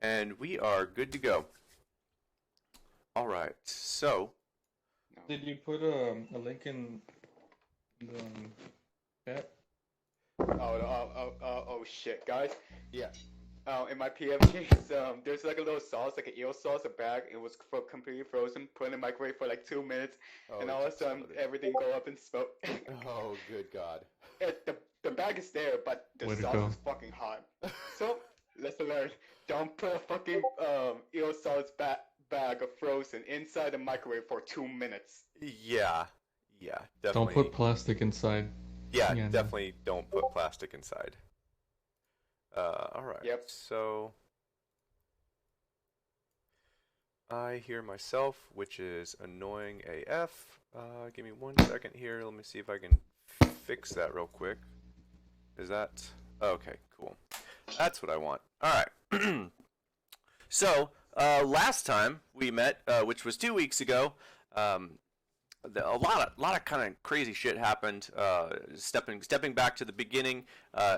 And we are good to go. All right. So, No. Did you put a link in the chat? Oh shit, guys. Yeah. In my PFGs, there's like a little sauce, like an eel sauce, a bag. It was completely frozen. Put in the microwave for like 2 minutes, and all of a sudden everything go up in smoke. oh, good God. The bag is there, but the Way to sauce go. is fucking hot. So lesson learned: don't put a fucking eel sauce bag of frozen inside the microwave for 2 minutes. Yeah. Yeah, Don't definitely. put plastic inside. Yeah, Yeah, no. definitely don't put plastic inside. All right. Yep. So I hear myself, which is annoying AF. Give me 1 second here. Let me see if I can fix that real quick. Is that okay? Cool. That's what I want. All right. So last time we met, which was 2 weeks ago, a lot of kind of crazy shit happened. Stepping back to the beginning,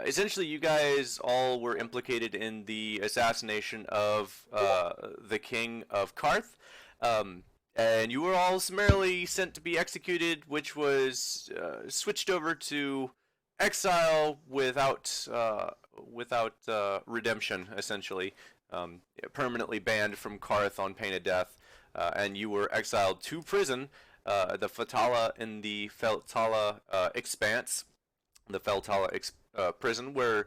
essentially you guys all were implicated in the assassination of the king of Karth, and you were all summarily sent to be executed, which was switched over to exile without redemption, essentially, permanently banned from Karth on pain of death, and you were exiled to prison. The Fatala in the Feltala Expanse, the Feltala prison, where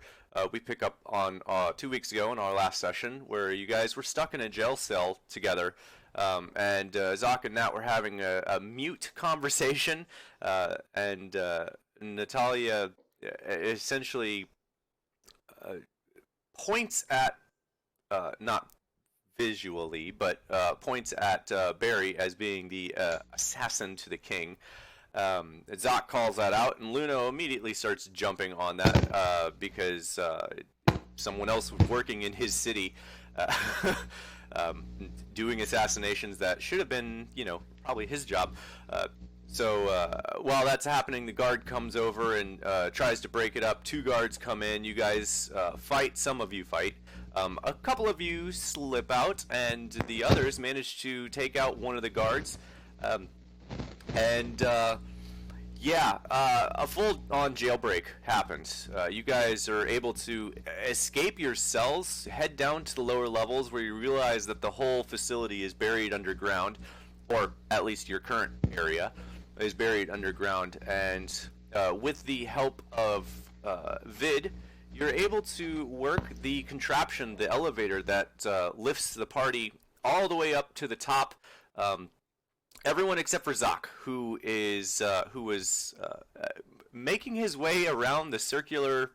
we pick up on 2 weeks ago in our last session, where you guys were stuck in a jail cell together, and Zach and Nat were having a mute conversation, and Natalia essentially points at, not visually, but points at Barry as being the assassin to the king. Zach calls that out, and Luno immediately starts jumping on that because someone else was working in his city doing assassinations that should have been, probably his job. So while that's happening, the guard comes over and tries to break it up. 2 guards come in. You guys fight. Some of you fight. A couple of you slip out, and the others manage to take out one of the guards. A full-on jailbreak happens. You guys are able to escape your cells, head down to the lower levels, where you realize that the whole facility is buried underground, or at least your current area is buried underground. And with the help of Vid, you're able to work the contraption, the elevator that lifts the party all the way up to the top. Everyone except for Zach, who was making his way around the circular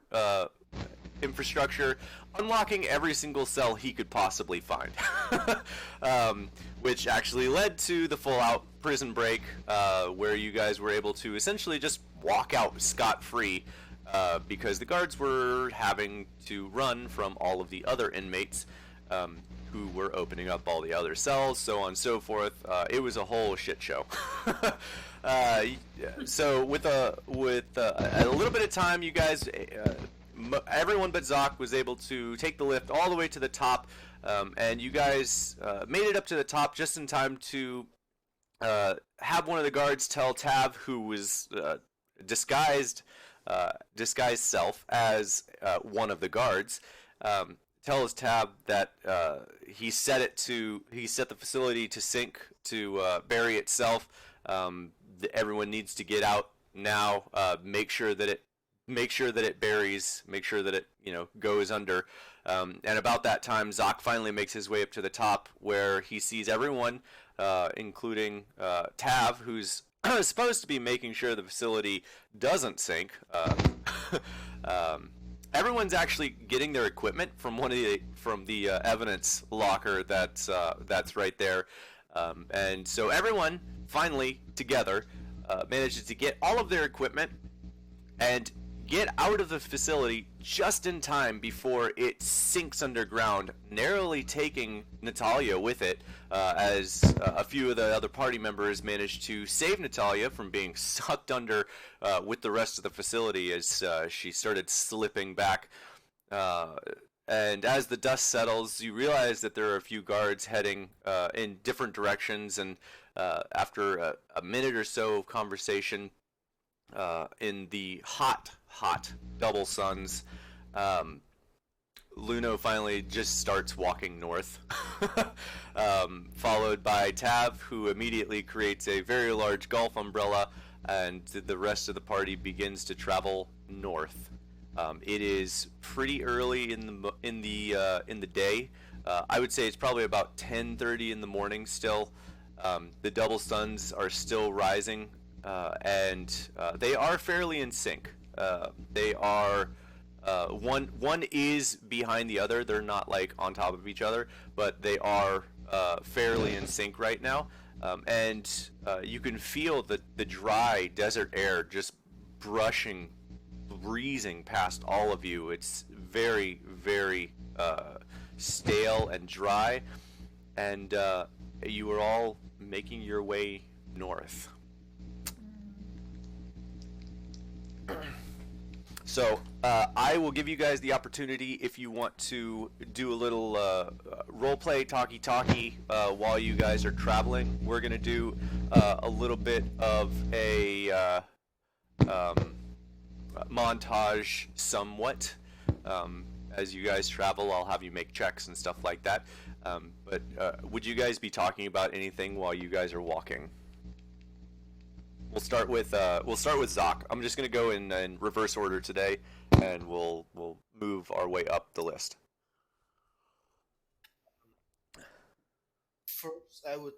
infrastructure, unlocking every single cell he could possibly find, which actually led to the full-out prison break, where you guys were able to essentially just walk out scot-free. Because the guards were having to run from all of the other inmates who were opening up all the other cells, so on and so forth. It was a whole shit show. So with a little bit of time, you guys, everyone but Zach was able to take the lift all the way to the top, and you guys made it up to the top just in time to have one of the guards tell Tav, who was disguised self as one of the guards, tells Tab that he set the facility to sink, to bury itself. Everyone needs to get out now. Make sure that it buries. Make sure that it goes under. And about that time, Zach finally makes his way up to the top, where he sees everyone, including Tav, who's supposed to be making sure the facility doesn't sink. Everyone's actually getting their equipment from the evidence locker that's right there, and so everyone finally together manages to get all of their equipment and get out of the facility just in time before it sinks underground, narrowly taking Natalia with it, as a few of the other party members managed to save Natalia from being sucked under with the rest of the facility as she started slipping back. And as the dust settles, you realize that there are a few guards heading in different directions. And after a minute or so of conversation, in the hot double suns, Luno finally just starts walking north, followed by Tav, who immediately creates a very large golf umbrella, and the rest of the party begins to travel north. It is pretty early in the day. I would say it's probably about 10:30 in the morning still. The double suns are still rising, and they are fairly in sync. They are one is behind the other. They're not like on top of each other, but they are fairly in sync right now. And you can feel the dry desert air just breezing past all of you. It's very, very stale and dry, and you are all making your way north. So I will give you guys the opportunity if you want to do a little roleplay, talkie while you guys are traveling. We're gonna do a little bit of a montage, somewhat. As you guys travel, I'll have you make checks and stuff like that. But would you guys be talking about anything while you guys are walking? We'll start with Zoc. I'm just gonna go in reverse order today, and we'll move our way up the list. First, I would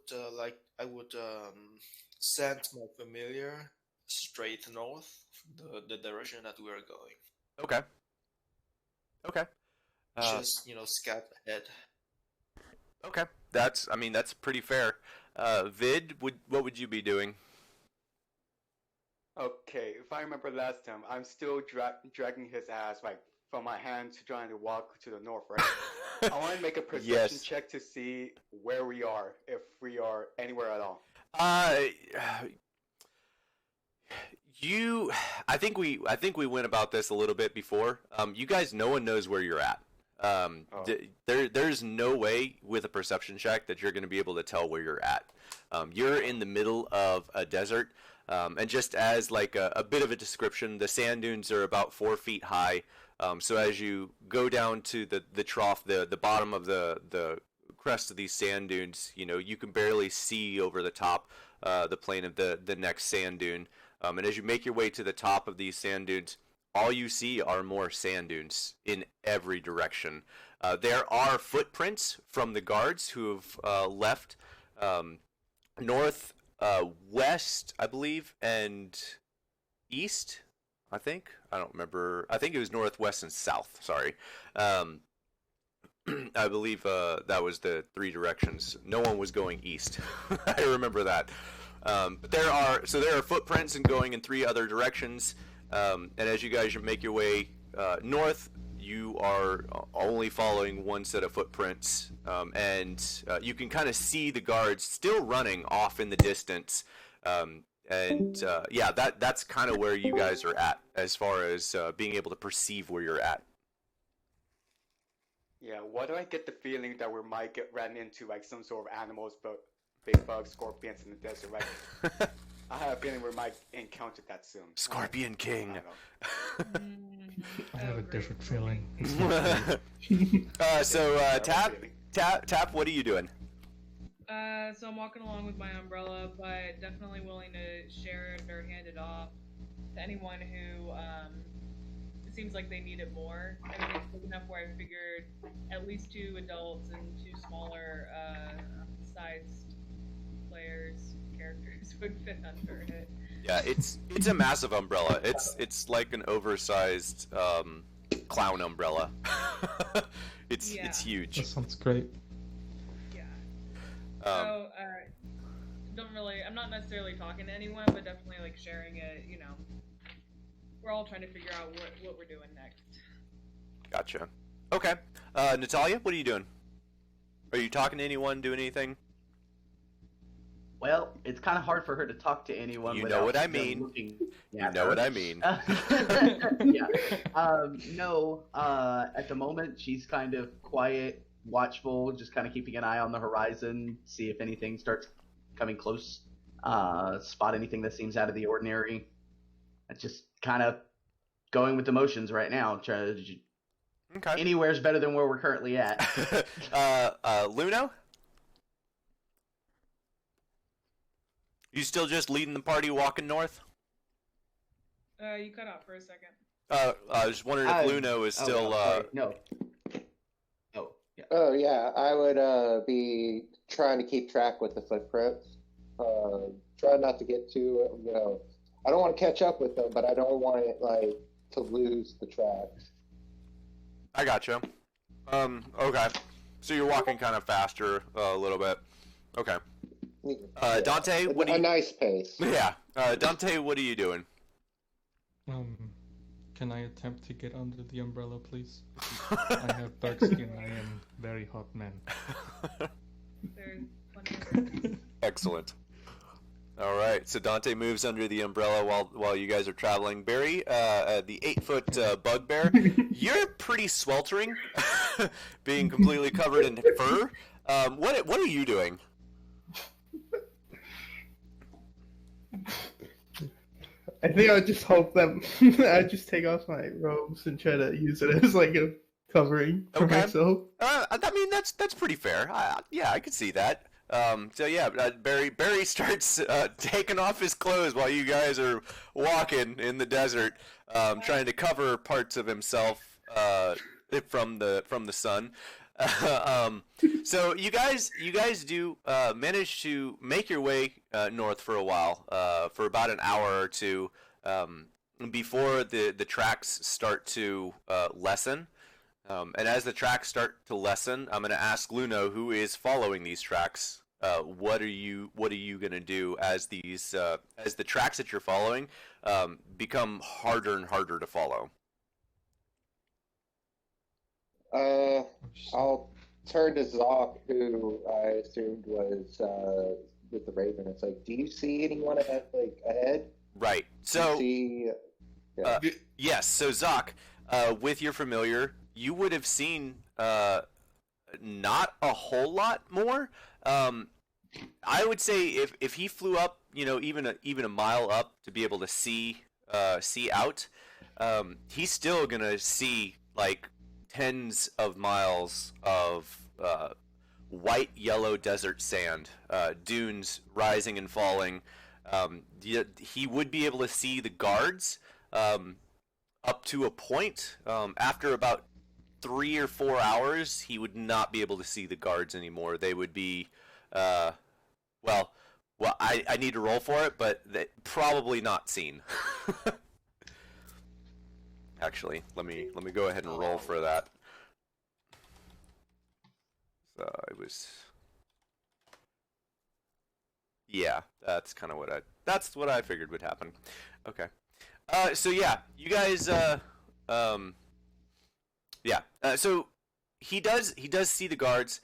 send my familiar straight north, the direction that we are going. Okay. Okay. Just scout ahead. Okay. That's pretty fair. Vid, what would you be doing? Okay, if I remember last time, I'm still dragging his ass like from my hand to trying to walk to the north, right? I want to make a perception check to see where we are, if we are anywhere at all. I think we went about this a little bit before. You guys, no one knows where you're at. There's no way with a perception check that you're going to be able to tell where you're at. You're in the middle of a desert. And just as like a bit of a description, the sand dunes are about 4 feet high. So as you go down to the trough, the bottom of the crest of these sand dunes, you can barely see over the top the plane of the next sand dune. And as you make your way to the top of these sand dunes, all you see are more sand dunes in every direction. There are footprints from the guards who have left north, west, I believe, and east, I think. I don't remember. I think it was northwest and south, sorry. I believe that was the 3 directions. No one was going east. I remember that. But there are footprints and going in 3 other directions. And as you guys make your way north, you are only following one set of footprints, and you can kind of see the guards still running off in the distance. That's kind of where you guys are at as far as being able to perceive where you're at. Yeah, why do I get the feeling that we might get ran into like some sort of animals, but big bugs, scorpions in the desert, right? I have a feeling we might encounter that soon. Scorpion King. I have a different feeling. Tap, what are you doing? So I'm walking along with my umbrella, but definitely willing to share it or hand it off to anyone who it seems like they need it more. I mean, it's big enough where I figured at least 2 adults and 2 smaller sized characters would fit under it. Yeah, it's a massive umbrella. It's like an oversized clown umbrella. It's huge. That sounds great. Yeah. I'm not necessarily talking to anyone, but definitely like sharing it. We're all trying to figure out what we're doing next. Gotcha. Okay. Natalia, what are you doing? Are you talking to anyone? Doing anything? Well, it's kind of hard for her to talk to anyone. You know without what I them mean. looking You at know her. what I mean. Yeah. No. At the moment, she's kind of quiet, watchful, just kind of keeping an eye on the horizon, see if anything starts coming close. Spot anything that seems out of the ordinary. Just kind of going with the motions right now. Okay. Anywhere's better than where we're currently at. Luno? You still just leading the party walking north? You cut out for a second. I was wondering if Luno is still... No. Oh, yeah. Oh yeah, I would be trying to keep track with the footprints. Try not to get too, I don't want to catch up with them, but I don't want it to lose the tracks. I gotcha. Okay. So you're walking kind of faster a little bit. Okay. Dante, what do you... A nice pace. Yeah. Dante, what are you doing? Can I attempt to get under the umbrella, please? I have dark skin. I am very hot man. There's plenty of Excellent. All right, so Dante moves under the umbrella while you guys are traveling. Barry, the 8-foot bugbear, you're pretty sweltering, being completely covered in fur. What are you doing? I think I would just hope that I'd just take off my robes and try to use it as a covering for myself. I mean, that's pretty fair. Yeah, I could see that. So yeah, Barry starts taking off his clothes while you guys are walking in the desert, trying to cover parts of himself from the sun. So you guys do manage to make your way north for a while, for about an hour or two, before the tracks start to lessen. And as the tracks start to lessen, I'm going to ask Luno, who is following these tracks, what are you going to do as the tracks that you're following become harder and harder to follow? I'll turn to Zoc, who I assumed was with the Raven. It's do you see anyone ahead? Right. So yes. So Zoc, with your familiar, you would have seen not a whole lot more. I would say if he flew up, even a mile up to be able to see out, he's still gonna see tens of miles of white yellow desert sand, dunes rising and falling. He would be able to see the guards up to a point. After about 3 or 4 hours, he would not be able to see the guards anymore. They would be, well, I need to roll for it, but probably not seen. Actually, let me go ahead and roll for that. So it was, yeah, that's kind of what I figured would happen. Okay. So yeah, you guys, so he does see the guards,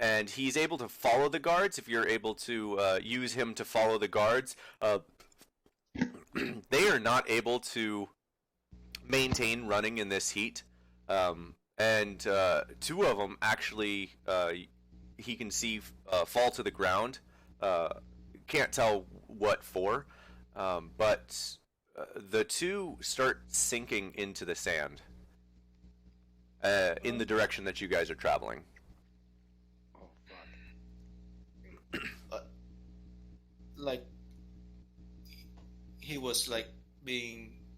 and he's able to follow the guards. If you're able to use him to follow the guards, they are not able to maintain running in this heat, and 2 of them actually he can see fall to the ground. Can't tell what for, but the 2 start sinking into the sand in the direction that you guys are traveling. Oh fuck. He was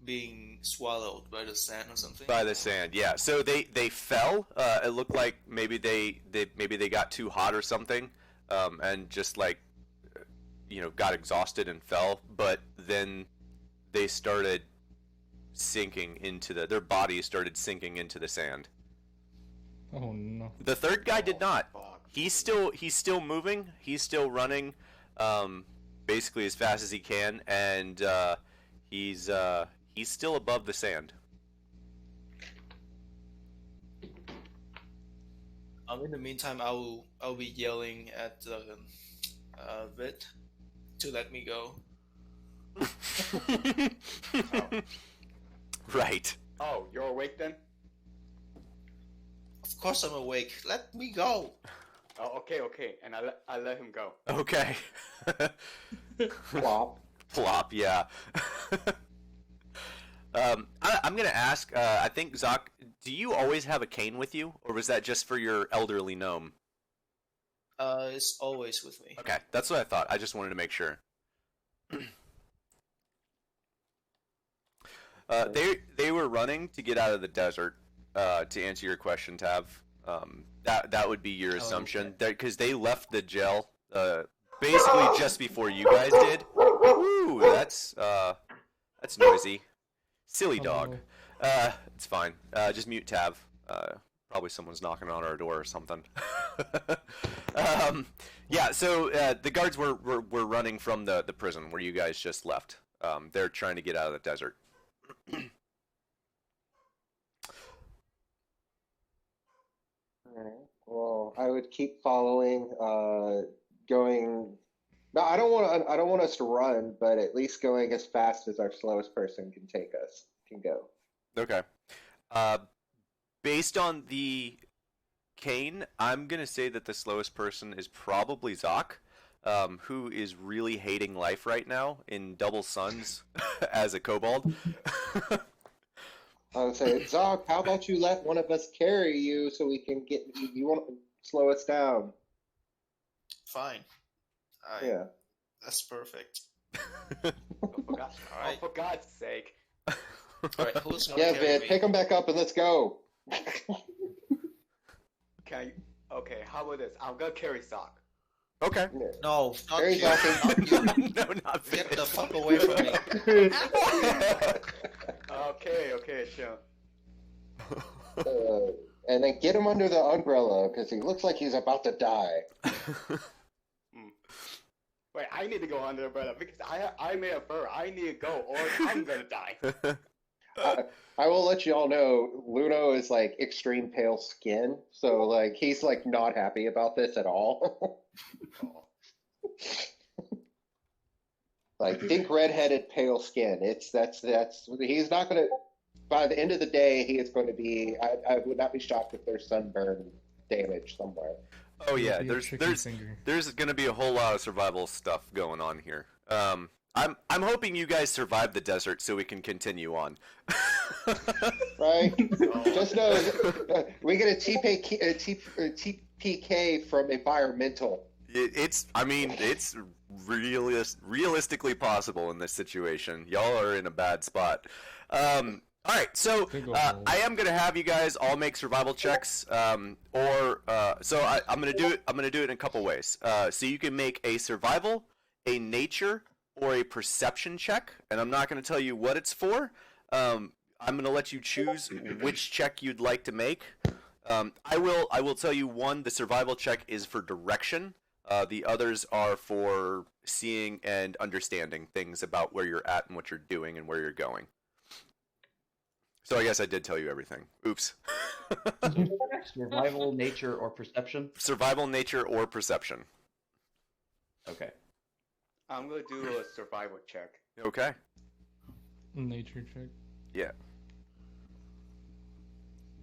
being swallowed by the sand or something. By the sand, yeah. So they fell. It looked like maybe they got too hot or something, and just got exhausted and fell. But then they started sinking into their bodies started sinking into the sand. Oh no. The 3rd guy did not. Fuck. He's still moving. He's still running, basically as fast as he can, and he's still above the sand. In the meantime, I'll be yelling at Vit to let me go. Right. Oh, you're awake then? Of course I'm awake. Let me go. Oh, okay. And I let him go. Okay. Plop. Plop, yeah. I'm gonna ask. I think Zoc, do you always have a cane with you, or was that just for your elderly gnome? It's always with me. Okay, that's what I thought. I just wanted to make sure. They were running to get out of the desert. To answer your question, Tav, that would be your assumption, because they left the jail basically just before you guys did. Ooh, that's noisy. Silly dog. It's fine. Just mute Tav. Probably someone's knocking on our door or something. Yeah, so the guards were running from the prison where you guys just left. They're trying to get out of the desert. Alright. Well, I would keep following, going. No, I don't want us to run, but at least going as fast as our slowest person can go. Okay. Based on the cane, I'm gonna say that the slowest person is probably Zoc, who is really hating life right now in double suns as a kobold. I would say, Zog, how about you let one of us carry you so we can get you want to slow us down? Fine. Yeah. That's perfect. For God's sake. Alright, who's gonna Yeah, carry Vid, me? pick him back up and let's go. Okay, how about this? I'm gonna carry Sock. Okay. No, not Carry you. Zoc. Not you. No, not Get the Finn. fuck away from me. Okay, sure. And then get him under the umbrella because he looks like he's about to die. Wait, I need to go under the umbrella because I made a fur. I need to go or I'm gonna die. I will let you all know, Luno is like extreme pale skin, so like he's like not happy about this at all. Like think redheaded pale skin. That's he's not gonna. By the end of the day, he is going to be. I would not be shocked if there's sunburn damage somewhere. Oh yeah, It'll be a chicken finger. there's gonna be a whole lot of survival stuff going on here. I'm hoping you guys survive the desert so we can continue on. Right? Just know we get a TPK from environmental. It's realistically possible in this situation. Y'all are in a bad spot. All right, so I am gonna have you guys all make survival checks, I'm gonna do it in a couple ways. So you can make a survival, a nature, or a perception check, and I'm not gonna tell you what it's for. I'm gonna let you choose which check you'd like to make. I will tell you one. The survival check is for direction. The others are for seeing and understanding things about where you're at and what you're doing and where you're going. So I guess I did tell you everything. Oops. Survival, nature, or perception? Survival, nature, or perception. Okay. I'm gonna do a survival check. Okay. Nature check. Yeah.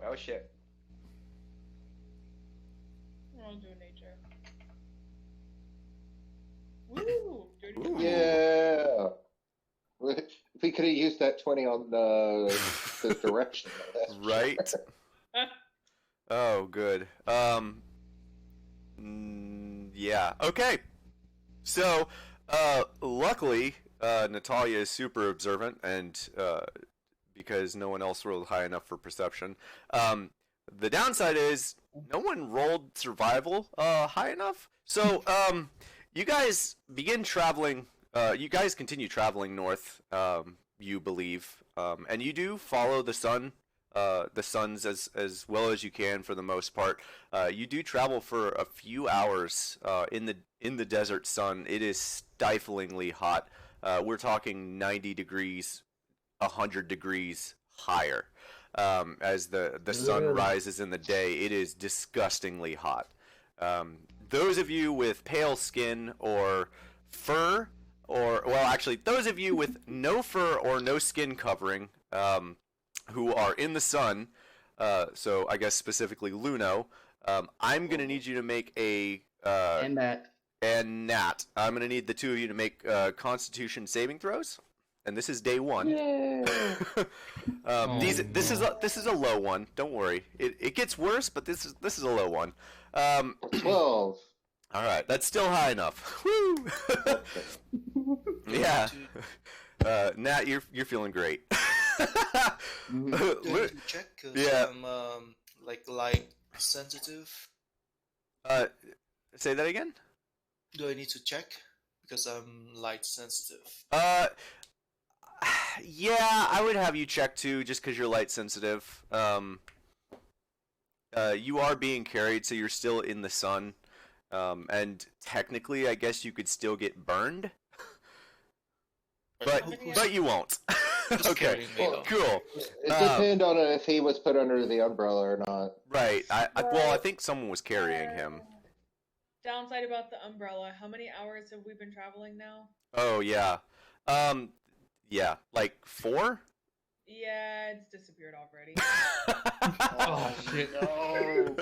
Well, shit. I'll do nature. Woo! Dirty Ooh. 20. Yeah. We could have used that 20 on the direction. That's Right. Oh, good. Yeah. Okay. So, luckily, Natalia is super observant, and because no one else rolled high enough for perception. The downside is no one rolled survival high enough. So, you guys begin traveling. You guys continue traveling north. You believe, and you do follow the sun. The suns as well as you can for the most part. You do travel for a few hours in the desert sun. It is stiflingly hot. We're talking 90 degrees, 100 degrees higher. As the sun rises in the day, it is disgustingly hot. Those of you with pale skin or fur, or well, actually, those of you with no fur or no skin covering, who are in the sun, so I guess specifically Luno, I'm gonna need you to make a And that. and Nat. I'm gonna need the two of you to make Constitution saving throws, and this is day 1. Yeah. This is a low one. Don't worry. It gets worse, but this is a low one. 12. All right, that's still high enough. Woo! Yeah. Nat, you're feeling great. Do I need to check? 'Cause Yeah. I'm like light sensitive. Say that again. Do I need to check? Because I'm light sensitive. Yeah, I would have you check too, just because you're light sensitive. You are being carried, so you're still in the sun, and technically, I guess you could still get burned, but you won't. Okay, cool. It depends on if he was put under the umbrella or not. Right. Well, I think someone was carrying him. Downside about the umbrella, how many hours have we been traveling now? Oh yeah. Yeah, like 4. Yeah, it's disappeared already. Oh shit! No.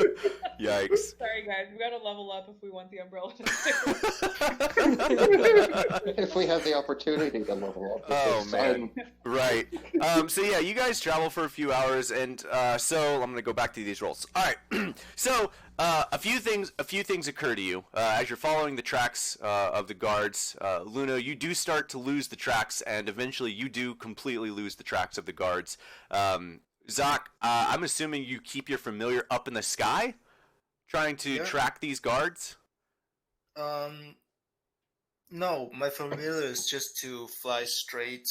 Yikes. Sorry guys, we gotta level up if we want the umbrella to stick. If we have the opportunity to level up. Oh It's man, fine. right. So yeah, you guys travel for a few hours, and so I'm gonna go back to these rolls. All right. So a few things occur to you as you're following the tracks of the guards. Luno, you do start to lose the tracks, and eventually you do completely lose the tracks of the guards. Zoc, I'm assuming you keep your familiar up in the sky, trying to track these guards. No, my familiar is just to fly straight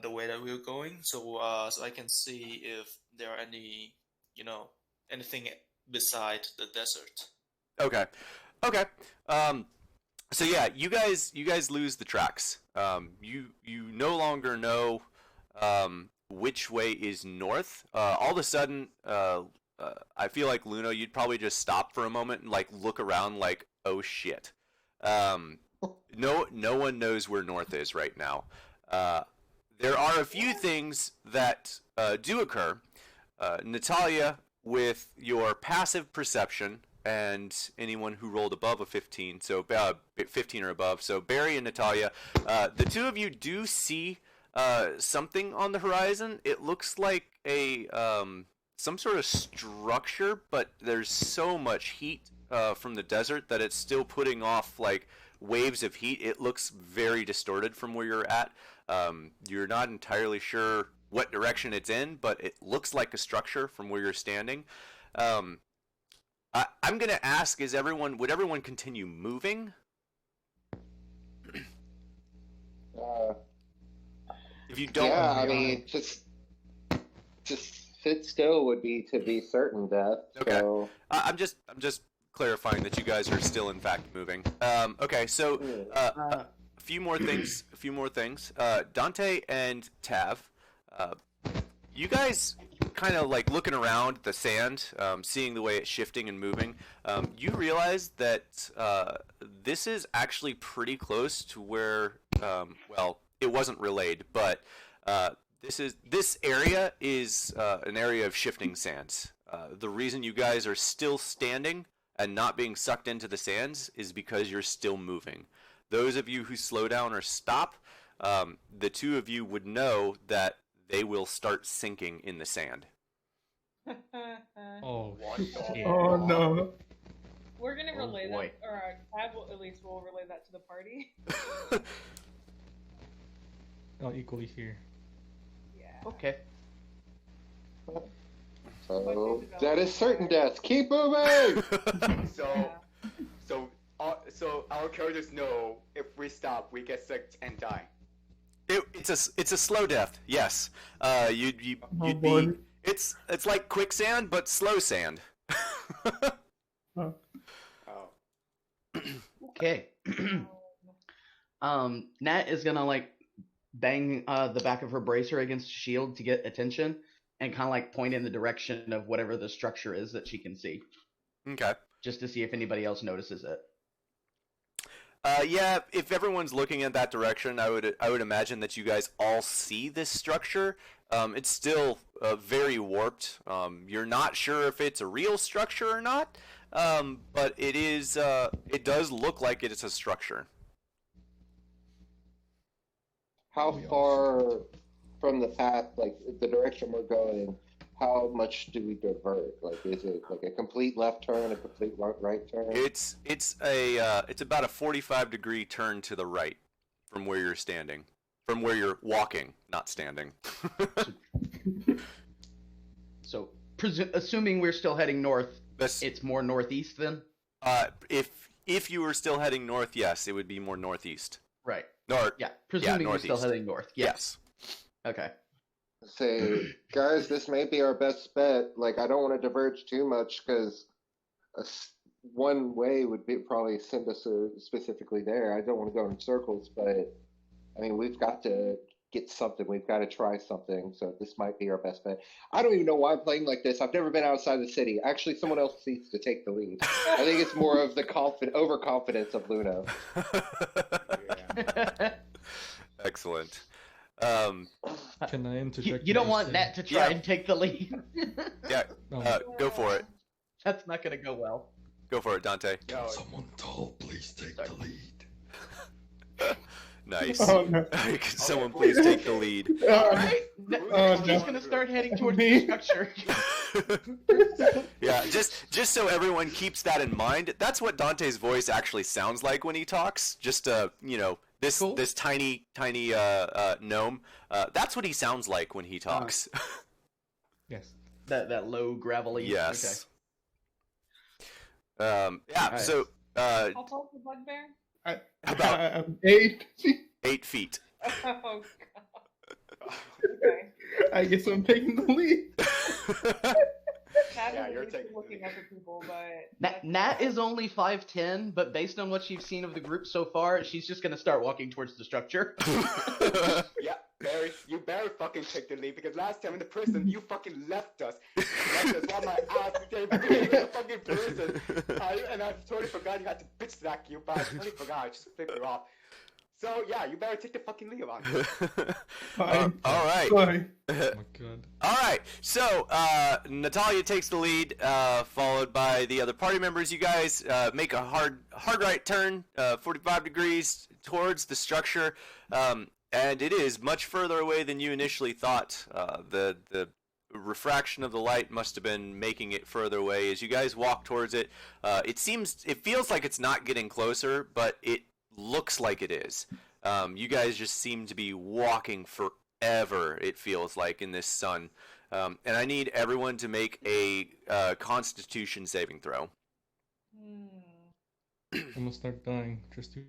the way that we're going, so I can see if there are any, anything beside the desert. Okay. So yeah, you guys lose the tracks. You no longer know which way is north. All of a sudden, I feel like Luno, you'd probably just stop for a moment and like look around, like, oh shit. No one knows where north is right now. There are a few things that do occur. Natalia, with your passive perception, and anyone who rolled above a 15, so 15 or above, so Barry and Natalia, the two of you do see something on the horizon. It looks like a some sort of structure, but there's so much heat from the desert that it's still putting off like waves of heat. It looks very distorted from where you're at. You're not entirely sure what direction it's in, but it looks like a structure from where you're standing. I'm gonna ask: would everyone continue moving? If you don't, Yeah, I mean, just sit still would be to be certain death. Okay. So. I'm just clarifying that you guys are still in fact moving. Okay, so a few more things. Dante and Tav, you guys kind of like looking around the sand, seeing the way it's shifting and moving. You realize that this is actually pretty close to where, well, it wasn't relayed, but this area is an area of shifting sands. The reason you guys are still standing and not being sucked into the sands is because you're still moving. Those of you who slow down or stop, the two of you would know that they will start sinking in the sand. Oh shit! Oh no. We're gonna Oh, relay boy. that, or Tab will, at least will relay that to the party. Oh, equally here. Yeah. Okay. So that is certain death. Keep moving. So our characters know if we stop, we get sick and die. It's a slow death. Yes. You'd boy. be. It's like quicksand, but slow sand. Oh. Okay. Nat is gonna like bang the back of her bracer against the shield to get attention, and kind of like point in the direction of whatever the structure is that she can see, Okay. just to see if anybody else notices it. Yeah, if everyone's looking in that direction, I would imagine that you guys all see this structure. It's still very warped. You're not sure if it's a real structure or not, but it is. It does look like it is a structure. How far from the path, like the direction we're going, how much do we divert? Like, is it like a complete left turn, a complete right turn? It's about a 45-degree turn to the right from where you're standing, from where you're walking, not standing. So, assuming we're still heading north, it's more northeast then? If you were still heading north, yes, it would be more northeast. Right. Yeah, presuming we're northeast. still heading north. Yes. Okay. Say, guys, this may be our best bet. Like, I don't want to diverge too much because one way would be probably send us specifically there. I don't want to go in circles, but I mean, we've got to get something. We've got to try something. So this might be our best bet. I don't even know why I'm playing like this. I've never been outside the city. Actually, someone else needs to take the lead. I think it's more of the overconfidence of Luna. Excellent. Can I interject? You don't by want saying- Nat to try and take the lead. Yeah, go for it. That's not going to go well. Go for it, Dante. Someone tall, please take the lead. Nice. Oh, no. Can someone please take the lead? Alright, Oh, he's no. going to start heading towards the structure. Yeah, just so everyone keeps that in mind, that's what Dante's voice actually sounds like when he talks. Just this Cool. this tiny gnome. That's what he sounds like when he talks. Yes. That low, gravelly. Yes. Okay. Yeah. Alright. So How tall's the bugbear? about 8. 8 feet. Oh god. Okay. I guess I'm taking the lead. Nat Yeah, is you're used to taking the looking lead. up at people, but Nat is only 5'10", but based on what you've seen of the group so far, she's just going to start walking towards the structure. Yeah, Barry, you better fucking take the lead because last time in the prison, you fucking left us. Left us while my ass became in the fucking prison. And I totally forgot you had to bitch slack you, but I totally forgot. I just flipped it off. So, yeah, you better take the fucking lead on. Fine. All right. Fine. Oh my god. All right, so Natalia takes the lead, followed by the other party members. You guys make a hard right turn, 45 degrees towards the structure, and it is much further away than you initially thought. The refraction of the light must have been making it further away. As you guys walk towards it, it feels like it's not getting closer, but it looks like it is. You guys just seem to be walking forever, it feels like, in this sun. And I need everyone to make a Constitution saving throw. I'm gonna start dying just to.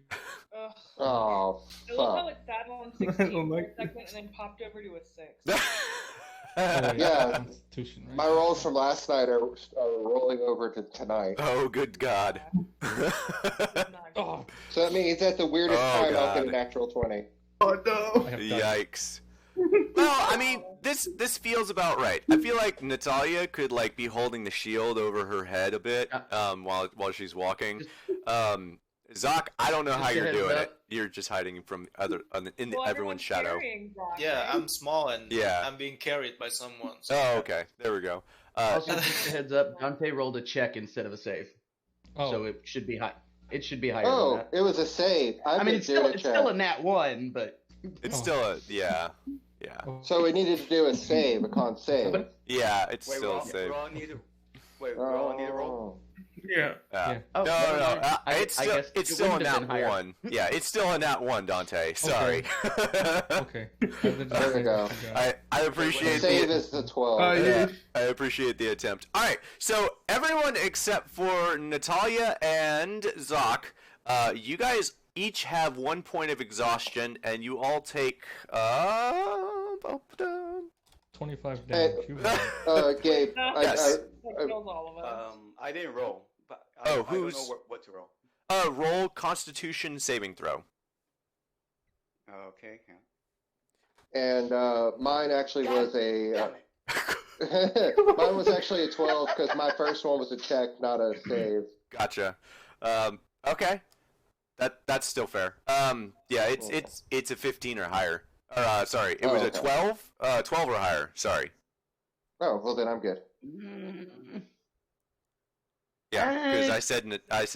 Ugh. Oh, I love how fuck. it sat on 16 Oh my for a second and then popped over to a 6. Oh, wait, Yeah. Constitution, right? My rolls from last night are rolling over to tonight. Oh, good God. Oh, So that means at the weirdest Oh, time I'll get a God. natural 20. Oh no. I have died. Yikes. Well, I mean, this feels about right. I feel like Natalia could like be holding the shield over her head a bit while she's walking. Zoc, I don't know Just how you're heads doing up. it. You're just hiding from in Well, everyone's shadow. carrying Brock, Yeah, right? I'm small and Yeah. I'm being carried by someone. So Oh, okay. There we go. Also, just a heads up, Dante rolled a check instead of a save, Oh, so it should be high. It should be higher than Oh, that. it was a save. I mean, it's still a check. a nat 1, but It's Oh. still a yeah. oh. So we needed to do a save, a con save. But- Yeah, it's Wait, still a we save. all need to... Wait, we all need to roll? Yeah. Yeah. Oh, No, never no, mind. I it's guess it's it still a wouldn't have nat been higher. 1. Yeah, it's still a nat 1, Dante. Sorry. Okay. There we go. I appreciate Save the is the 12. Oh, yeah. I appreciate the attempt. All right, so everyone except for Natalia and Zoc, you guys each have 1 point of exhaustion, and you all take 25 Hey, damage. You win. Gabe, Yes. That kills all of us. I didn't roll, but Oh, I don't who's- know what to roll. roll Constitution saving throw. Okay, yeah. and mine actually was a. Damn it. Mine was actually a 12 because my first one was a check, not a save. Gotcha. Okay. that's still fair. Yeah, it's a 15 or higher. Sorry, it was a 12. 12 or higher. Sorry. Oh, well then I'm good. Yeah, because I said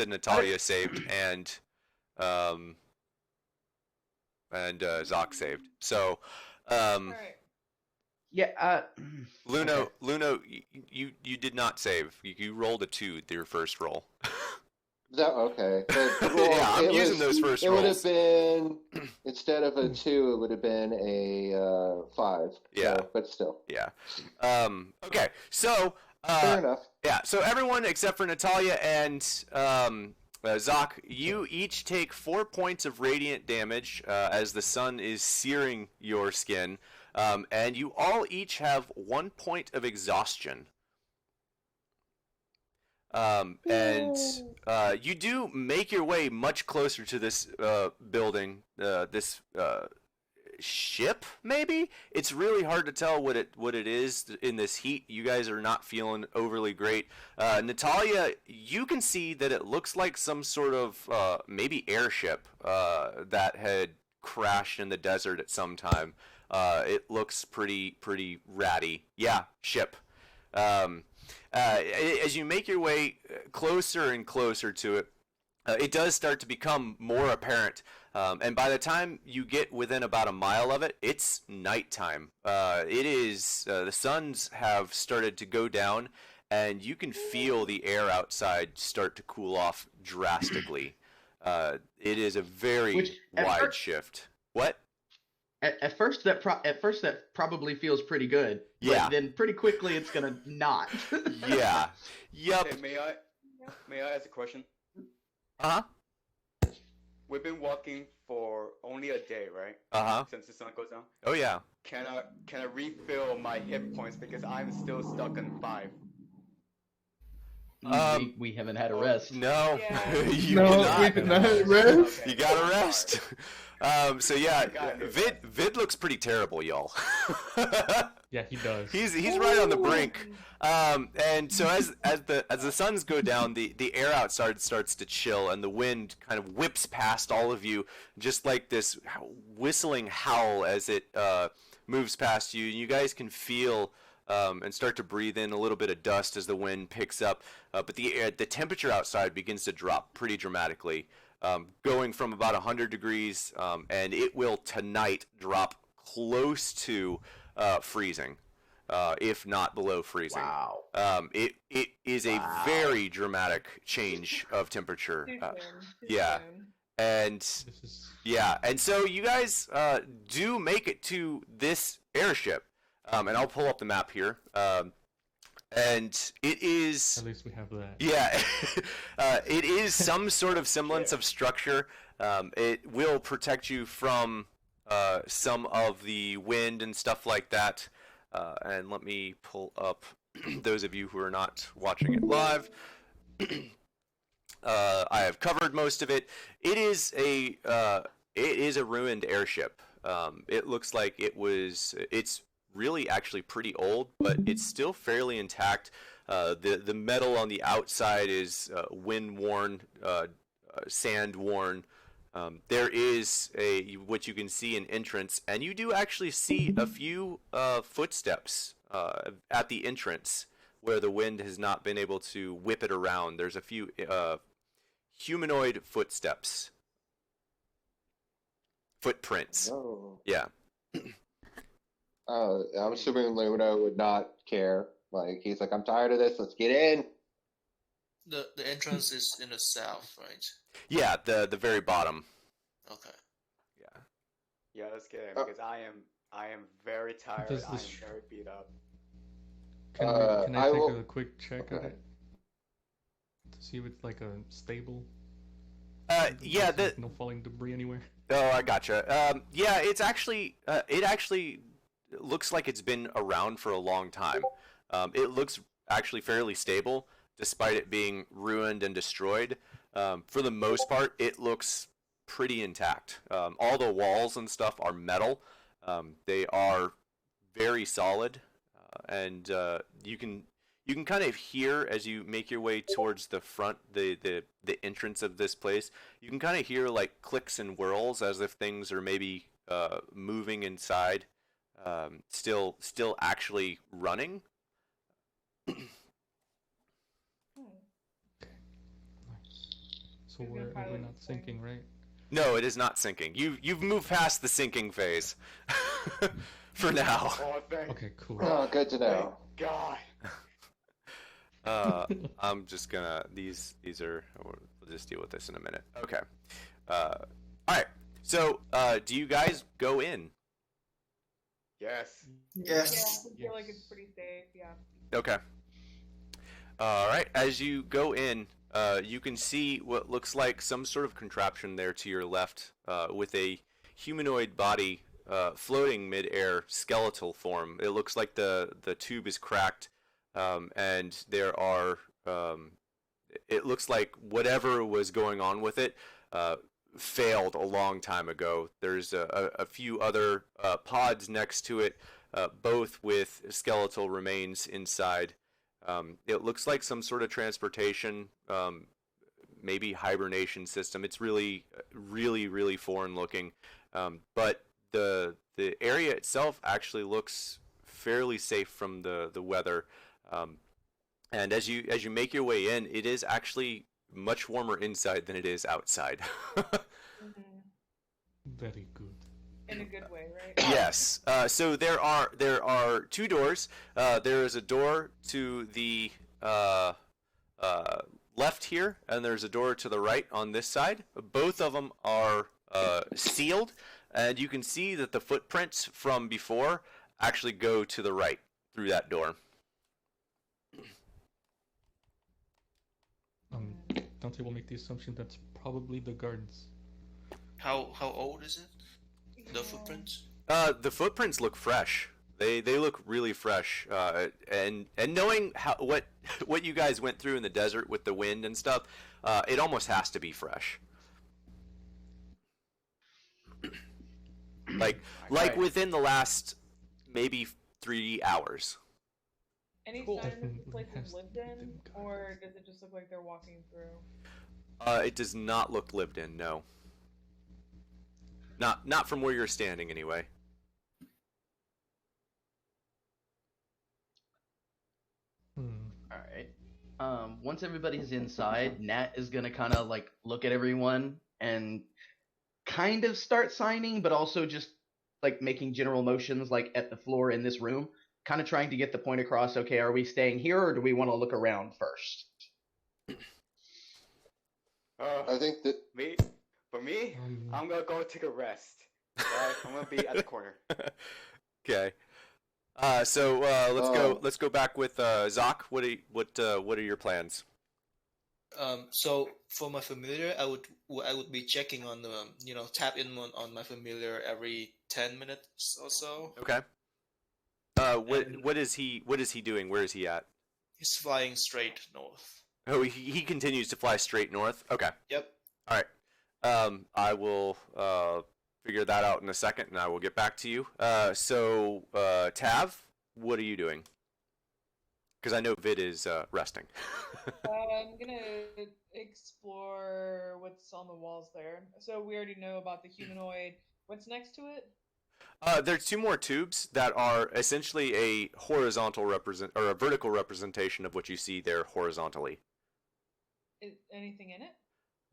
Natalia saved and Zoc saved. So, Alright. Yeah. Luno, you did not save. You rolled a 2 your first roll. Okay. But, well, yeah, I'm using those first rolls. It would have been, instead of a 2, it would have been a 5. Yeah. So, but still. Yeah. Okay. So. Fair enough. Yeah. So everyone except for Natalia and Zoc, you each take 4 points of radiant damage as the sun is searing your skin, and you all each have 1 point of exhaustion. And you do make your way much closer to this building, this ship, maybe? It's really hard to tell what it is in this heat. You guys are not feeling overly great. Natalia, you can see that it looks like some sort of maybe airship that had crashed in the desert at some time. It looks pretty ratty. Yeah, ship. As you make your way closer and closer to it, it does start to become more apparent. And by the time you get within about a mile of it, it's nighttime. It is the suns have started to go down, and you can feel the air outside start to cool off drastically. It is a very wide shift. What? At first, that probably feels pretty good. Yeah. But then pretty quickly, it's gonna not. Yeah. Yep. Hey, may I ask a question? Uh-huh. We've been walking for only a day, right? Uh-huh. Since the sun goes down. Oh yeah. Can I refill my hit points because I'm still stuck on 5? We haven't had a rest. No. Yeah. You We did not rest. Okay. You gotta rest. So yeah, Got it. Vid looks pretty terrible, y'all. Yeah, he does. He's right on the brink. And so as the suns go down, the air outside starts to chill, and the wind kind of whips past all of you, just like this whistling howl as it moves past you. And you guys can feel and start to breathe in a little bit of dust as the wind picks up. But the temperature outside begins to drop pretty dramatically, going from about 100 degrees, and it will tonight drop close to freezing, if not below freezing. Wow. It is a very dramatic change of temperature. Yeah. And yeah, and so you guys do make it to this airship, and I'll pull up the map here. And it is. At least we have that. Yeah, it is some sort of semblance of structure. It will protect you from some of the wind and stuff like that. And let me pull up those of you who are not watching it live. I have covered most of it. It is a ruined airship. It looks like it's really actually pretty old, but it's still fairly intact. The metal on the outside is wind worn, sand worn. There is what you can see an entrance, and you do actually see a few footsteps at the entrance where the wind has not been able to whip it around. There's a few humanoid footsteps. Footprints. Oh. Yeah. I'm assuming Luna would not care. Like, he's like, I'm tired of this, let's get in. The entrance is in the south, right? Yeah, the very bottom. Okay. Yeah. Yeah, let's get in because I am very tired. Does I am this- very beat up. Can I take will- a quick check Go at ahead. it? To see if it's like a stable? Yeah, There's no falling debris anywhere. Oh, I gotcha. Yeah, it actually looks like it's been around for a long time. It looks actually fairly stable, despite it being ruined and destroyed. For the most part, it looks pretty intact. All the walls and stuff are metal. They are very solid, and you can you can kind of hear as you make your way towards the front, the entrance of this place. You can kind of hear like clicks and whirls as if things are maybe moving inside, still actually running. So we're not sinking, right? No, it is not sinking. You've moved past the sinking phase for now. Oh, Okay, cool. Oh, good to know. God. I'm just gonna these are we'll just deal with this in a minute. Okay. All right. So, do you guys go in? Yes. Yes. I feel like it's pretty safe. Yeah. Okay. All right. As you go in, you can see what looks like some sort of contraption there to your left, with a humanoid body floating mid-air, skeletal form. It looks like the tube is cracked, and there are. It looks like whatever was going on with it failed a long time ago. There's a few other pods next to it, both with skeletal remains inside. It looks like some sort of transportation, maybe hibernation system. It's really, really, really foreign looking, but the area itself actually looks fairly safe from the weather. And as you make your way in, it is actually much warmer inside than it is outside. Very good. In a good way, right? Yes. So there are two doors. There is a door to the left here, and there's a door to the right on this side. Both of them are sealed, and you can see that the footprints from before actually go to the right through that door. Dante will make the assumption that's probably the guards. How old is it? The footprints? The footprints look fresh. They look really fresh. And knowing what you guys went through in the desert with the wind and stuff, it almost has to be fresh. like within the last maybe 3 hours. Any Cool. sign that this place Definitely is lived in, or does it just look like they're walking through? It does not look lived in. No. Not from where you're standing, anyway. Alright. Once everybody's inside, Nat is gonna kind of like look at everyone and kind of start signing, but also just like making general motions like at the floor in this room, kind of trying to get the point across. Okay, are we staying here or do we want to look around first? I think that For me, I'm gonna go take a rest. Alright, I'm gonna be at the corner. Okay. So let's go back with Zoc. What are your plans? So for my familiar, I would be checking on the tap in on my familiar every 10 minutes or so. Okay. What is he doing? Where is he at? He's flying straight north. Oh, he continues to fly straight north. Okay. Yep. All right. I will figure that out in a second, and I will get back to you. So Tav, what are you doing? Because I know Vid is resting. I'm gonna explore what's on the walls there. So we already know about the humanoid. What's next to it? There are two more tubes that are essentially a horizontal or a vertical representation of what you see there horizontally. Is anything in it?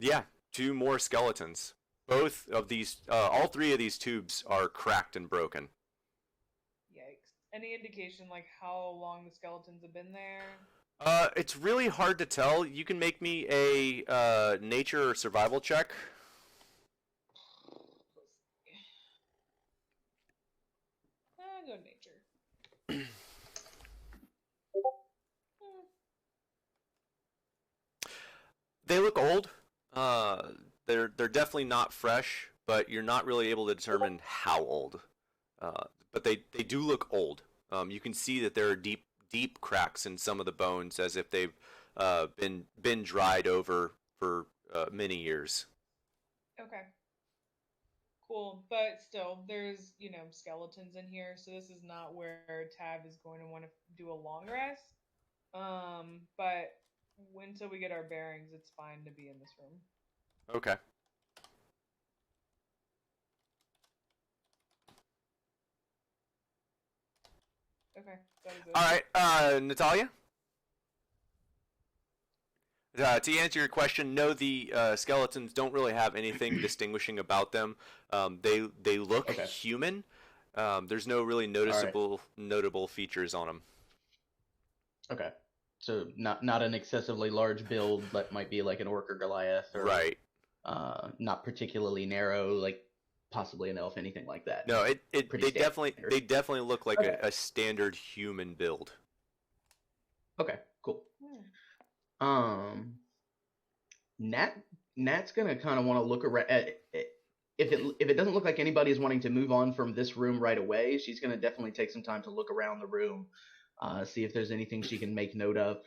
Yeah, two more skeletons. Both of these, all three of these tubes are cracked and broken. Yikes. Any indication like how long the skeletons have been there? It's really hard to tell. You can make me a nature or survival check. Go nature. They look old. They're definitely not fresh, but you're not really able to determine how old. But they do look old. You can see that there are deep cracks in some of the bones, as if they've been dried over for many years. Okay. Cool, but still, there's skeletons in here, so this is not where Tab is going to want to do a long rest. But until we get our bearings, it's fine to be in this room. Okay. Okay, that is it. All right, Natalia? To answer your question, no, the skeletons don't really have anything distinguishing about them. They look Okay. human. There's no really notable features on them. Okay. So not an excessively large build that might be like an orc or Goliath, or Right. Not particularly narrow, like possibly an elf, anything like that. No, they Pretty standard. definitely look like Okay. a standard human build. Okay, cool. Nat's gonna kind of want to look around. If it doesn't look like anybody's wanting to move on from this room right away, she's gonna definitely take some time to look around the room, see if there's anything she can make note of.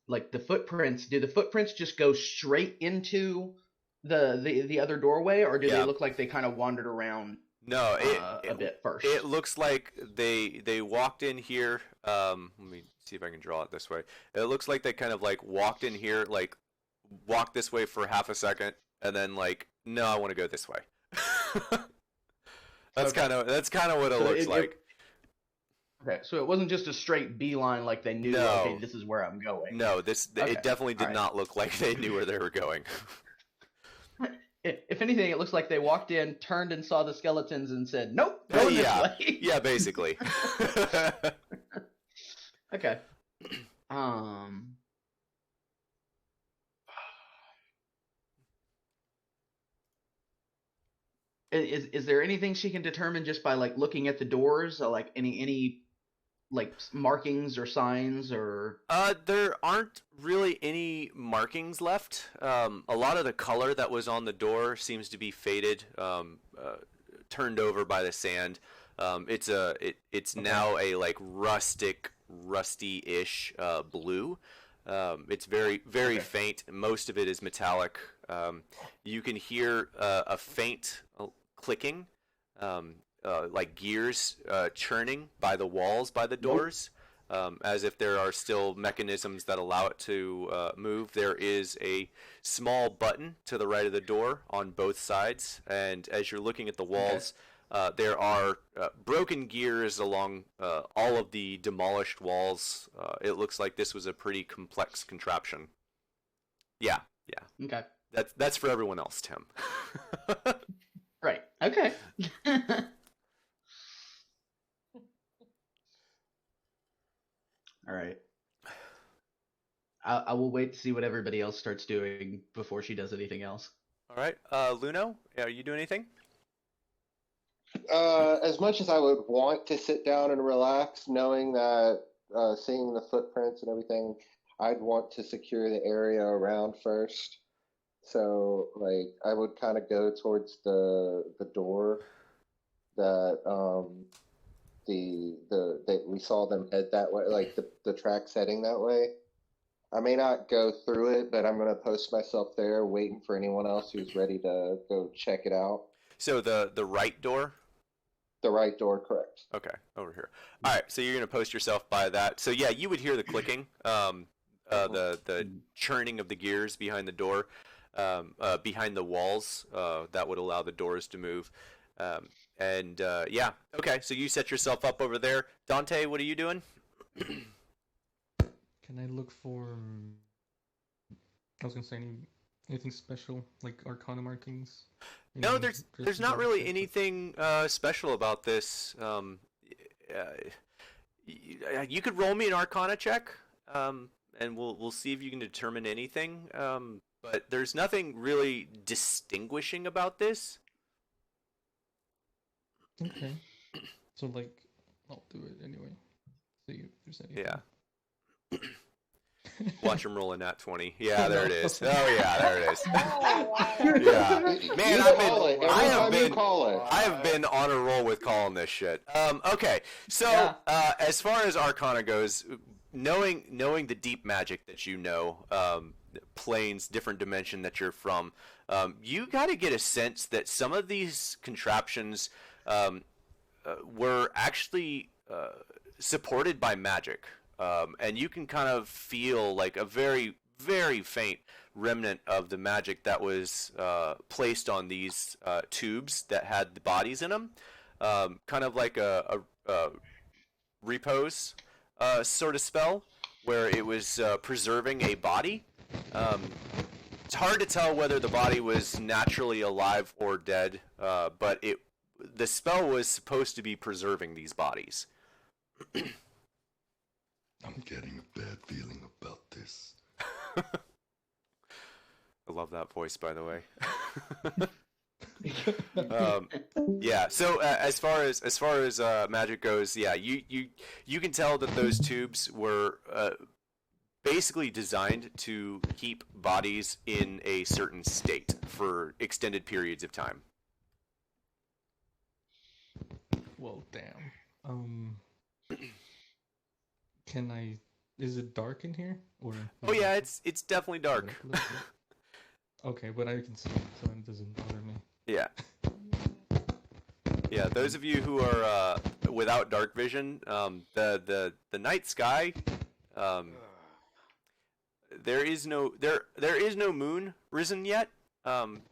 Like the footprints. Do the footprints just go straight into the other doorway, or do they look like they kind of wandered around? No, a bit first. It looks like they walked in here. Let me see if I can draw it this way. It looks like they kind of like walked in here, like walked this way for half a second, and then like, no, I want to go this way. That's kind of what it looks like. Okay, so it wasn't just a straight beeline, like they knew, No. okay, this is where I'm going. No, Okay. it definitely did All right. not look like they knew where they were going. If anything, it looks like they walked in, turned and saw the skeletons and said, nope, go this way. Yeah, basically. Okay. Is there anything she can determine just by like looking at the doors, or like any like markings or signs or? There aren't really any markings left. A lot of the color that was on the door seems to be faded, turned over by the sand. It's now a like rusty-ish blue. It's very faint. Most of it is metallic. You can hear a faint clicking, like gears churning by the walls, by the doors, as if there are still mechanisms that allow it to move. There is a small button to the right of the door on both sides, and as you're looking at the walls, there are broken gears along all of the demolished walls. It looks like this was a pretty complex contraption. Yeah. Okay. That's for everyone else, Tim. Right. Okay. All right. I will wait to see what everybody else starts doing before she does anything else. All right. Luno, are you doing anything? As much as I would want to sit down and relax, knowing that seeing the footprints and everything, I'd want to secure the area around first. So, like, I would kind of go towards the door that that we saw them head that way, like the tracks heading that way. I may not go through it, but I'm gonna post myself there, waiting for anyone else who's ready to go check it out. So the right door? The right door, correct. Okay, over here. All right, so you're gonna post yourself by that. So yeah, you would hear the clicking, the churning of the gears behind the door, behind the walls, that would allow the doors to move. Yeah, okay. So you set yourself up over there. Dante, what are you doing? Can I look for? I was gonna say anything special, like Arcana markings? No, there's not really anything special about this. You could roll me an Arcana check, and we'll see if you can determine anything. But there's nothing really distinguishing about this. Okay. So like, I'll do it anyway. See if there's anything. Yeah. Watch him roll a nat 20. Yeah, there it is. Oh yeah, there it is. Yeah, man, I have been on a roll with calling this shit. Okay, so as far as Arcana goes, knowing the deep magic that you know, planes, different dimension that you're from, you got to get a sense that some of these contraptions were actually supported by magic. and you can kind of feel like a very, very faint remnant of the magic that was placed on these tubes that had the bodies in them, kind of like a repose sort of spell, where it was preserving a body. It's hard to tell whether the body was naturally alive or dead, but the spell was supposed to be preserving these bodies. I'm getting a bad feeling about this. I love that voice, by the way. Yeah. So as far as magic goes, yeah, you can tell that those tubes were basically designed to keep bodies in a certain state for extended periods of time. Well, damn. Can I? Is it dark in here? Or? Oh yeah, it's definitely dark. Okay, but I can see it, so it doesn't bother me. Yeah. Yeah, those of you who are without dark vision, the night sky, there is no moon risen yet.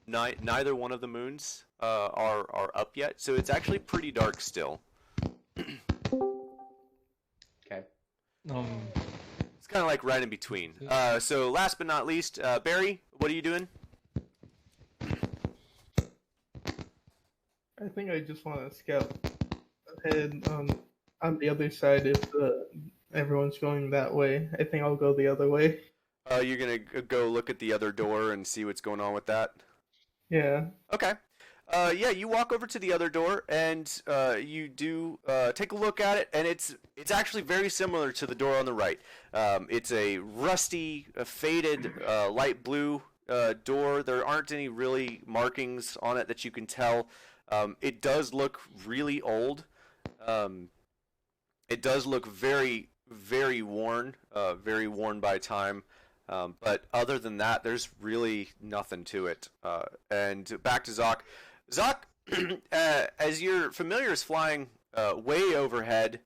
Neither one of the moons are up yet, so it's actually pretty dark still. Okay. It's kind of like right in between. So last but not least, Barry, what are you doing? I think I just want to scout ahead on the other side if everyone's going that way. I think I'll go the other way. You're gonna go look at the other door and see what's going on with that? Yeah. Okay. Yeah, you walk over to the other door and you do take a look at it, and it's actually very similar to the door on the right. It's a rusty, faded, light blue door. There aren't any really markings on it that you can tell. It does look really old. It does look very, very worn by time. But other than that, there's really nothing to it. And back to Zoc. Zoc, as your familiar is flying way overhead,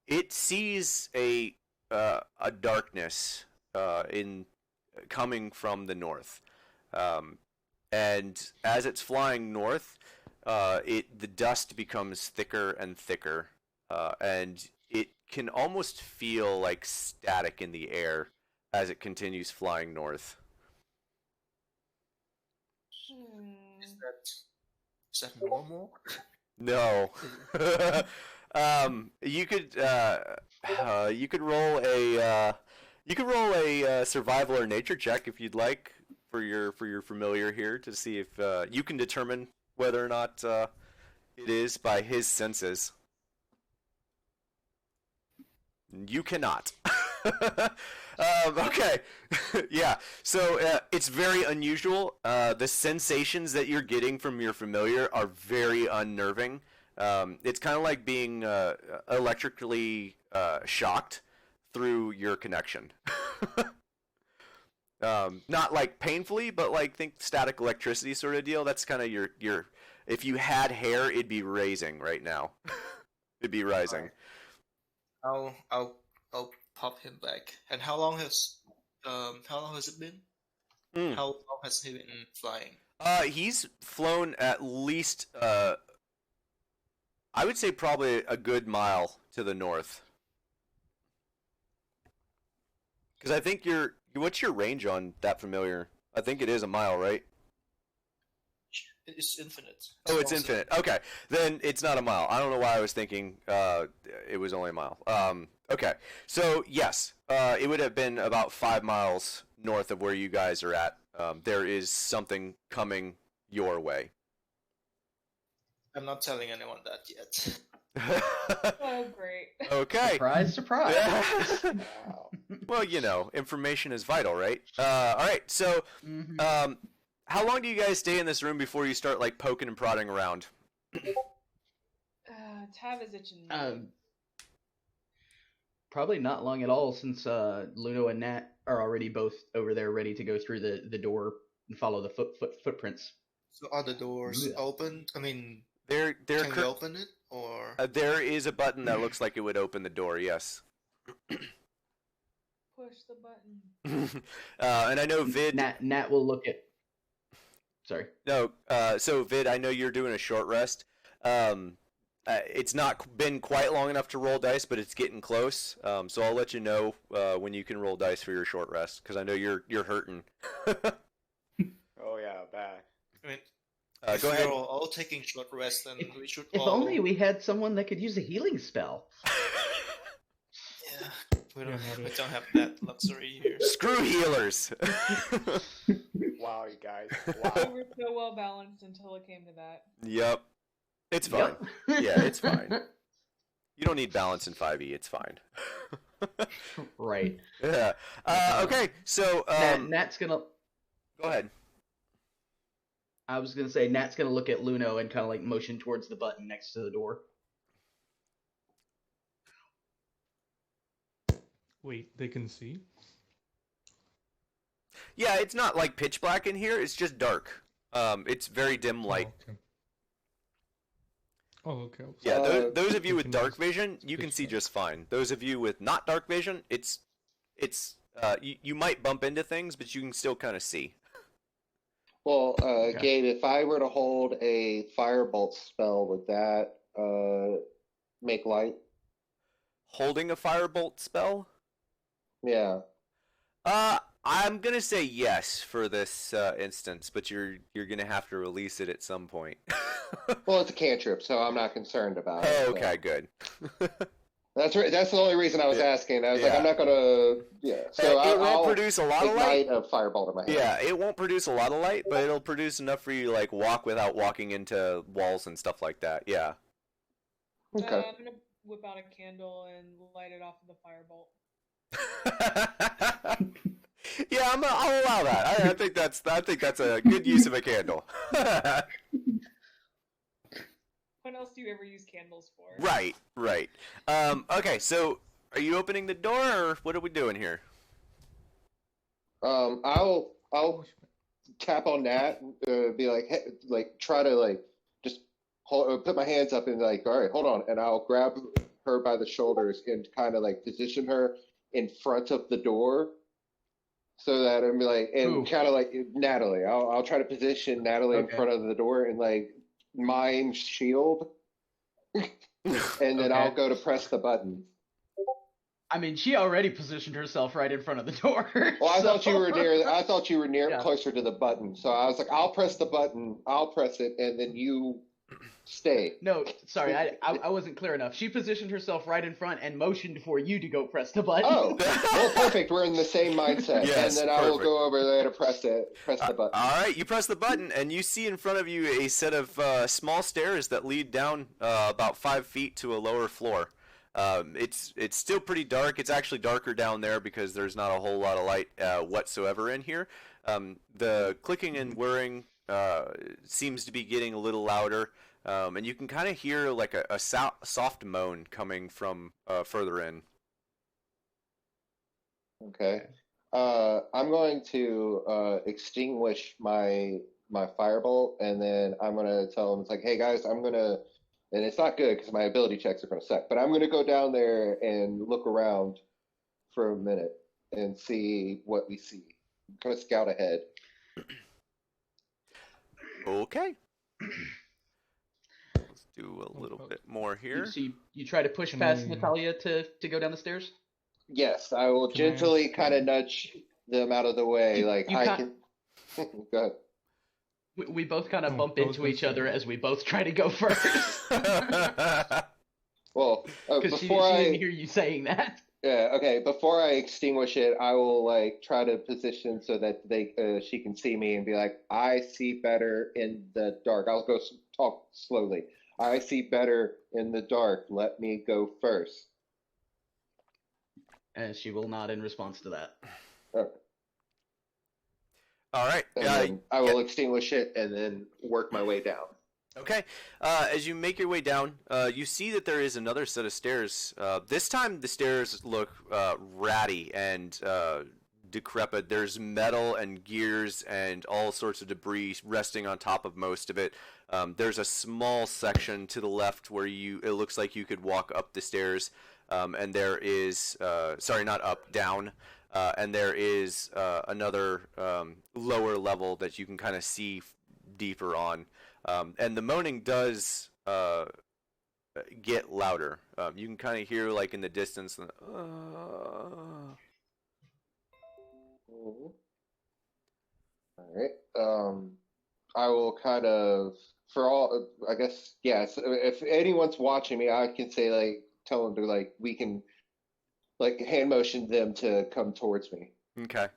it sees a darkness coming from the north. And as it's flying north, the dust becomes thicker and thicker, and it can almost feel like static in the air as it continues flying north. Is that normal? No. You could roll a survival or nature check if you'd like for your familiar here to see if you can determine whether or not it is by his senses. You cannot. Okay. Yeah. So it's very unusual. The sensations that you're getting from your familiar are very unnerving. It's kind of like being electrically shocked through your connection. Not like painfully, but like think static electricity sort of deal. That's kind of your. If you had hair, it'd be raising right now. It'd be rising. I'll pop him back. And how long has it been? How long has he been flying? He's flown at least I would say probably a good mile to the north. Because I think what's your range on that familiar? I think it is a mile, right? It's infinite. Oh, it's infinite. Okay, then it's not a mile. I don't know why I was thinking it was only a mile. Okay, so yes, it would have been about 5 miles north of where you guys are at. There is something coming your way. I'm not telling anyone that yet. Oh, great. Okay. Surprise, surprise. Wow. Well, information is vital, right? All right, so how long do you guys stay in this room before you start like poking and prodding around? Tav is itching. Probably not long at all, since Luno and Nat are already both over there ready to go through the door and follow the footprints. So are the doors open? I mean, There Can we open it or? there is a button that looks like it would open the door. Yes. Push the button. And I know Vid. Nat will look at. Sorry. No. So Vid, I know you're doing a short rest. It's not been quite long enough to roll dice, but it's getting close. So I'll let you know when you can roll dice for your short rest, because I know you're hurting. Oh yeah, bad. I mean, Go if ahead. we're all taking short rest, then we should If all. only we had someone that could use a healing spell. Yeah, we don't, Yeah, we don't have that luxury here. Screw healers. Wow, you guys. We Wow. were so well balanced until it came to that. Yep. It's fine. Yep. Yeah, it's fine. You don't need balance in 5e. It's fine. Right. Yeah. Okay. So Nat's gonna. go ahead. I was gonna say Nat's gonna look at Luno and kind of like motion towards the button next to the door. Wait, they can see? Yeah, it's not like pitch black in here. It's just dark. It's very dim light. Oh, okay. Yeah, those of you with thinking dark it's vision, you can pitch see black. just fine. Those of you with not dark vision, it's you might bump into things, but you can still kind of see. Well, Okay. Gabe, if I were to hold a firebolt spell, would that make light? Holding a firebolt spell? Yeah. I'm gonna say yes for this instance, but you're gonna have to release it at some point. Well, it's a cantrip, so I'm not concerned about it. Oh, so. okay, good. That's right. That's the only reason I was Yeah. asking. I was like, Yeah. I'm not gonna. Yeah. So it won't I'll produce a lot of light. ignite a firebolt in my hand. Yeah, it won't produce a lot of light, but it'll produce enough for you to like walk without walking into walls and stuff like that. Yeah. Okay. I'm gonna whip out a candle and light it off with a firebolt. Yeah, I'll allow that. I think that's a good use of a candle. When else do you ever use candles for? Right. Okay, so are you opening the door, or what are we doing here? I'll tap on Nat, be like, hey, like try to like just put my hands up and like, all right, hold on, and I'll grab her by the shoulders and kind of like position her in front of the door, so that I'm like, and kind of like Natalie, I'll try to position Natalie in front of the door and like mime shield, and then I'll go to press the button. I mean, she already positioned herself right in front of the door. Well, I thought you were near. I I thought you were near Yeah. closer to the button. So I was like, I'll press the button. I'll press it, and then you stay. No, sorry, I wasn't clear enough. She positioned herself right in front and motioned for you to go press the button. Oh, well, perfect. We're in the same mindset. Yes, and then I will perfect. go over there to press the button. All right, you press the button, and you see in front of you a set of small stairs that lead down about 5 feet to a lower floor. It's still pretty dark. It's actually darker down there because there's not a whole lot of light whatsoever in here. The clicking and whirring seems to be getting a little louder, and you can kind of hear like a soft moan coming from further in. Okay. I'm going to extinguish my firebolt, and then I'm gonna tell them, it's like, hey guys, I'm gonna, and it's not good because my ability checks are gonna suck, but I'm gonna go down there and look around for a minute and see what we see. I'm gonna scout ahead. Okay. Let's do a little bit more here. So you try to push Can past I- Natalia to go down the stairs? Yes, I will Can I gently ask- kind of nudge them out of the way, like you I can't- can. Go ahead. We both kind of Oh, bump I was into gonna each say- other as we both try to go first. Well, Because she before didn't I, hear you saying that. yeah, okay, before I extinguish it, I will like try to position so that she can see me and be like, I see better in the dark. I'll go talk slowly. I see better in the dark. Let me go first. And she will nod in response to that. Okay. All right. And then I will extinguish it and then work my way down. Okay. As you make your way down, you see that there is another set of stairs. This time the stairs look ratty and decrepit. There's metal and gears and all sorts of debris resting on top of most of it. There's a small section to the left where it looks like you could walk up the stairs, and there is not up, down, and there is another lower level that you can kind of see deeper on, and the moaning does get louder. You can kind of hear like in the distance. All right. I will kind of, for all, I guess, yeah. So if anyone's watching me, I can say like, tell them to like, we can, like, hand motion them to come towards me. Okay.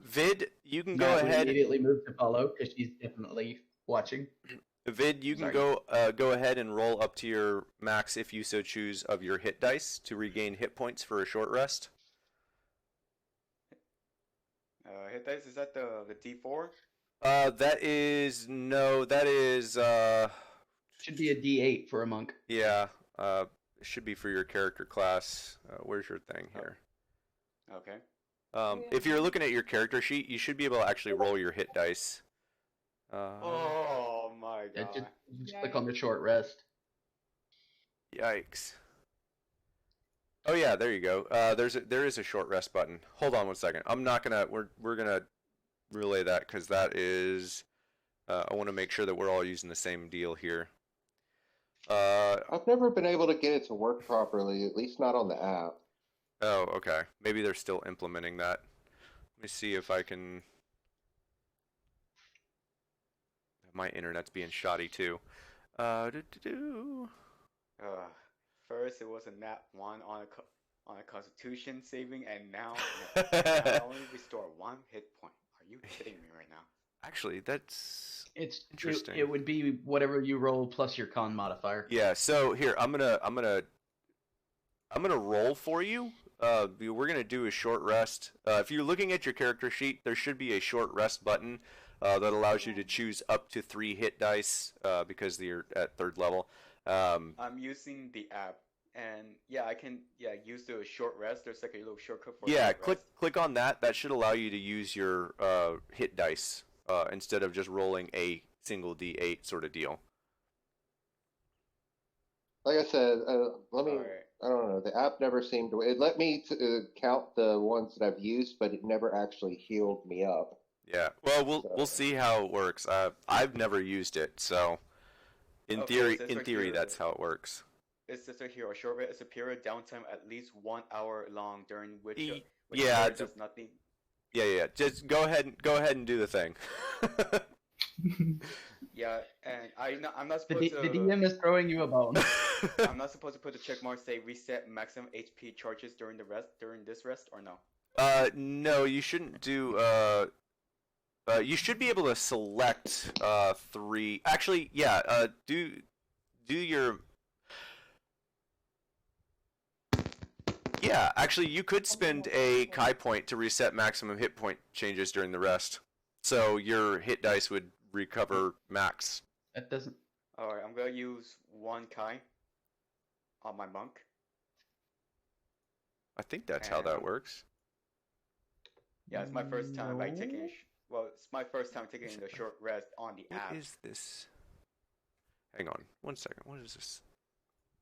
Vid, you can go Matt would ahead. immediately move to follow because she's definitely watching. Vid, you can go ahead and roll up to your max if you so choose of your hit dice to regain hit points for a short rest. Hit dice, is that the D4? That is Should be a D8 for a monk. yeah. It should be for your character class. Where's your thing here? Okay. If you're looking at your character sheet, you should be able to actually roll your hit dice. Oh my Yeah, god. just click on the short rest. Yikes. Oh yeah, there you go. There is a short rest button. Hold on one second. I'm not gonna. We're gonna relay that because that is. I want to make sure that we're all using the same deal here. I've never been able to get it to work properly, at least not on the app. Oh, okay. Maybe they're still implementing that. Let me see if I can. My internet's being shoddy too. First it was a nat 1 on a Constitution saving, and now I only restore 1 hit point. Are you kidding me right now? Actually, that's Interesting. It would be whatever you roll plus your con modifier. yeah. So here, I'm gonna roll for you. We're gonna do a short rest. If you're looking at your character sheet, there should be a short rest button that allows you to choose up to 3 hit dice because you're at 3rd level. I'm using the app, and yeah, I can use the short rest. There's like a little shortcut for Yeah, short rest. click on that. That should allow you to use your hit dice instead of just rolling a single D8 sort of deal. Like I said, let me. Alright. I don't know. The app never seemed to. It let me count the ones that I've used, but it never actually healed me up. Yeah. Well, we'll see how it works. I've never used it, so in Okay, theory, that's how it works. It says right here, a short rest is a period downtime at least 1 hour long during which Yeah, player does nothing. Yeah. Just go ahead and do the thing. Yeah, and I'm not The supposed to. DM is throwing you a bone. I'm not supposed to put the check mark say reset maximum HP charges during this rest, or no? No, you shouldn't do. You should be able to select 3. Actually, yeah. Do your. Yeah, actually, you could spend a Kai point to reset maximum hit point changes during the rest. So your hit dice would recover max. That doesn't. Alright, I'm gonna use 1 Kai on my monk. I think that's how that works. Yeah, it's my first time by taking. No. Well, it's my first time taking the short rest on the app. What is this? Hang on, one second. What is this?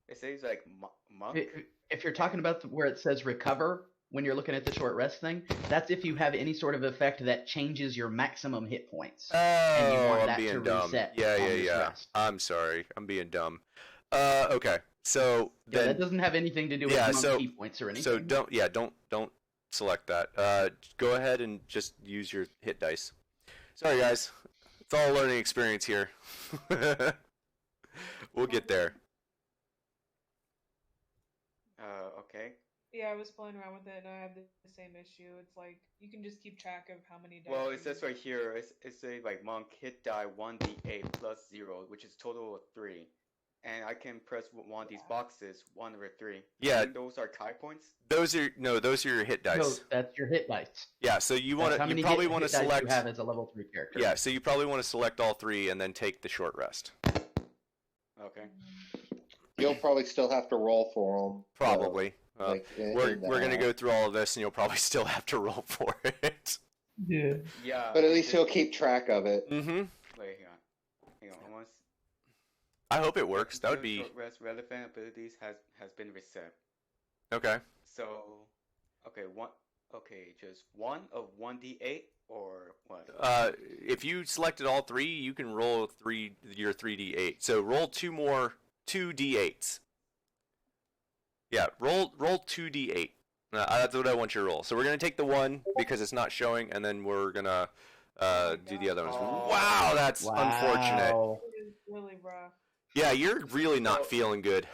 It says like monk. If you're talking about where it says recover, when you're looking at the short rest thing, that's if you have any sort of effect that changes your maximum hit points. And you want I'm that being to dumb. reset Yeah. on this rest. I'm sorry. I'm being dumb. Okay. So Yeah, then, that doesn't have anything to do with monk key points or anything. so don't select that. Go ahead and just use your hit dice. Sorry, guys. It's all a learning experience here. We'll get there. Okay. Yeah, I was playing around with it and I have the same issue. It's like you can just keep track of how many dice. Well, you it says use. right here. It says like monk hit die 1d8 plus 0, which is total of 3. And I can press one of these boxes, 1 over 3. Yeah. And those are Kai points. Those are your hit dice. No, that's your hit dice. Yeah, so you That's how you many probably want to hit dice select. you have as a level 3 character. Yeah, so you probably want to select all 3 and then take the short rest. Okay. You'll probably still have to roll for them. Probably. We're gonna go through all of this, and you'll probably still have to roll for it. Yeah. Yeah. But at least he'll keep track of it. Mm-hmm. Wait, hang on. Almost. I hope it works. That would be Short rest relevant abilities has been reset. okay. So, okay, just one of 1d8 or what? If you selected all three, you can roll your 3d8. So roll 2d8s. Yeah, roll 2d8. That's what I want you to roll. So we're gonna take the one because it's not showing, and then we're gonna do the other ones. Oh. Wow, that's unfortunate. It is really rough. Yeah, you're really not feeling good.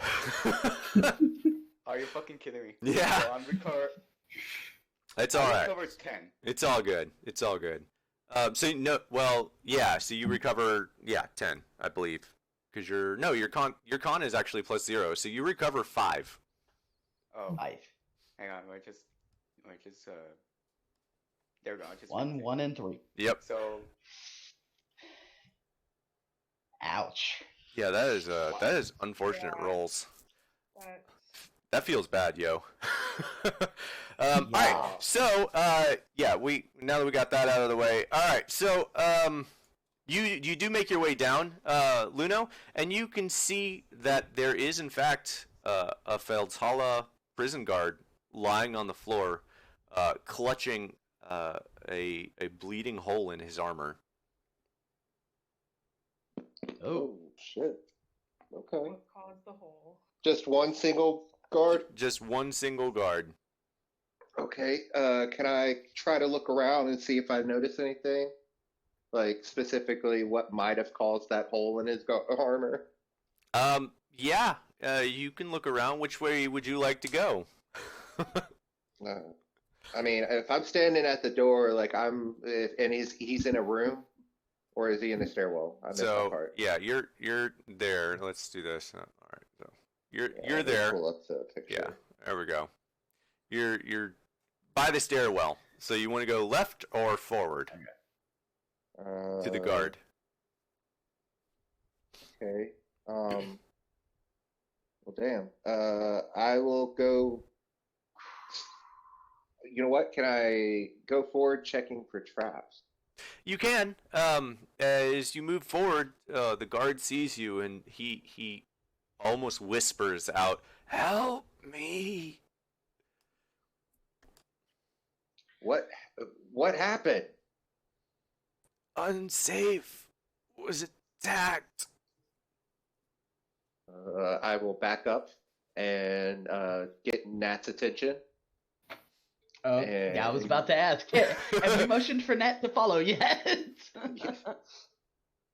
Are you fucking kidding me? Yeah. So I'm It's all right. recovered 10. It's all good. It's all good. So you recover 10, I believe, because your con is actually +0, so you recover 5. Oh, 5. hang on. We're just there we go. Just 1, and 3. Yep. So Ouch. Yeah, that is unfortunate rolls. But That feels bad, yo. All right. So, now that we got that out of the way. All right. So, you do make your way down, Luno, and you can see that there is in fact a Feldhala prison guard lying on the floor, clutching a bleeding hole in his armor. Oh shit. Okay. what caused the hole? Just one single guard. Just one single guard. Okay. Can I try to look around and see if I notice anything? Like specifically, what might have caused that hole in his armor? Yeah. You can look around. Which way would you like to go? I mean, if I'm standing at the door, like and he's in a room, or is he in the stairwell? I missed that part. Yeah, you're there. Let's do this. All right. So you're Let's there. Pull up the picture. Yeah. There we go. You're by the stairwell. So you want to go left or forward to the guard? Okay. Well, damn. I will go. You know what? Can I go forward checking for traps? You can. As you move forward, the guard sees you, and he almost whispers out, "Help me!" What happened? Unsafe. Was attacked. I will back up and get Nat's attention. Oh, yeah, I was about to ask. Have you motioned for Nat to follow yet?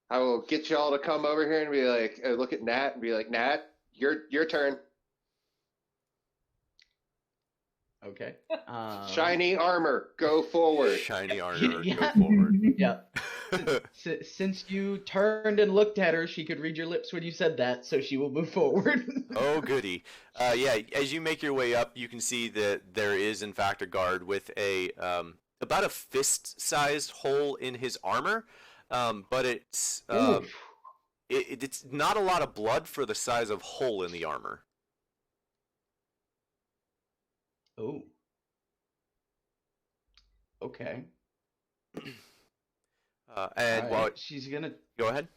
I will get y'all to come over here and be like, look at Nat and be like, Nat, your turn. Okay. Shiny armor, go forward. Shiny armor, Yeah. go forward. Yeah. Since you turned and looked at her, she could read your lips when you said that, so she will move forward. Oh, goody. Yeah, as you make your way up, you can see that there is, in fact, a guard with a about a fist-sized hole in his armor, but it's it's not a lot of blood for the size of hole in the armor. Oh. Okay. And All while right, she's gonna go ahead.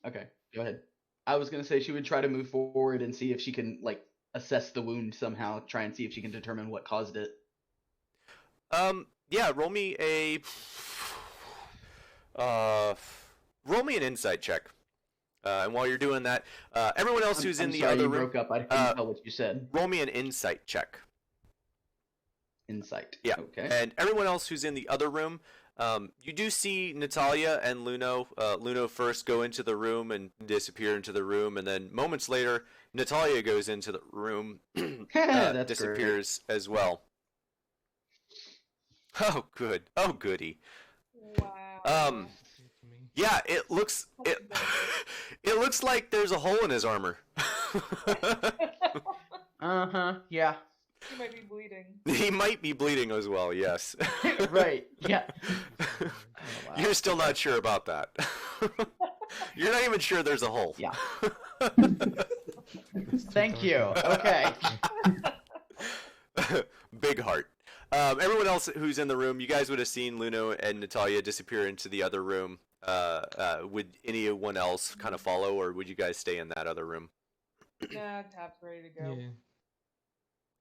Okay, go ahead. I was gonna say she would try to move forward and see if she can like assess the wound somehow, try and see if she can determine what caused it. Yeah, roll me an insight check. And while you're doing that, everyone else who's in the sorry, other you room, broke up. I couldn't tell what you said. roll me an insight check. Insight. Yeah. Okay. And everyone else who's in the other room, you do see Natalia and Luno. Luno first go into the room and disappear into the room, and then moments later, Natalia goes into the room, That's disappears as well. Oh, good. Oh, goody. Wow. Yeah, it looks like there's a hole in his armor. Yeah. He might be bleeding. He might be bleeding as well. Yes. Right. Yeah. You're still not sure about that. You're not even sure there's a hole. Yeah. Thank you. Okay. Big heart. Everyone else who's in the room, you guys would have seen Luno and Natalia disappear into the other room. Would anyone else kind of follow, or would you guys stay in that other room? Nah, Tap's ready to go.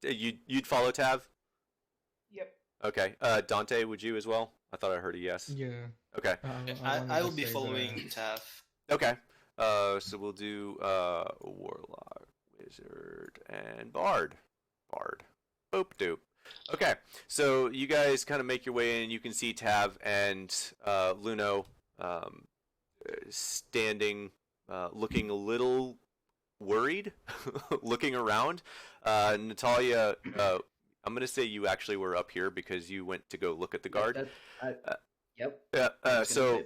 Yeah. You'd follow Tav? Yep. Okay. Dante, would you as well? I thought I heard a yes. Yeah. Okay. I will be following Taff. Okay. So we'll do Warlock, Wizard, and Bard. Boop doop. Okay. So you guys kind of make your way in. You can see Tav and Luno standing, looking a little worried, looking around. Natalia, I'm going to say you actually were up here because you went to go look at the guard. Yep. Yep. So,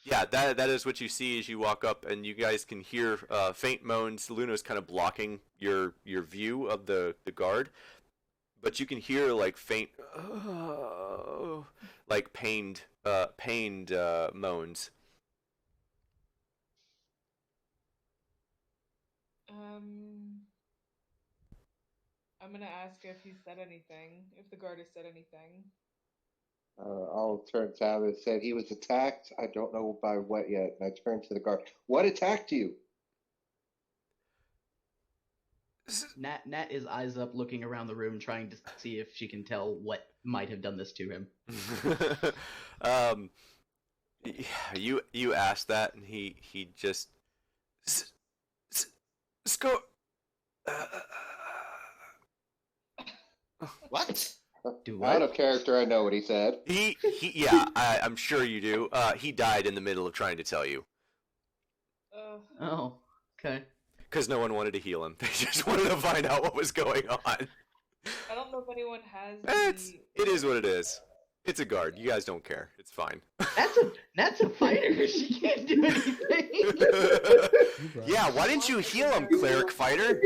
yeah, that is what you see as you walk up, and you guys can hear faint moans. Luno's kind of blocking your view of the guard, but you can hear like faint, like pained moans. I'm gonna ask if he said anything, if the guard has said anything. I'll turn to Tav and said he was attacked. I don't know by what yet. And I turned to the guard. What attacked you? Nat is eyes up, looking around the room, trying to see if she can tell what might have done this to him. You asked that, and he just score. What? Out of character, I know what he said. Yeah, I'm sure you do. He died in the middle of trying to tell you. Oh, okay. Because no one wanted to heal him. They just wanted to find out what was going on. I don't know if anyone has. It is what it is. It's a guard. You guys don't care. It's fine. That's a fighter. She can't do anything. Yeah, why didn't you heal him, cleric fighter?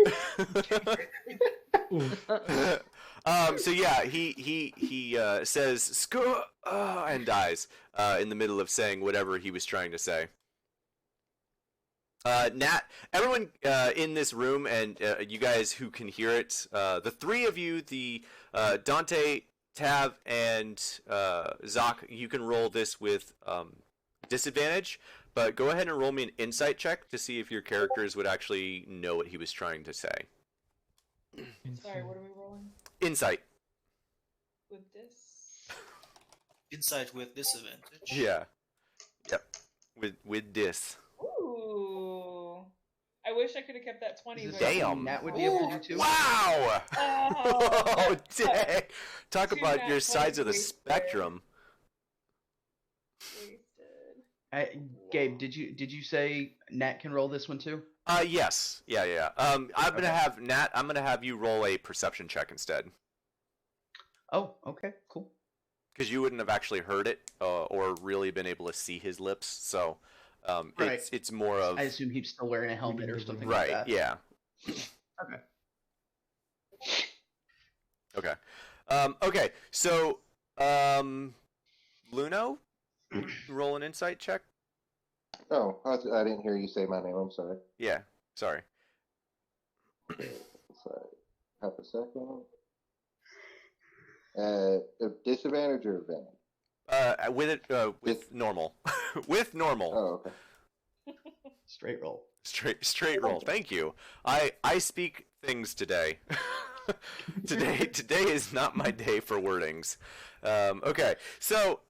So yeah, he says "Sco," and dies in the middle of saying whatever he was trying to say. Nat, everyone in this room, and you guys who can hear it, the three of you, the Dante, Tav, and Zoc, you can roll this with disadvantage, but go ahead and roll me an insight check to see if your characters would actually know what he was trying to say. Sorry, what are we rolling? Insight. With this? Insight with disadvantage. Yeah. Yep. With this. Ooh. I wish I could have kept that 20. But Damn. Nat would be able to do too. Wow. Oh, dang. Talk Two about nat your sides of the 20s wasted. spectrum. Wasted. Gabe, did you say Nat can roll this one too? Yes. Yeah. I'm gonna have Nat. I'm gonna have you roll a perception check instead, Oh, okay, cool. because you wouldn't have actually heard it or really been able to see his lips. So, Right. it's more of I assume he's still wearing a helmet or something right. like that. Yeah. Okay. Okay. Okay. So, Luno, roll an insight check. Oh, I didn't hear you say my name. I'm sorry. Yeah. Sorry. Sorry. Half a second. Disadvantage or advantage? With it, with normal, with normal. Oh, okay. Straight roll. Straight roll. Thank you. I speak things today. Today is not my day for wordings. Okay. So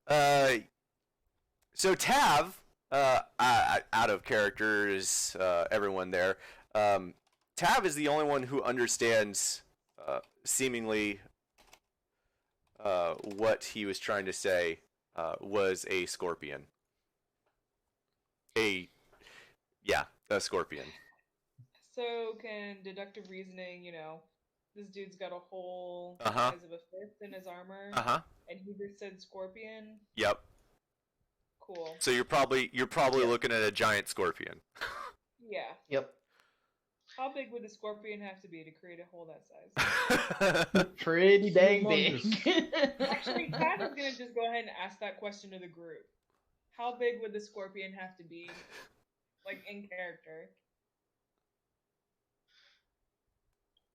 Tav, out of characters, everyone there. Tav is the only one who understands, seemingly, what he was trying to say was a scorpion. A scorpion. So can deductive reasoning, this dude's got a hole the Uh-huh. size of a fist in his armor, Uh-huh. and he just said scorpion. Yep. Cool. So you're probably looking at a giant scorpion. Yeah. Yep. How big would the scorpion have to be to create a hole that size? Pretty dang big. Actually, Kat is gonna just go ahead and ask that question to the group. How big would the scorpion have to be, like in character?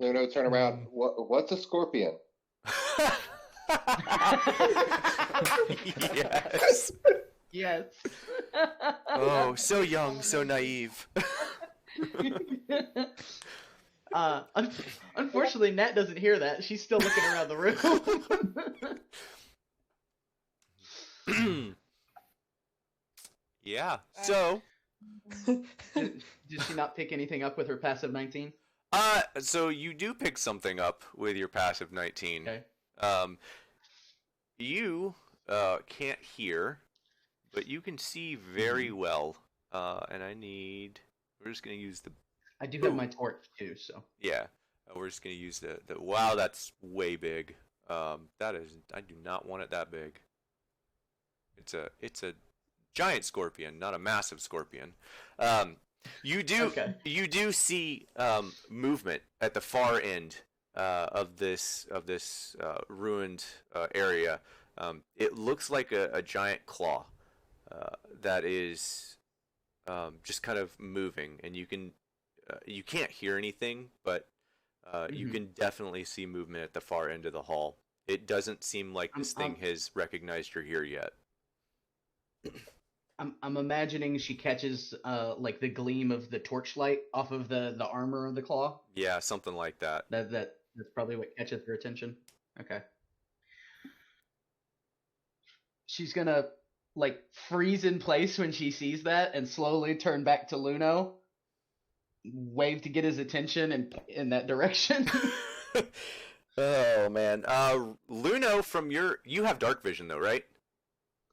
Luno, turn around. What's a scorpion? Yes. Yes. Oh, so young, so naive. Unfortunately, Nat doesn't hear that. She's still looking around the room. Yeah. So. Did she not pick anything up with her passive 19? So you do pick something up with your passive 19. Okay. You can't hear, but you can see very well. And we're just gonna use the. I do have my torch too, so. Yeah, we're just gonna use the. Wow, that's way big. That is. I do not want it that big. It's a giant scorpion, not a massive scorpion. You do see movement at the far end of this ruined area. It looks like a giant claw that is just kind of moving, and you can't hear anything, but you can definitely see movement at the far end of the hall. It doesn't seem like this thing has recognized you're here yet. I'm imagining she catches like the gleam of the torchlight off of the armor of the claw. Yeah, something like that. That's probably what catches her attention. Okay. She's gonna like freeze in place when she sees that and slowly turn back to Luno, wave to get his attention and in that direction. Oh man, Luno, you have dark vision though, right?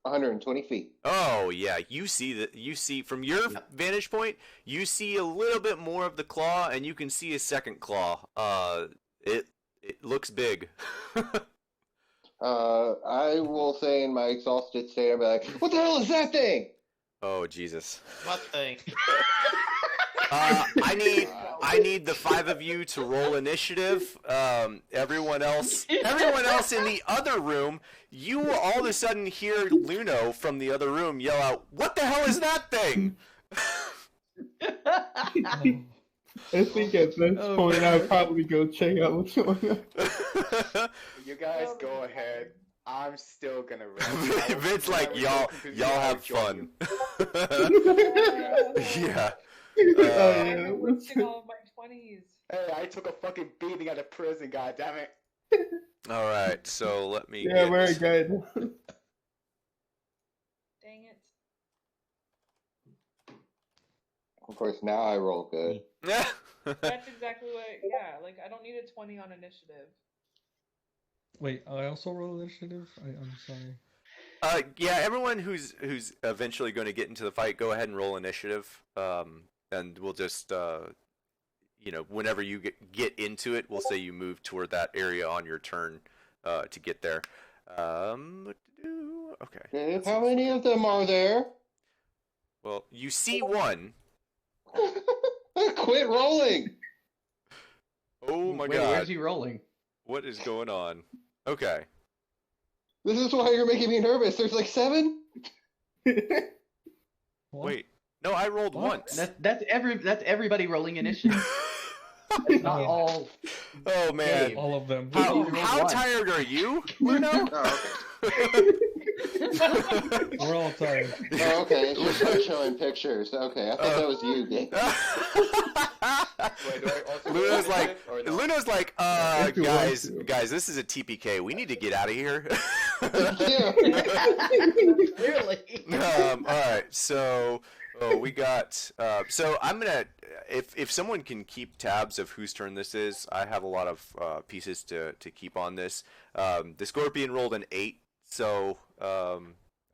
120 feet. Oh yeah, you see from your vantage point, you see a little bit more of the claw, and you can see a second claw. It looks big. I will say in my exhausted state, I'll be like, "What the hell is that thing?" Oh Jesus! What thing? I need the 5 of you to roll initiative. Everyone else in the other room, you will all of a sudden hear Luno from the other room yell out, "What the hell is that thing?" I think at this point I'll probably go check out what's going on. You guys go ahead. I'm still gonna rest. Vince like, y'all have fun. Yeah. I'm wasting all of my 20s. Hey, I took a fucking beating out of prison, goddammit. All right, so let me. Yeah, very good. Dang it. Of course, now I roll good. That's exactly what. Yeah, like I don't need a 20 on initiative. Wait, I also roll initiative? I'm sorry. Yeah, everyone who's eventually going to get into the fight, go ahead and roll initiative. And we'll just, whenever you get into it, we'll say you move toward that area on your turn to get there. What to do? Okay. How many of them are there? Well, you see one. Quit rolling! Oh my Wait, god. where's he rolling? What is going on? Okay. This is why you're making me nervous. There's like 7? Wait. No, I rolled once. That's everybody rolling initiative. It's not all. Oh man, all of them. How tired are you, Luno? Oh, okay. We're all tired. Oh, okay. It's just not showing pictures. Okay, I thought that was you, Gabe. Wait, do I also Luno's like, or no? Luno's like, guys, this is a TPK. We need to get out of here. Yeah. Clearly. All right, so we got. So I'm gonna, if someone can keep tabs of whose turn this is, I have a lot of pieces to keep on this. The Scorpion rolled an 8, so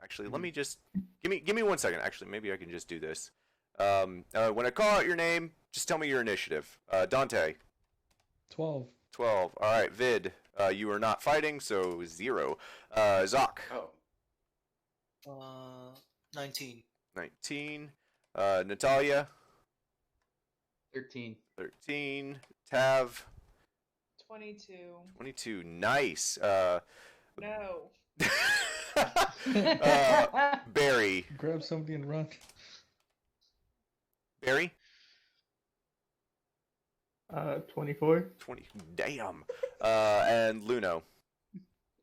actually, let me just give me 1 second. Actually, maybe I can just do this. When I call out your name, just tell me your initiative. Dante. 12. 12. All right, Vid. You are not fighting, so 0. Zoc. Oh. 19. 19. Natalia. 13. 13. Tav. 22. 22. Nice. No. Barry. Grab somebody and run. Barry. 24. 20. Damn. And Luno.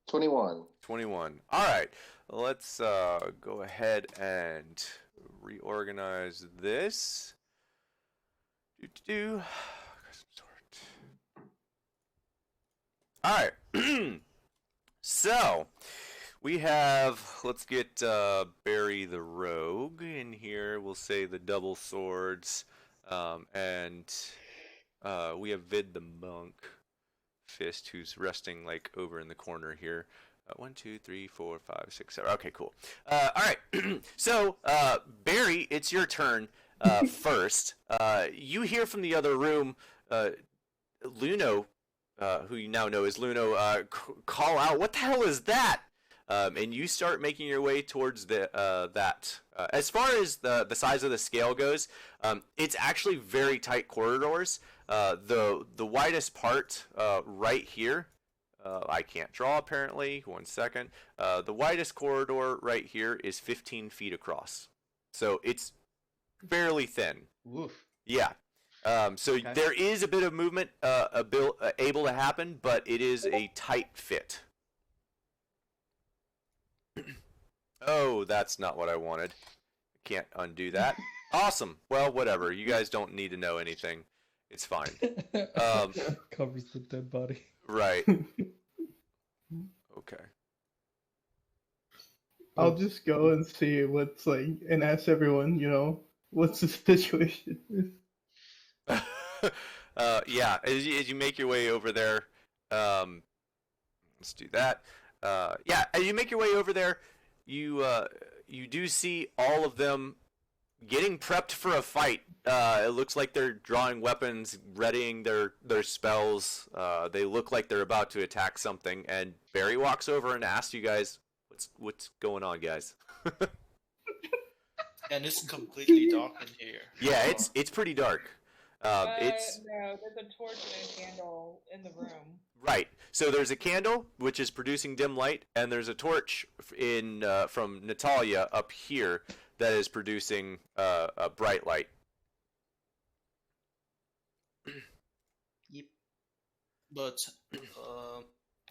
21. 21. All right. Let's go ahead and reorganize this. Custom sort. All right. So we have. Let's get Barry the Rogue in here. We'll say the double swords, and we have Vid the Monk Fist, who's resting like over in the corner here. 1, 2, 3, 4, 5, 6, 7. Okay, cool. All right. So, Barry, it's your turn first. You hear from the other room, Luno, who you now know as Luno, call out, "What the hell is that?" And you start making your way towards that. As far as the size of the scale goes, it's actually very tight corridors. The widest part right here. I can't draw apparently. 1 second. The widest corridor right here is 15 feet across, so it's fairly thin. Woof. Yeah. So Okay. there is a bit of movement able to happen, but it is a tight fit. Oh, that's not what I wanted. Can't undo that. Awesome. Well, whatever. You guys don't need to know anything. It's fine. Covers the dead body. Right. Okay. I'll just go and see what's like, and ask everyone, what's the situation? Yeah, as you make your way over there, let's do that. Yeah, as you make your way over there, you do see all of them getting prepped for a fight. It looks like they're drawing weapons, readying their spells. They look like they're about to attack something, and Barry walks over and asks you guys, "What's going on, guys?" And it's completely dark in here. Yeah, it's pretty dark. It's No, there's a torch and a candle in the room. right. So there's a candle which is producing dim light, and there's a torch from Natalia up here that is producing a bright light. Yep. But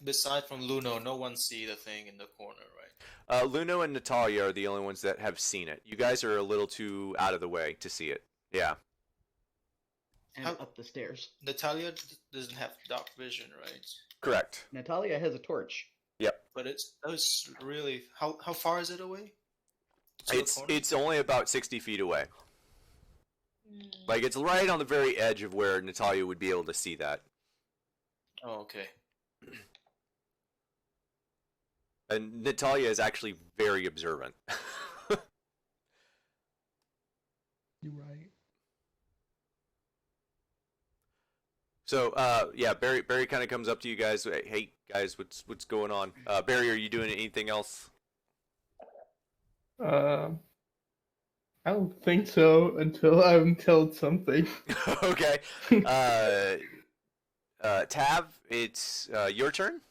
beside from Luno, no one see the thing in the corner, right? Luno and Natalia are the only ones that have seen it. You guys are a little too out of the way to see it. Yeah. And up the stairs. Natalia doesn't have dark vision, right? Correct. Natalia has a torch. Yep. But it's really how far is it away? To the corner? It's only about 60 feet away. Mm. Like, it's right on the very edge of where Natalia would be able to see that. Oh, okay. And Natalia is actually very observant. You're right. So, yeah, Barry kind of comes up to you guys. Hey, guys, what's going on? Barry, are you doing anything else? I don't think so until I'm told something. Okay. Tav, it's your turn.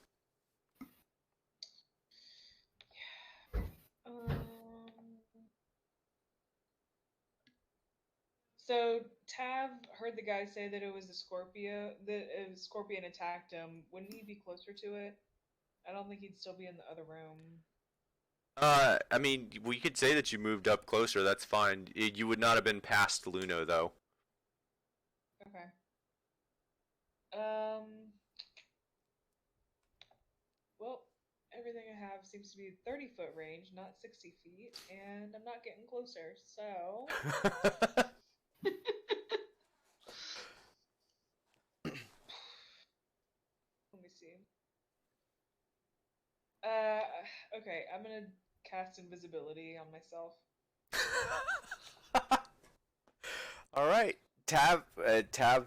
So Tav heard the guy say that it was a Scorpio, that a scorpion attacked him. Wouldn't he be closer to it? I don't think he'd still be in the other room. I mean, we could say that you moved up closer. That's fine. You would not have been past Luno, though. Okay. Well, everything I have seems to be 30-foot range, not 60 feet, and I'm not getting closer, so... Let me see. Okay, I'm gonna cast invisibility on myself. All right. Tav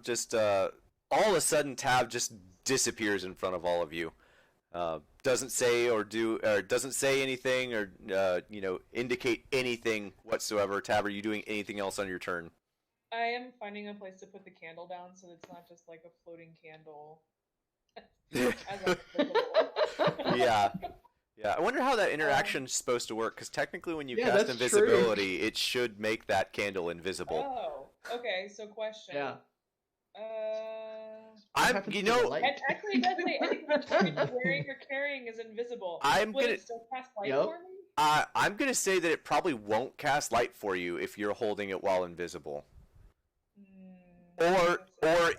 just all of a sudden Tav just disappears in front of all of you. Doesn't say or doesn't say anything or indicate anything whatsoever. Tav, are you doing anything else on your turn? I am finding a place to put the candle down so it's not just like a floating candle. As I'm invisible. Yeah. Yeah, I wonder how that interaction's supposed to work, because technically when you Yeah, cast that's invisibility, it should make that candle invisible. Oh, okay, so question. Yeah. You know, Actually, it does say anything you're wearing or carrying is invisible. Would it still cast light for me? I'm gonna say that it probably won't cast light for you if you're holding it while invisible. Or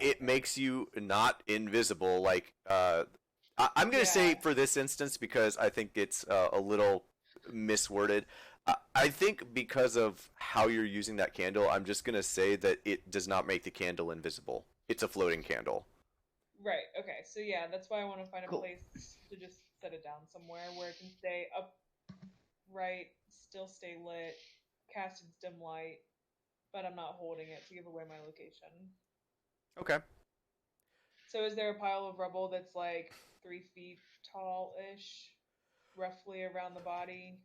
it makes you not invisible. Like I'm gonna say for this instance, because I think it's a little misworded. I think because of how you're using that candle, I'm just gonna say that it does not make the candle invisible. It's a floating candle. Right. Okay. So yeah, that's why I want to find a place to just set it down somewhere where it can stay upright, still stay lit, cast its dim light, but I'm not holding it to give away my location. Okay. So is there a pile of rubble that's like 3 feet tall-ish, roughly around the body?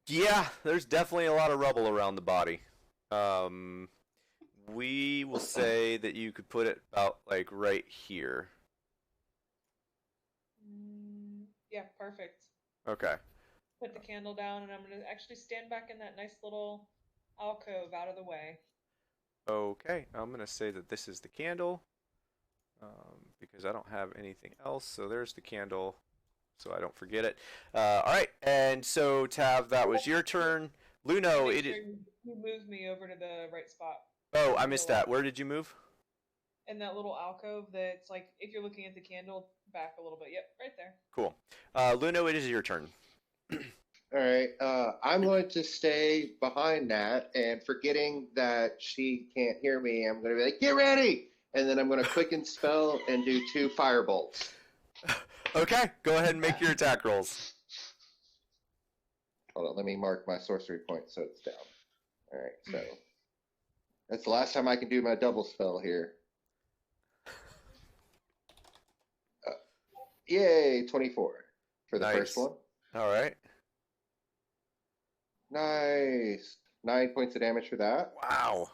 Yeah, there's definitely a lot of rubble around the body. We will say that you could put it about like right here. Yeah, perfect. Okay. Put the candle down, and I'm gonna actually stand back in that nice little alcove out of the way. Okay, I'm gonna say that this is the candle, because I don't have anything else. So there's the candle, so I don't forget it. All right, and so Tav, that was your turn. Luno, it is. You moved me over to the right spot. Oh, I missed that. Where did you move? In that little alcove that's like, if you're looking at the candle, back a little bit. Yep, right there. Cool. Luno, it is your turn. Alright, I'm going to stay behind Nat, and forgetting that she can't hear me, I'm going to be like, get ready! And then I'm going to quicken spell and do 2 firebolts. Okay, go ahead and make your attack rolls. Hold on, let me mark my sorcery point so it's down. Alright, so that's the last time I can do my double spell here. Yay, 24 for the first one. Alright. Nice. 9 points of damage for that. Wow.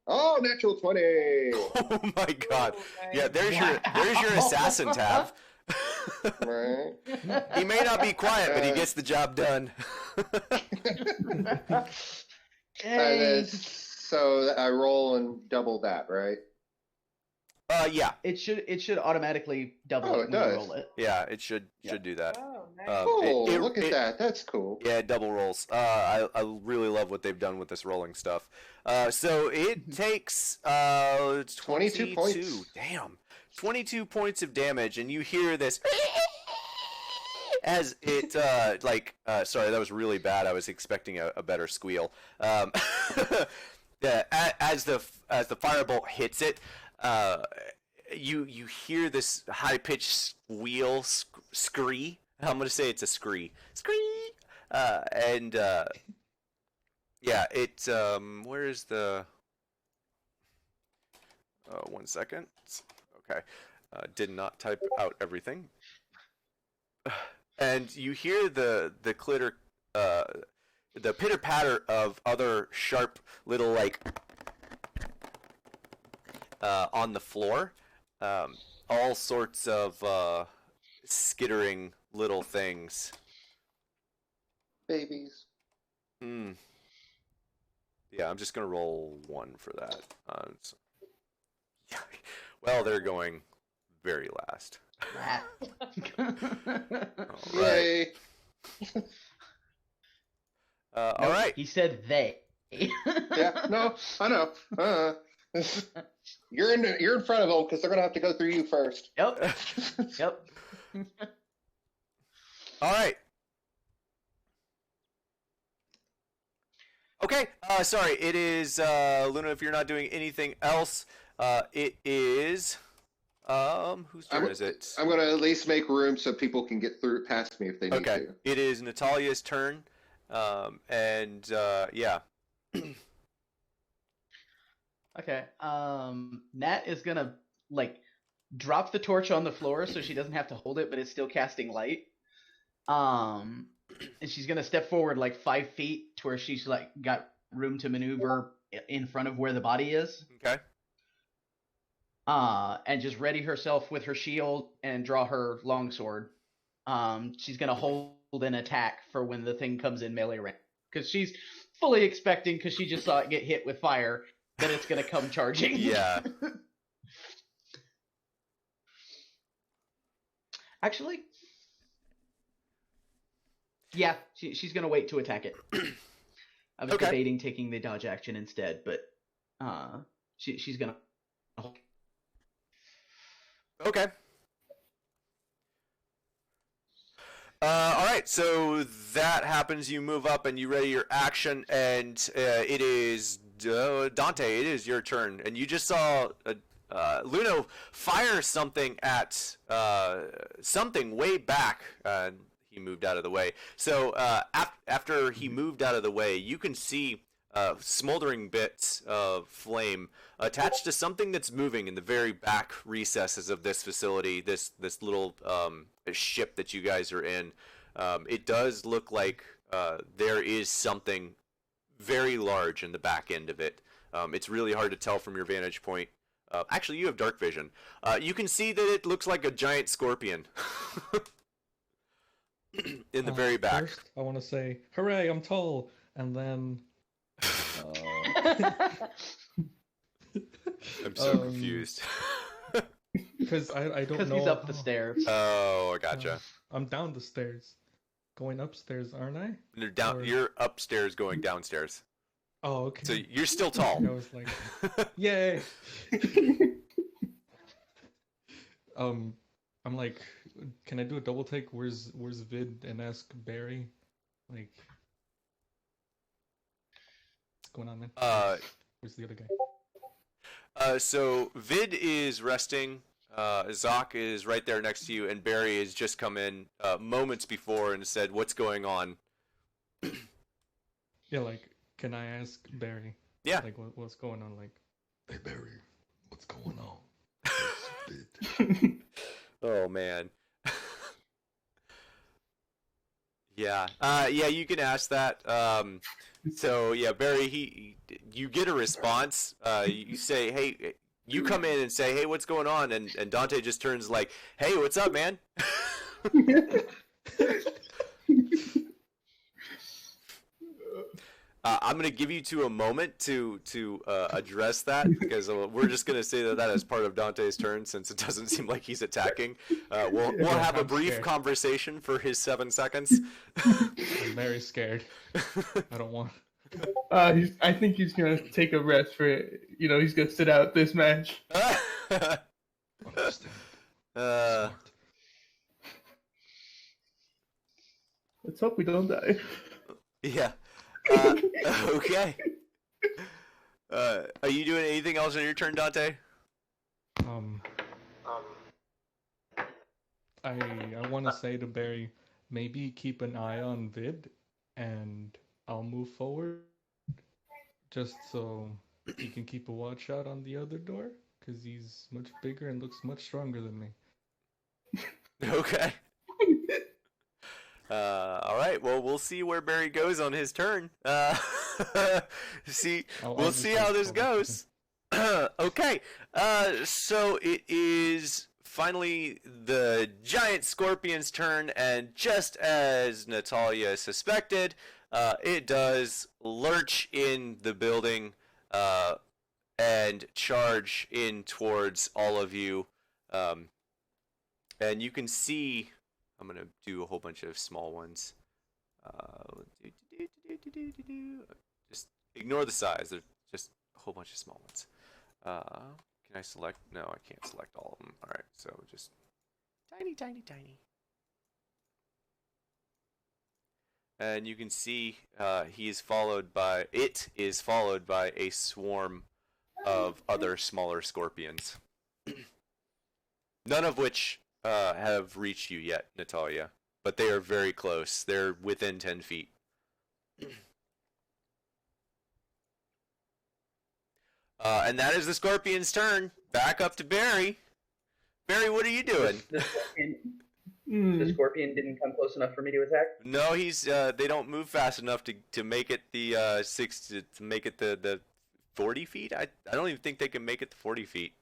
Oh, natural 20. Oh my god. Yeah, there's your assassin Tav. Right. He may not be quiet, but he gets the job done. And then, so I roll and double that, right? Yeah. It should automatically double it when you roll it. Yeah, it should do that. Oh, nice. Cool. Look at that. That's cool. Yeah, double rolls. I really love what they've done with this rolling stuff. So it takes 22 points. Damn. 22 points of damage, and you hear this as it sorry, that was really bad. I was expecting a better squeal. Yeah, as the firebolt hits it, you hear this high pitched squeal, scree. I'm gonna say it's a scree, and yeah, it where is the? 1 second. Okay, did not type out everything, and you hear the clitter, the pitter patter of other sharp little on the floor, all sorts of skittering little things. Babies. Yeah, I'm just gonna roll 1 for that. Well, they're going very last. All right. All right. He said they. Yeah. No, I know. You're in front of them because they're gonna have to go through you first. Yep. Yep. All right. Okay. Sorry. It is Luna. If you're not doing anything else, it is whose turn is it? I'm gonna at least make room so people can get through past me if they need to. It is Natalia's turn, and yeah. Okay. Nat is gonna drop the torch on the floor so she doesn't have to hold it, but it's still casting light. And she's gonna step forward 5 feet to where she's got room to maneuver in front of where the body is. Okay. And just ready herself with her shield and draw her longsword. She's gonna hold an attack for when the thing comes in melee range, because she's fully expecting, because she just saw it get hit with fire, that it's gonna come charging. Yeah. Actually, yeah, she's gonna wait to attack it. I was debating taking the dodge action instead, but she's gonna. Okay. All right, so that happens. You move up and you ready your action, and it is Dante. It is your turn, and you just saw Luno fire something at something way back. He moved out of the way. So after he moved out of the way, you can see smoldering bits of flame attached to something that's moving in the very back recesses of this facility. This little ship that you guys are in. It does look like there is something very large in the back end of it. It's really hard to tell from your vantage point. Actually, you have dark vision. You can see that it looks like a giant scorpion in the very back. First, I want to say, hooray, I'm tall. And then... I'm so confused. Because I don't know. Because he's up the stairs. Oh, I gotcha. I'm down the stairs. Going upstairs, aren't I? You're down. Or... You're upstairs going downstairs. Oh, okay. So you're still tall. I was like, yay! I'm like, can I do a double take? Where's Vid and ask Barry? Like, what's going on, man? Where's the other guy? So Vid is resting. Zoc is right there next to you, and Barry has just come in moments before and said, "What's going on?" Yeah, like, can I ask Barry? Yeah. Like, what's going on? Like, Hey Barry, what's going on? Oh man. Yeah. Yeah, you can ask that. So yeah, Barry, you get a response. You say, "Hey," you come in and say, "Hey, what's going on?" And Dante just turns like, "Hey, what's up, man?" I'm gonna give you a moment to address that, because we're just gonna say that is part of Dante's turn, since it doesn't seem like he's attacking. We'll have a brief conversation for his 7 seconds. I'm very scared. I don't want. I think he's gonna take a rest for it. You know, he's gonna sit out this match. Let's hope we don't die. Yeah. Okay. Are you doing anything else on your turn, Dante? I want to say to Barry, maybe keep an eye on Vid, and I'll move forward, just so he can keep a watch out on the other door, because he's much bigger and looks much stronger than me. Okay. All right. Well, we'll see where Barry goes on his turn. We'll see how this goes. Okay. So it is finally the giant scorpion's turn, and just as Natalia suspected, it does lurch in the building and charge in towards all of you. And you can see, I'm going to do a whole bunch of small ones. Just ignore the size. There's just a whole bunch of small ones. Can I select? No, I can't select all of them. All right, so just tiny, tiny, tiny. And you can see it is followed by a swarm of other smaller scorpions. None of which have reached you yet, Natalia, but they are very close. They're within 10 feet. And that is the scorpion's turn. Back up to Barry. Barry, what are you doing? The scorpion didn't come close enough for me to attack? No, he's they don't move fast enough to make it the to make it the 40 feet. I don't even think they can make it the 40 feet.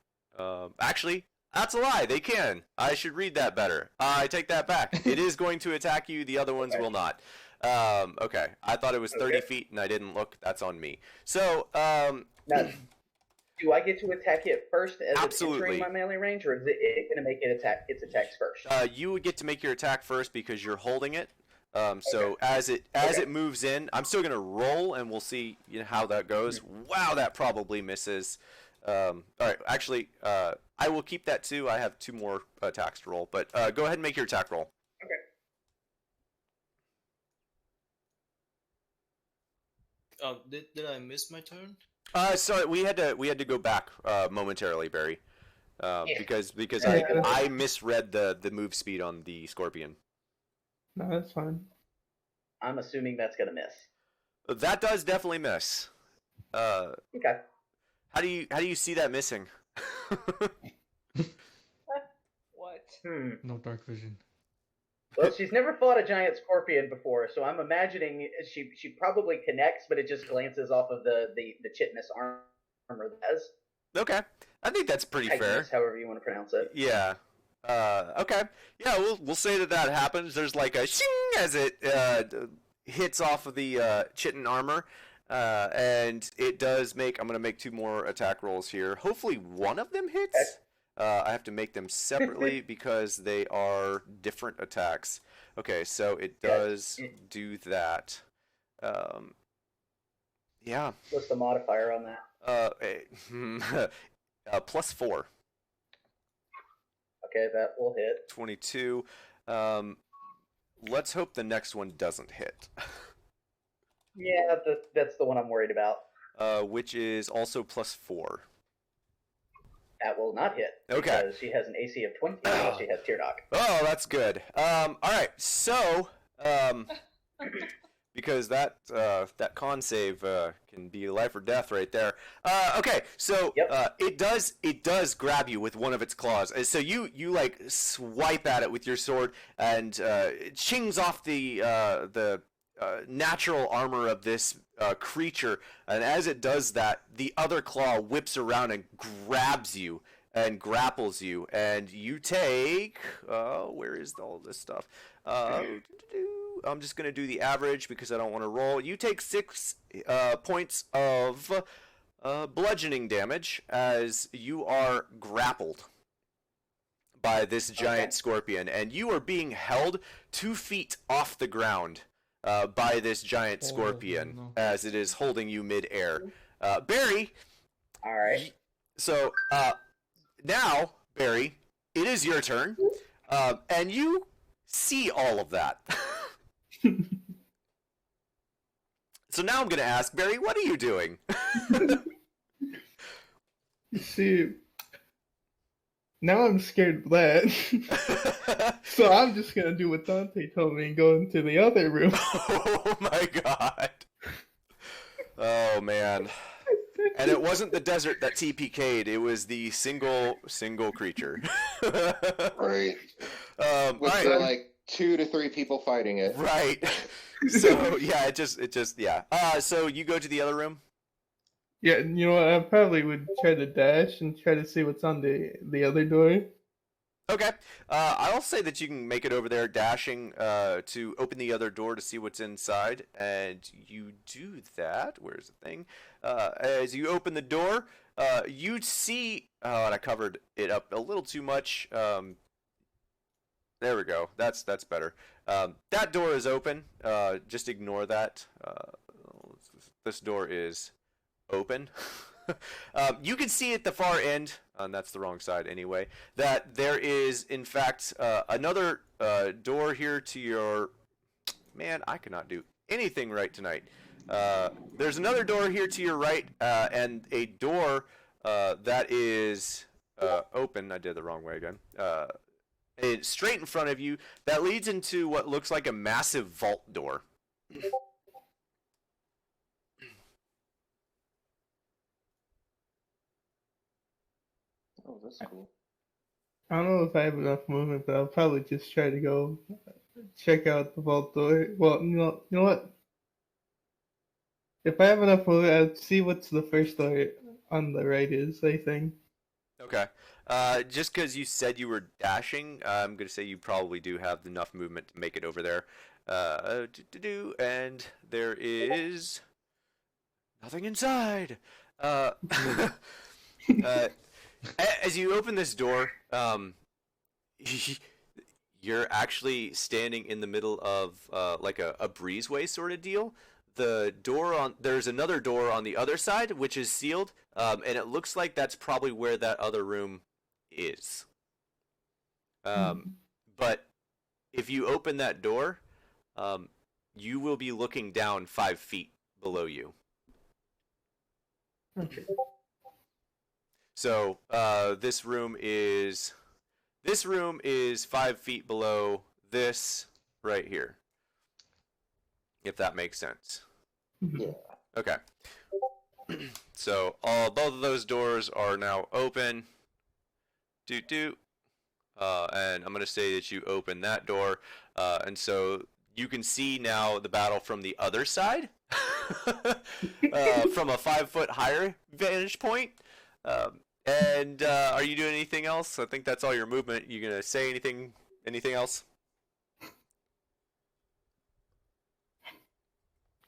Actually, that's a lie. They can. I should read that better. I take that back. It is going to attack you. The other ones will not. Okay. I thought it was 30 feet and I didn't look. That's on me. So, Do I get to attack it first as it's Absolutely. entering my melee range, or is it going to make it attack its attacks first? You would get to make your attack first because you're holding it. So as it moves in, I'm still gonna roll, and we'll see how that goes. Wow, that probably misses. All right, actually, I will keep that too. I have 2 more attacks to roll, but go ahead and make your attack roll. Oh, did I miss my turn? Sorry, we had to go back momentarily, Barry, because I misread the move speed on the Scorpion. No, that's fine. I'm assuming that's going to miss. That does definitely miss. Okay. How do you see that missing? What? No dark vision. Well, she's never fought a giant scorpion before, so I'm imagining she probably connects, but it just glances off of the chitinous armor that has. Okay, I think that's pretty fair. However you want to pronounce it. Yeah. Okay. Yeah, we'll say that happens. There's like a shing as it hits off of the chitin armor, and it does make. I'm gonna make 2 more attack rolls here. Hopefully, one of them hits. Okay. I have to make them separately because they are different attacks. Okay, so it does do that. Yeah. What's the modifier on that? +4. Okay, that will hit. 22. Let's hope the next one doesn't hit. Yeah, that's the one I'm worried about. Which is also +4. That will not hit. Okay. Because she has an AC of 20, and she has Tear Knock. Oh, that's good. All right. So, because that con save can be life or death right there. Okay. So it does grab you with one of its claws. So you like swipe at it with your sword, and it chings off the natural armor of this creature, and as it does that, the other claw whips around and grabs you and grapples you, and you take where is all this stuff? I'm just gonna do the average because I don't want to roll. You take 6 points of bludgeoning damage as you are grappled by this giant scorpion, and you are being held 2 feet off the ground by this giant scorpion as it is holding you mid-air. Barry. All right. So now, Barry, it is your turn, and you see all of that. So now I'm going to ask, Barry, what are you doing? You see, now I'm scared of that. So I'm just going to do what Dante told me and go into the other room. Oh my god. Oh man. And it wasn't the desert that TPK'd, it was the single creature. Right. With like 2 to 3 people fighting it. Right. So yeah, it just so you go to the other room? Yeah, you know what? I probably would try to dash and try to see what's on the other door. Okay. I'll say that you can make it over there, dashing to open the other door to see what's inside, and you do that. Where's the thing? As you open the door, you see. Oh, and I covered it up a little too much. There we go. That's better. That door is open. Just ignore that. This door is open. You can see at the far end, and that's the wrong side anyway, that there is, in fact, another door here to your... Man, I cannot do anything right tonight. There's another door here to your right, and a door that is open. I did it the wrong way again. It's straight in front of you that leads into what looks like a massive vault door. Oh, that's cool. I don't know if I have enough movement, but I'll probably just try to go check out the vault door. Well, you know what? If I have enough movement, I'll see what's the first door on the right is, I think. Okay. Just because you said you were dashing, I'm going to say you probably do have enough movement to make it over there. And there is nothing inside. As you open this door, you're actually standing in the middle of like a breezeway sort of deal. There's another door on the other side which is sealed, and it looks like that's probably where that other room is. But if you open that door, you will be looking down 5 feet below you. Okay. So this room is 5 feet below this right here, if that makes sense. Yeah. Okay. So both of those doors are now open. And I'm gonna say that you open that door, and so you can see now the battle from the other side, from a 5 foot higher vantage point. And are you doing anything else? I think that's all your movement. You gonna say anything else?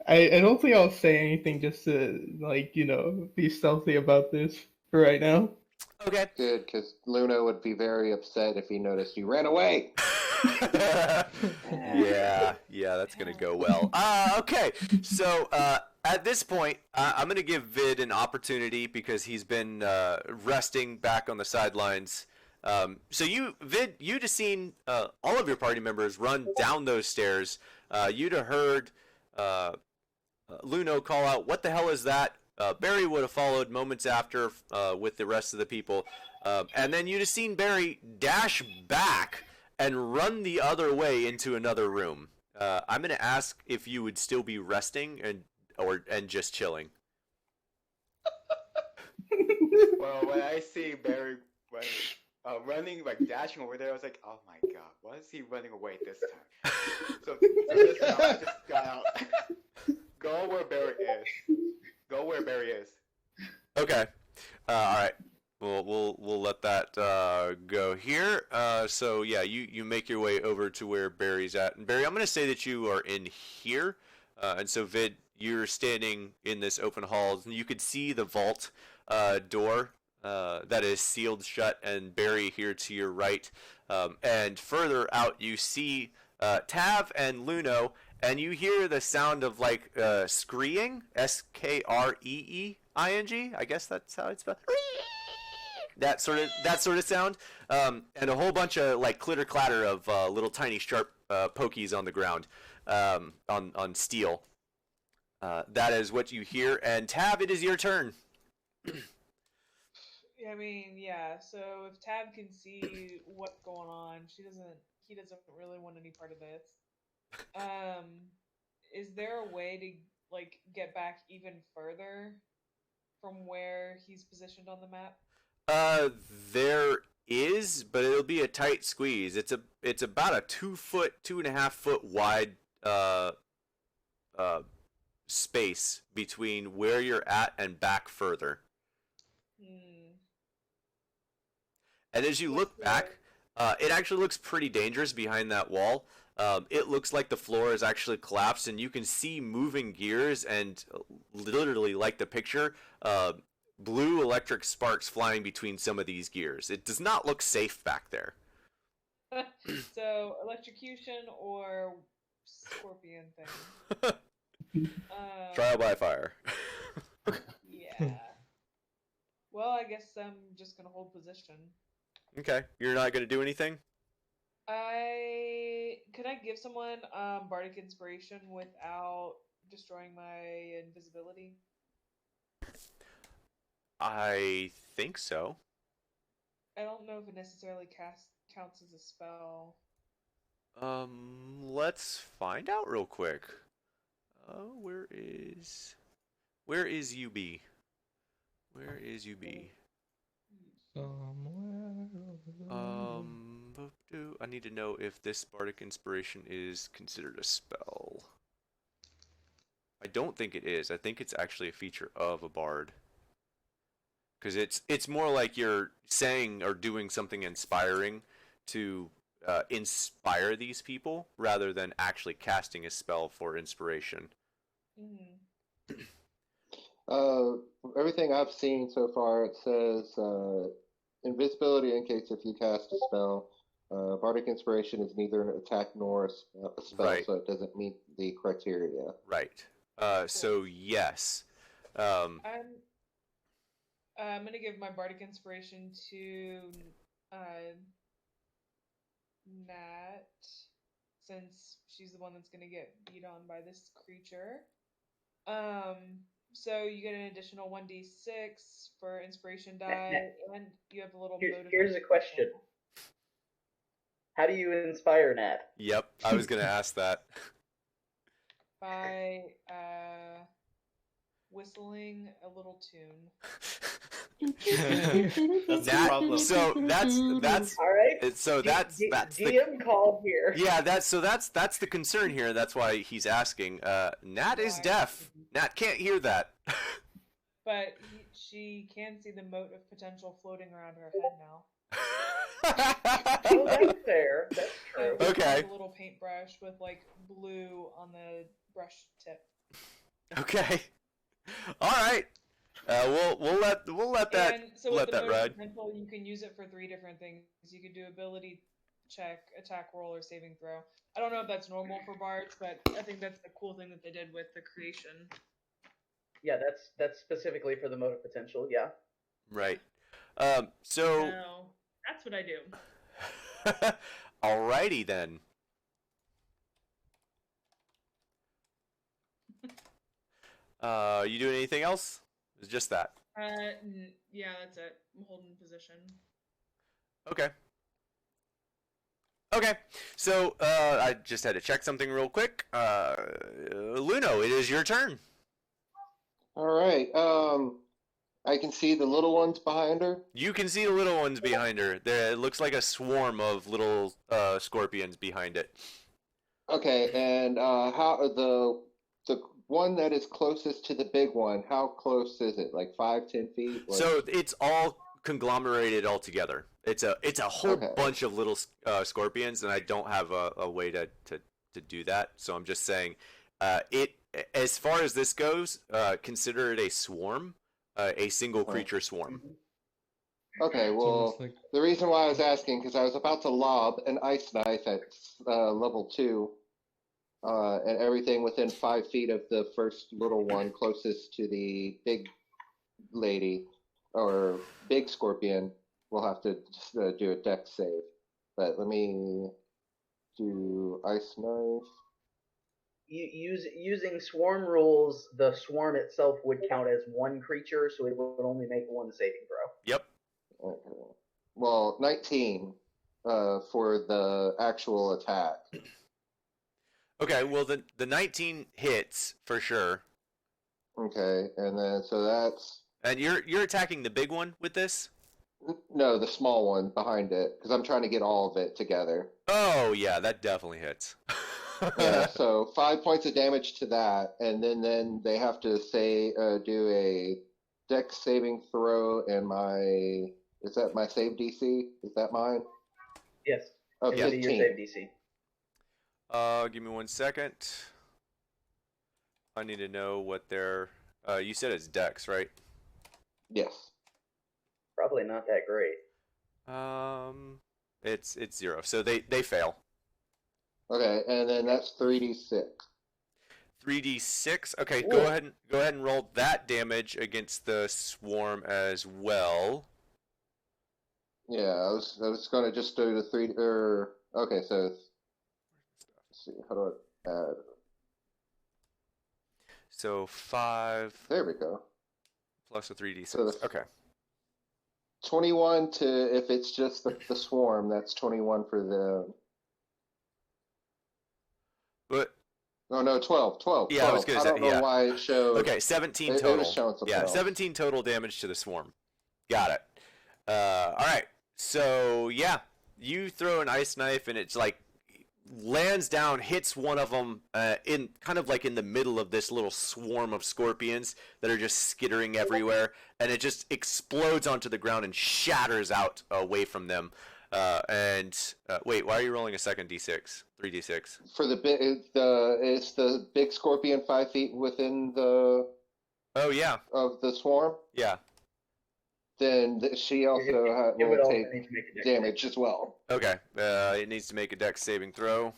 I don't think I'll say anything just to, like, be stealthy about this for right now. Okay. Good, because Luna would be very upset if he noticed you ran away. Yeah, that's gonna go well. Okay, so at this point, I'm gonna give Vid an opportunity because he's been resting back on the sidelines. So Vid, you'd have seen all of your party members run down those stairs. You'd have heard Luno call out, "What the hell is that?" Barry would have followed moments after with the rest of the people, and then you'd have seen Barry dash back and run the other way into another room. I'm going to ask if you would still be resting and just chilling. Well, when I see Barry running, like dashing over there, I was like, oh my god, why is he running away this time? So this time I just got out. Go where Barry is. Go where Barry is. Okay. All right. We'll let that go here. So yeah, you make your way over to where Barry's at, and Barry, I'm going to say that you are in here, and so Vid, you're standing in this open hall. You could see the vault door that is sealed shut, and Barry here to your right, and further out you see Tav and Luno, and you hear the sound of like screeing, skreeing. I guess that's how it's spelled. That sort of sound, and a whole bunch of like clitter clatter of little tiny sharp pokies on the ground, on steel. That is what you hear. And Tab, it is your turn. I mean, yeah. So if Tab can see what's going on, he doesn't really want any part of this. Is there a way to like get back even further from where he's positioned on the map? There is, but it'll be a tight squeeze. It's about a 2.5 foot wide space between where you're at and back further. And as you look back, it actually looks pretty dangerous behind that wall. It looks like the floor is actually collapsed, and you can see moving gears and literally, like the picture, blue electric sparks flying between some of these gears. It does not look safe back there. So, electrocution or scorpion thing? Trial by fire. Yeah. Well, I guess I'm just gonna hold position. Okay, you're not gonna do anything? Could I give someone bardic inspiration without destroying my invisibility? I think so. I don't know if it necessarily counts as a spell. Let's find out real quick. Where is UB? Where is UB? Somewhere over I need to know if this bardic inspiration is considered a spell. I don't think it is. I think it's actually a feature of a bard. Because it's more like you're saying or doing something inspiring to inspire these people rather than actually casting a spell for inspiration. Everything I've seen so far, it says invisibility in case if you cast a spell. Bardic Inspiration is neither an attack nor a spell, Right. so it doesn't meet the criteria. Right. So yes. I'm gonna give my bardic inspiration to Nat, since she's the one that's gonna get beat on by this creature. So you get an additional 1d6 for inspiration die, and you have a little motivation. Here's a question. How do you inspire Nat? Yep, I was gonna ask that. By whistling a little tune. That's the problem. So that's all right. So that's DM call here. Yeah, that's the concern here. That's why he's asking. Nat is deaf. Nat can't hear that. But she can see the mote of potential floating around her head now. Oh, that's fair. That's true. So Okay. a little paintbrush with like blue on the brush tip. Okay. All right. We'll let that And so let with the that mote of ride. potential, you can use it for 3 different things. You could do ability check, attack roll, or saving throw. I don't know if that's normal for bards, but I think that's the cool thing that they did with the creation. Yeah, that's specifically for the mode of potential. Yeah. Right. So. So that's what I do. Alrighty then. You doing anything else? It's just that. Yeah, that's it. I'm holding position. Okay. Okay. So I just had to check something real quick. Luno, it is your turn. All right. I can see the little ones behind her. You can see the little ones behind her. There, it looks like a swarm of little scorpions behind it. Okay, and how the one that is closest to the big one? How close is it? Like 5-10 feet? Like... So it's all conglomerated all together. It's a whole bunch of little scorpions, and I don't have a way to do that. So I'm just saying, it as far as this goes, consider it a swarm, a single creature swarm. Okay, well, the reason why I was asking, because I was about to lob an ice knife at level 2, and everything within 5 feet of the first little one closest to the big lady, or big scorpion, will have to just, do a dex save. But let me do ice knife. Using swarm rules, the swarm itself would count as one creature, so it would only make one saving throw. Yep. Okay. Well, 19 for the actual attack. Okay, well the 19 hits for sure. Okay, and then so that's. And you're attacking the big one with this? No, the small one behind it, because I'm trying to get all of it together. Oh yeah, that definitely hits. Yeah, so 5 points of damage to that, and then they have to do a dex saving throw, and is that my save DC? Is that mine? Yes. Oh, Your 15. save DC. Give me 1 second. I need to know what their. You said it's Dex, right? Yes. Probably not that great. It's 0, so they fail. Okay, and then that's 3d6. 3d6. Okay, Ooh. go ahead and roll that damage against the swarm as well. Yeah, I was gonna just do the 3. Okay, so let's see, how do I add? So 5. There we go. Plus a 3d6. So okay. 21 to if it's just the swarm. That's 21 for the. But. Oh no, 12. 12. Yeah, 12. I was gonna say. I don't know why it showed. Okay, 17 It total. was showing something else. 17 total damage to the swarm. Got it. All right. So yeah, you throw an ice knife and it's like lands down, hits one of them in kind of like in the middle of this little swarm of scorpions that are just skittering everywhere, and it just explodes onto the ground and shatters out away from them. Wait, why are you rolling a second d6? 3d6. For the big, it's the big scorpion 5 feet within the. Oh yeah. of the swarm, Yeah. then she also It would will also take need to make a dex damage as well. Okay. It needs to make a dex saving throw.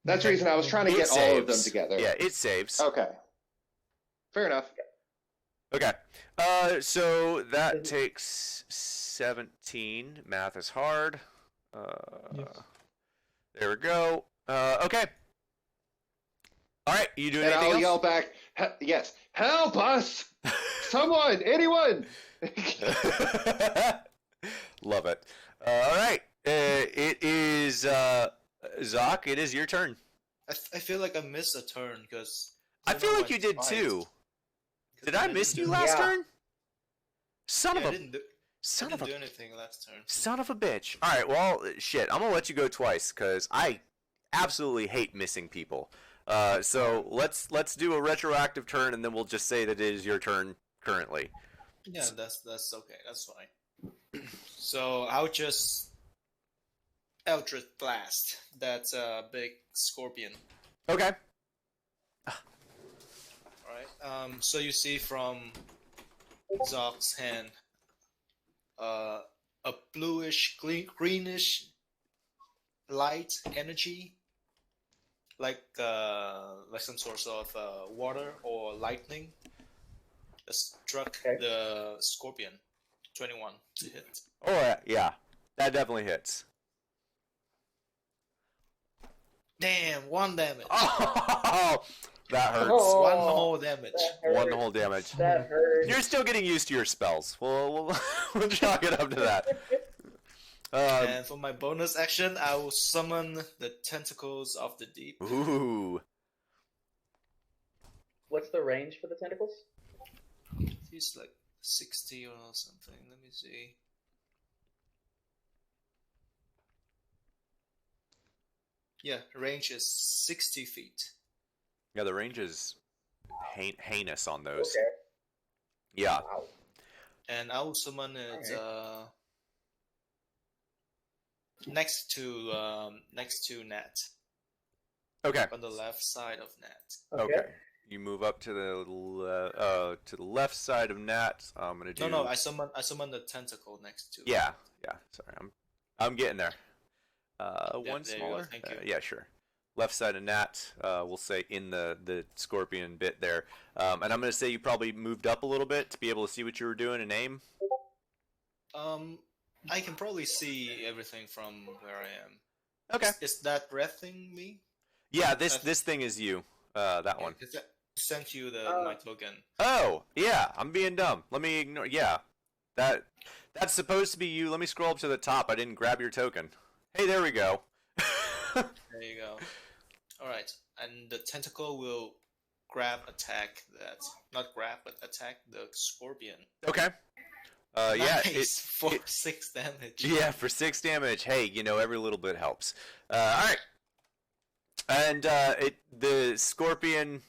That's the reason I was trying to It get all of them saves. together. Yeah, it saves. Okay. Fair enough. Okay. So that takes 17. Math is hard. Yes. There we go. Okay. All right. You do And anything I'll else? yell back, yes, help us! Someone! Anyone! Love it. All right. It is Zoc. It is your turn. I feel like I missed a turn because I feel like you did too. Did I miss you last turn? Son I of a didn't do anything last turn. son of a bitch. All right. Well, shit. I'm gonna let you go twice because I absolutely hate missing people. So let's do a retroactive turn and then we'll just say that it is your turn currently. Yeah, that's okay. That's fine. So I'll just Eldritch Blast that big scorpion. Okay. Alright. So you see from Zoc's hand a bluish, greenish light energy, like some sort of water or lightning that struck the scorpion. 21 to hit. Oh yeah, that definitely hits. Damn, 1 damage. Oh, that hurts. Oh, 1 whole damage. One whole damage. That hurts. You're still getting used to your spells. We'll chalk it up to that. And for my bonus action, I will summon the tentacles of the deep. Ooh. What's the range for the tentacles? He's like 60 or something. Let me see. Yeah, range is 60 feet. Yeah, the range is heinous on those. Okay. Yeah. Wow. And I will summon it next to Nat. Okay. On the left side of Nat. Okay. You move up to the left side of Nat. I'm gonna do. No, I summon the tentacle next to. Yeah. Sorry, I'm getting there. One there you smaller. go, thank you. Yeah, sure. Left side of Nat. We'll say in the scorpion bit there. And I'm gonna say you probably moved up a little bit to be able to see what you were doing and aim. I can probably see everything from where I am. Okay. Is that red thing me? Yeah, this thing is you. That one. Is that sent you my token? Oh, yeah. I'm being dumb. Let me ignore. Yeah, that's supposed to be you. Let me scroll up to the top. I didn't grab your token. Hey, there we go. There you go. All right, and the tentacle will attack the scorpion. Okay. Yeah. Nice. For 6 damage. Yeah, for 6 damage. Hey, every little bit helps. All right. And the scorpion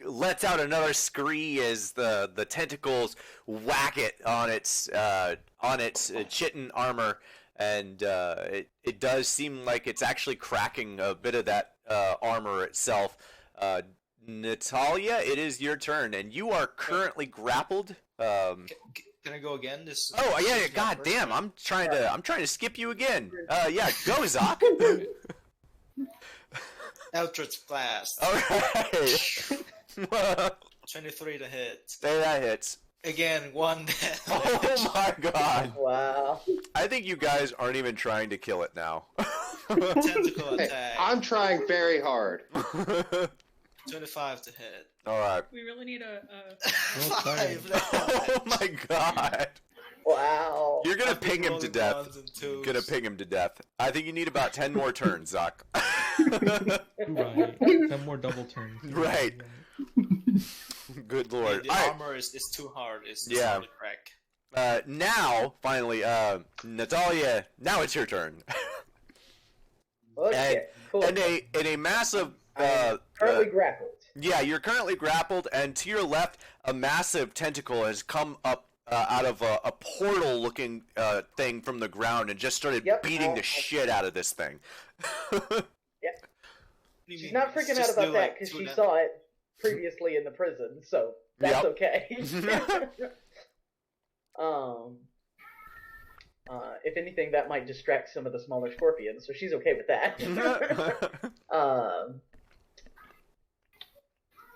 lets out another scree as the tentacles whack it on its chitin armor, and it does seem like it's actually cracking a bit of that armor itself. Natalia, it is your turn, and you are currently grappled. Can I go again? Oh yeah! God damn! I'm trying to skip you again. Yeah, go Zoc. Eldritch Blast. All right. 23 to hit. Say that hits. Again, 1 damage. Oh my god. Wow. I think you guys aren't even trying to kill it now. Tentacle Hey, attack. I'm trying very hard. 25 to hit. All right. We really need a 5 Oh my god. Wow. You're gonna ping him to rolling death. ones and twos. Gonna ping him to death. I think you need about 10 more turns, Zoc. Right. 10 more double turns. Right. Good lord. The All right. armor is too hard. It's Yeah. hard to crack. Now, finally, Natalia, now it's your turn. Okay. Cool. And a massive Currently grappled. yeah, you're currently grappled, and to your left, a massive tentacle has come up out of a portal-looking thing from the ground and just started beating the shit out of this thing. She's not freaking out about that because she saw it. previously in the prison, so that's okay. If anything, that might distract some of the smaller scorpions, so she's okay with that.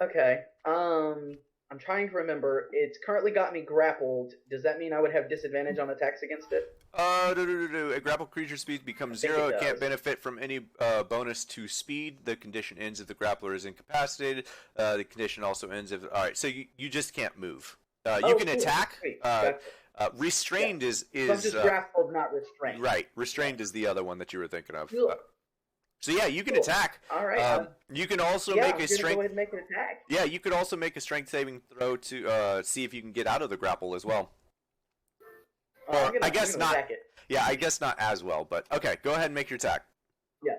Okay. I'm trying to remember. It's currently got me grappled. Does that mean I would have disadvantage on attacks against it? A grappled creature speed becomes 0. It can't does. benefit from any bonus to speed. The condition ends if the grappler is incapacitated. The condition also ends if... Alright, so you just can't move. You can cool. attack. Sweet. Gotcha. Restrained is... So I'm just grappled, not restrained. Right. Restrained is the other one that you were thinking of. Cool. So yeah, you can Cool. attack. Alright. You can also Yeah, make I'm a gonna strength... go ahead and make an attack. Yeah, you could also make a strength saving throw to see if you can get out of the grapple as well. I guess I'm gonna not. attack it. Yeah, I guess not as well, but okay, go ahead and make your attack. Yeah.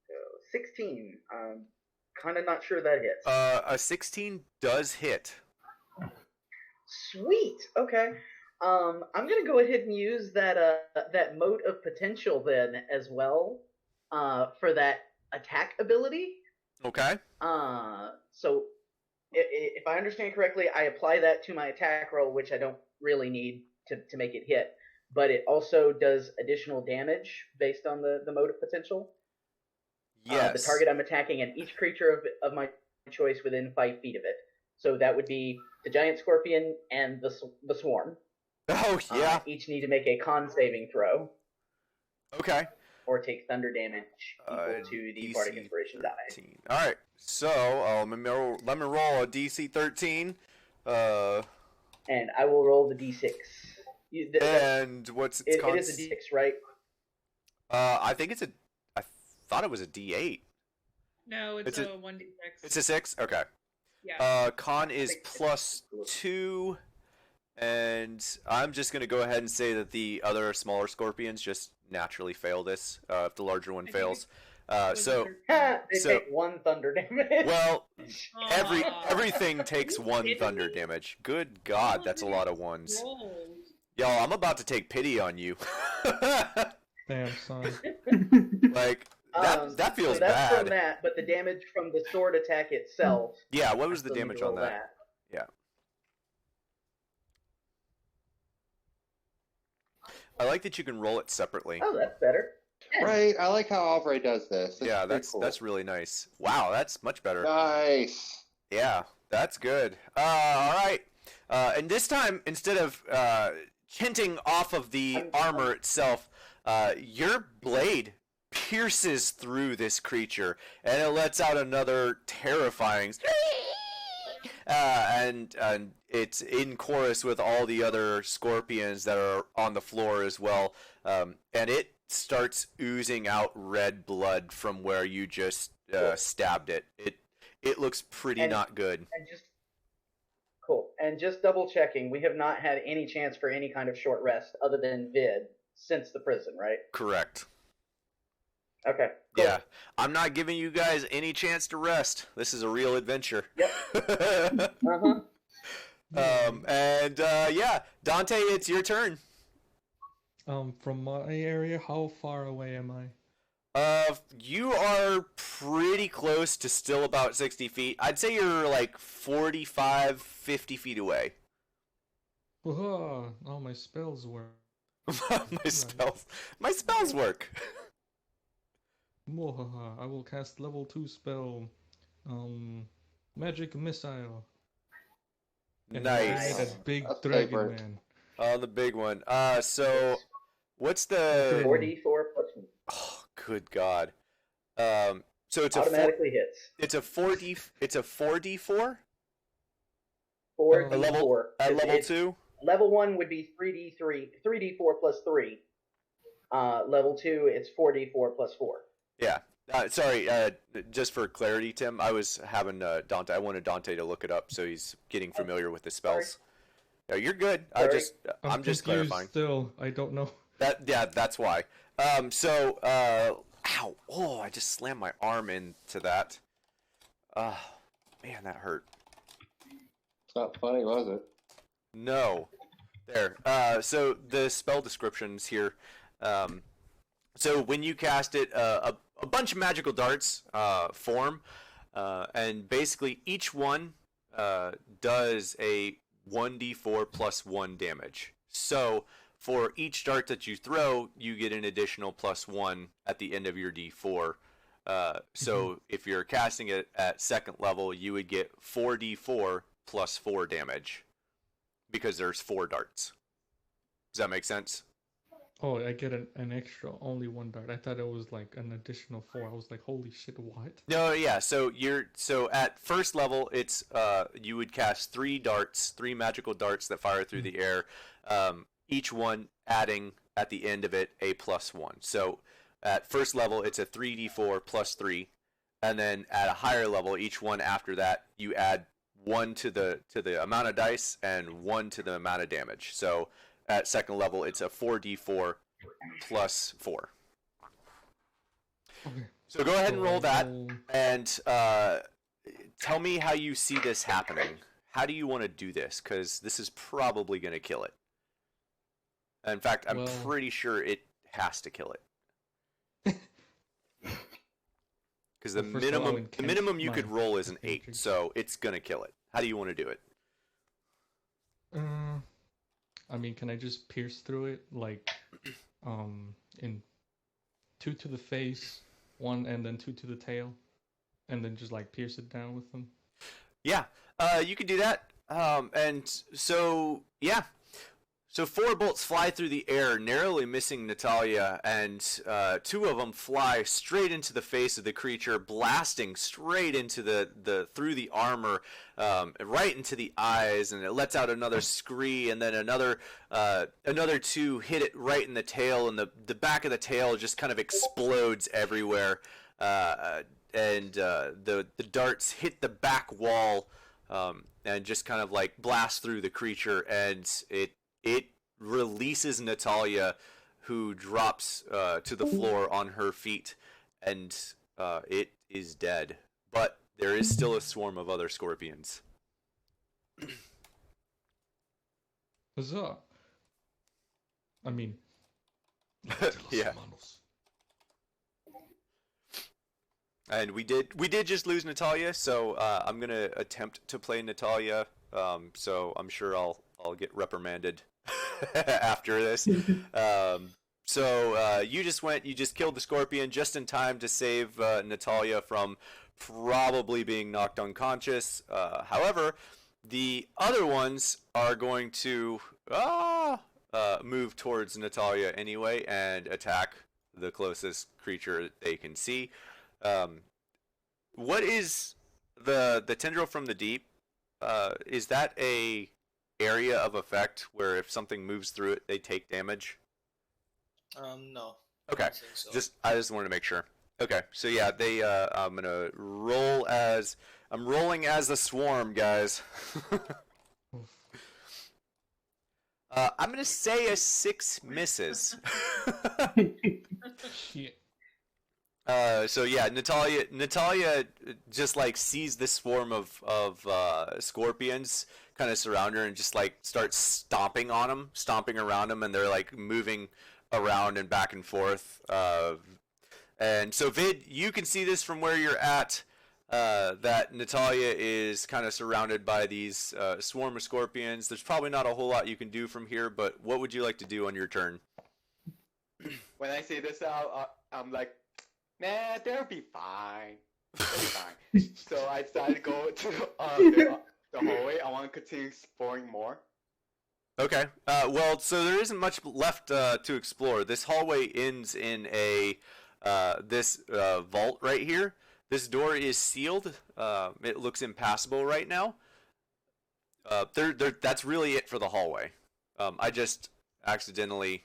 So 16. I'm kind of not sure that hits. A 16 does hit. Sweet. Okay. I'm gonna go ahead and use that that mote of potential then as well for that attack ability. Okay. So if I understand correctly, I apply that to my attack roll, which I don't really need to make it hit, but it also does additional damage based on the mote of potential. Yes. The target I'm attacking and each creature of my choice within 5 feet of it. So that would be the giant scorpion and the swarm. Oh yeah. Each need to make a con saving throw. Okay. Or take thunder damage equal to the Bardic Inspiration die. All right. So let me roll a DC 13. And I will roll the d6. And what's its it is a d6, right? I think it's a. I thought it was a D8. No, it's a 1d6. It's a 6. Okay. Yeah. Con is +2, and I'm just gonna go ahead and say that the other smaller scorpions just naturally fail this. If the larger one fails, They take 1 thunder damage. well, Aw. everything takes Are you 1 kidding thunder me? damage. Good God, that's a lot of ones. Rolls. Yo, I'm about to take pity on you. Damn, son. Like that feels so that's bad. from that, but the damage from the sword attack itself. Yeah, what was I the still need damage to on roll that? Yeah. I like that you can roll it separately. Oh, that's better. Right, I like how Alvray does this. It's Yeah, pretty cool. that's really nice. Wow, that's much better. Nice. Yeah, that's good. All right. And this time, instead of hinting off of the armor itself, your blade pierces through this creature, and it lets out another terrifying. And it's in chorus with all the other scorpions that are on the floor as well. And it starts oozing out red blood from where you just stabbed it. It looks pretty not good. And just double checking, we have not had any chance for any kind of short rest other than vid since the prison, right? Correct. Okay. Cool. Yeah, I'm not giving you guys any chance to rest. This is a real adventure. Yep. Yeah, Dante, it's your turn. From my area, how far away am I? You are pretty close to still about 60 feet. I'd say you're like 45, 50 feet away. Oh, my spells work. My spells work. Mwahaha, I will cast level 2 spell, Magic Missile. And Nice. that big That's dragon favorite. man. Oh, the big one. So, what's the... 4d4 plus 1. Oh, good God. So it's Automatically hits. It's a 4D. It's a 4d4. 4d4. At level It's- 2. Level 1 would be 3d4 plus 3. Level 2, it's 4d4 plus 4. Yeah. Sorry. Just for clarity, Tim, I was having Dante. I wanted Dante to look it up, so he's getting familiar with the spells. No, you're good. Sorry. I'm just confused clarifying. Still, I don't know. That's why. So, ow! Oh, I just slammed my arm into that. Man, that hurt. It's not funny, was it? No. There. So the spell descriptions here. So when you cast it, a bunch of magical darts form, and basically each one does a 1d4 plus 1 damage. So for each dart that you throw, you get an additional plus 1 at the end of your d4. So if you're casting it at second level, you would get 4d4 plus 4 damage because there's 4 darts. Does that make sense? Oh, I get an extra only 1 dart. I thought it was like an additional 4. I was like, holy shit, what? No, yeah. So at first level, it's you would cast 3 darts, 3 magical darts that fire through the air. Each one adding at the end of it a plus 1. So at first level, it's a 3d4 plus 3, and then at a higher level, each one after that, you add 1 to the amount of dice and 1 to the amount of damage. So at second level, it's a 4d4 plus 4. Okay. So go ahead and roll that, and tell me how you see this happening. How do you want to do this? Because this is probably going to kill it. In fact, I'm pretty sure it has to kill it. Because the minimum you could roll is an 8, so it's going to kill it. How do you want to do it? I mean, can I just pierce through it, like, in 2 to the face, 1 and then 2 to the tail, and then just like pierce it down with them? Yeah, you could do that. And so, yeah. So 4 bolts fly through the air, narrowly missing Natalia, and 2 of them fly straight into the face of the creature, blasting straight into through the armor, right into the eyes, and it lets out another scree, and then another 2 hit it right in the tail, and the back of the tail just kind of explodes everywhere, and the darts hit the back wall, and just kind of like blast through the creature, and it releases Natalia, who drops to the floor on her feet, and it is dead. But there is still a swarm of other scorpions. Huzzah! I mean, yeah. And we did just lose Natalia, so I'm gonna attempt to play Natalia. So I'm sure I'll get reprimanded after this. So you just killed the scorpion just in time to save Natalia from probably being knocked unconscious. However, the other ones are going to move towards Natalia anyway and attack the closest creature they can see. What is the tendril from the deep? Is that a area of effect where if something moves through it, they take damage? No. Okay. I don't think so. I just wanted to make sure. Okay, so yeah, I'm gonna roll as I'm rolling as a swarm, guys. I'm gonna say a 6 misses. shit. So yeah, Natalia just like sees this swarm of scorpions kind of surround her and just like starts stomping around them, and they're like moving around and back and forth. And so Vid, you can see this from where you're at, that Natalia is kind of surrounded by these swarm of scorpions. There's probably not a whole lot you can do from here, but what would you like to do on your turn? When I see this out, I'm like, nah, they'll be fine. They'll be fine. So I decided to go to the hallway. I want to continue exploring more. Okay. Well, so there isn't much left to explore. This hallway ends in this vault right here. This door is sealed. It looks impassable right now. That's really it for the hallway. I just accidentally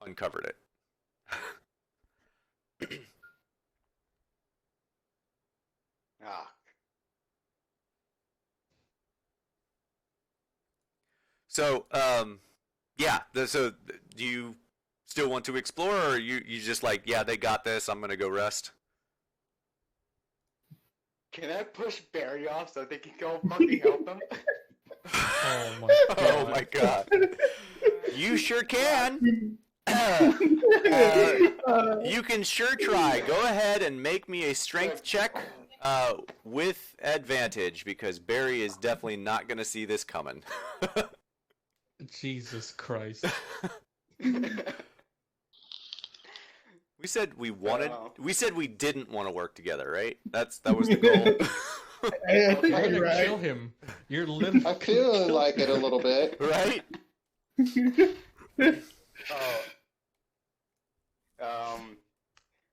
uncovered it. Ah. So, yeah. So, do you still want to explore, or you just like, yeah, they got this. I'm gonna go rest. Can I push Barry off so they can go fucking help him? Oh my god. Oh my god. You sure can. You can sure try. Go ahead and make me a strength check with advantage, because Barry is definitely not going to see this coming. Jesus Christ. We said we wanted. Wow. We said we didn't want to work together, right? That was the goal. I think You're you're gonna right. kill him. You're literally. I'm feeling like it a little bit. Right?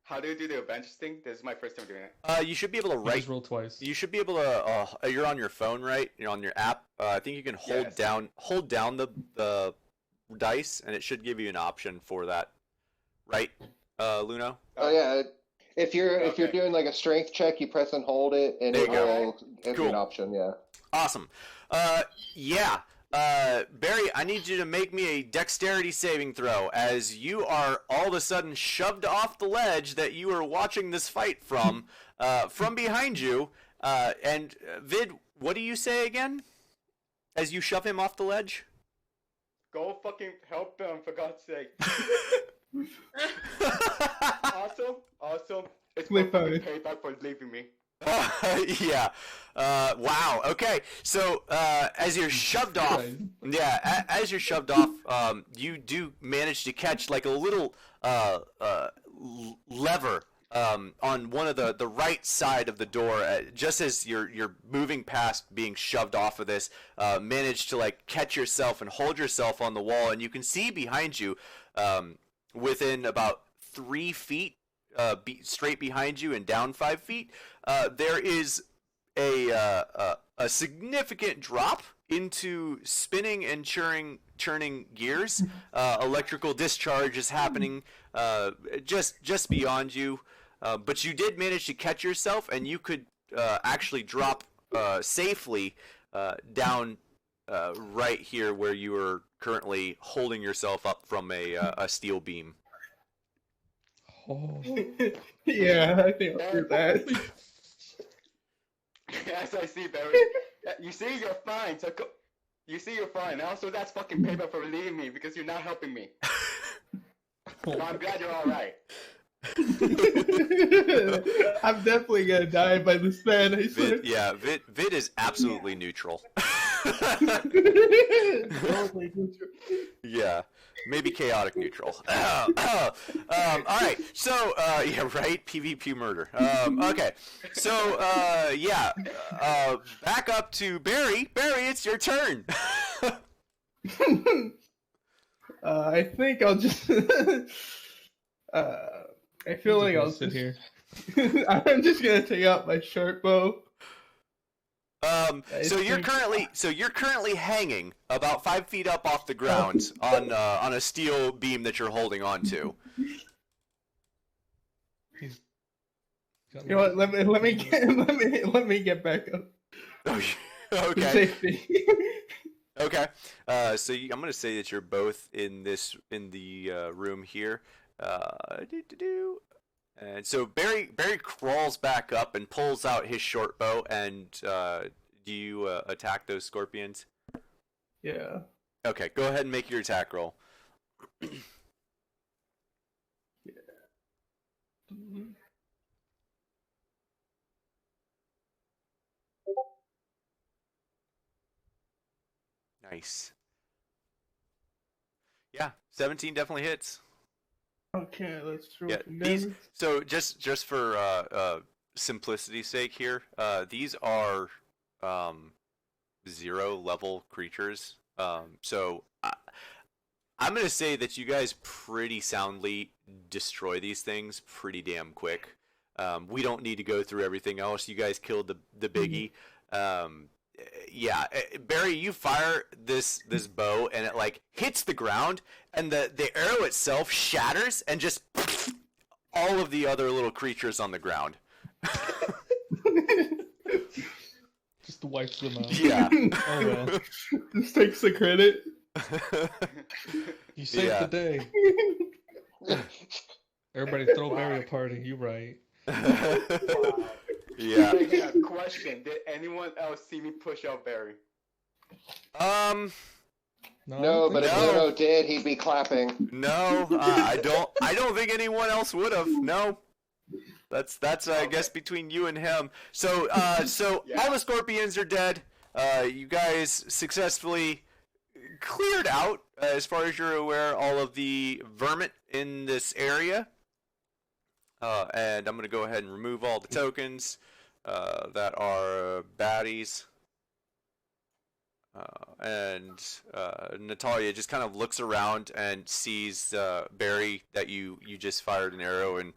How do you do the Avengers thing? This is my first time doing it. You should be able to You write. just roll twice. You should be able to. You're on your phone, right? You're on your app. I think you can hold Yes. down the dice, and it should give you an option for that, right, Luno? Oh yeah. If you're Okay. doing like a strength check, you press and hold it, and There it you go. will give you Cool. an option. Yeah. Awesome. Yeah. Barry, I need you to make me a dexterity saving throw, as you are all of a sudden shoved off the ledge that you were watching this fight from behind you. And Vid, what do you say again? As you shove him off the ledge? Go fucking help them, for God's sake. Also, it's my Wait, sorry. fucking payback for leaving me. Yeah. Wow. Okay. So as you're shoved off, yeah, as you're shoved off, you do manage to catch like a little lever on one of the right side of the door, just as you're moving past being shoved off of this. Manage to like catch yourself and hold yourself on the wall, and you can see behind you, within about 3 feet. Straight behind you and down 5 feet, there is a significant drop into spinning and churning gears. Electrical discharge is happening just beyond you, but you did manage to catch yourself, and you could actually drop safely down right here where you are currently holding yourself up from a steel beam. Oh. Yeah, I think I'll do that. As I see, Barry. You see, you're fine. So you see, you're fine. Also, that's fucking payback for leaving me because you're not helping me. So I'm glad you're all right. I'm definitely gonna die by this man. I swear. Vid is absolutely neutral. Totally neutral. Yeah, maybe chaotic neutral. All right, so yeah, right. PvP murder. Okay, so back up to Barry. Barry, it's your turn. I think I'll just. I feel like I'll sit just. here. I'm just gonna take out my short bow. So you're currently hanging about 5 feet up off the ground on a steel beam that you're holding onto. You know what? Let me get back up. Okay. Safety. Okay. So I'm gonna say that you're both in the room here. And so Barry crawls back up and pulls out his short bow. And do you attack those scorpions? Yeah. Okay. Go ahead and make your attack roll. Nice. Yeah, 17 definitely hits. Okay, let's throw Yeah, some these. damage. So just for simplicity's sake here, these are 0 level creatures. So I'm gonna say that you guys pretty soundly destroy these things pretty damn quick. We don't need to go through everything else. You guys killed the biggie. Yeah, Barry, you fire this bow and it like hits the ground, and the arrow itself shatters and just all of the other little creatures on the ground. just wipes them out. Yeah. Oh well. Just takes the credit. You saved Yeah. the day. Everybody throw Barry a party. You right. Yeah. Question: did anyone else see me push out Barry? No, but if No. Luno did, he'd be clapping. No, I don't think anyone else would have. No. That's I guess between you and him. So all the scorpions are dead. You guys successfully cleared out, as far as you're aware, all of the vermin in this area. And I'm gonna go ahead and remove all the tokens that are baddies. And Natalia just kind of looks around and sees Barry that you just fired an arrow and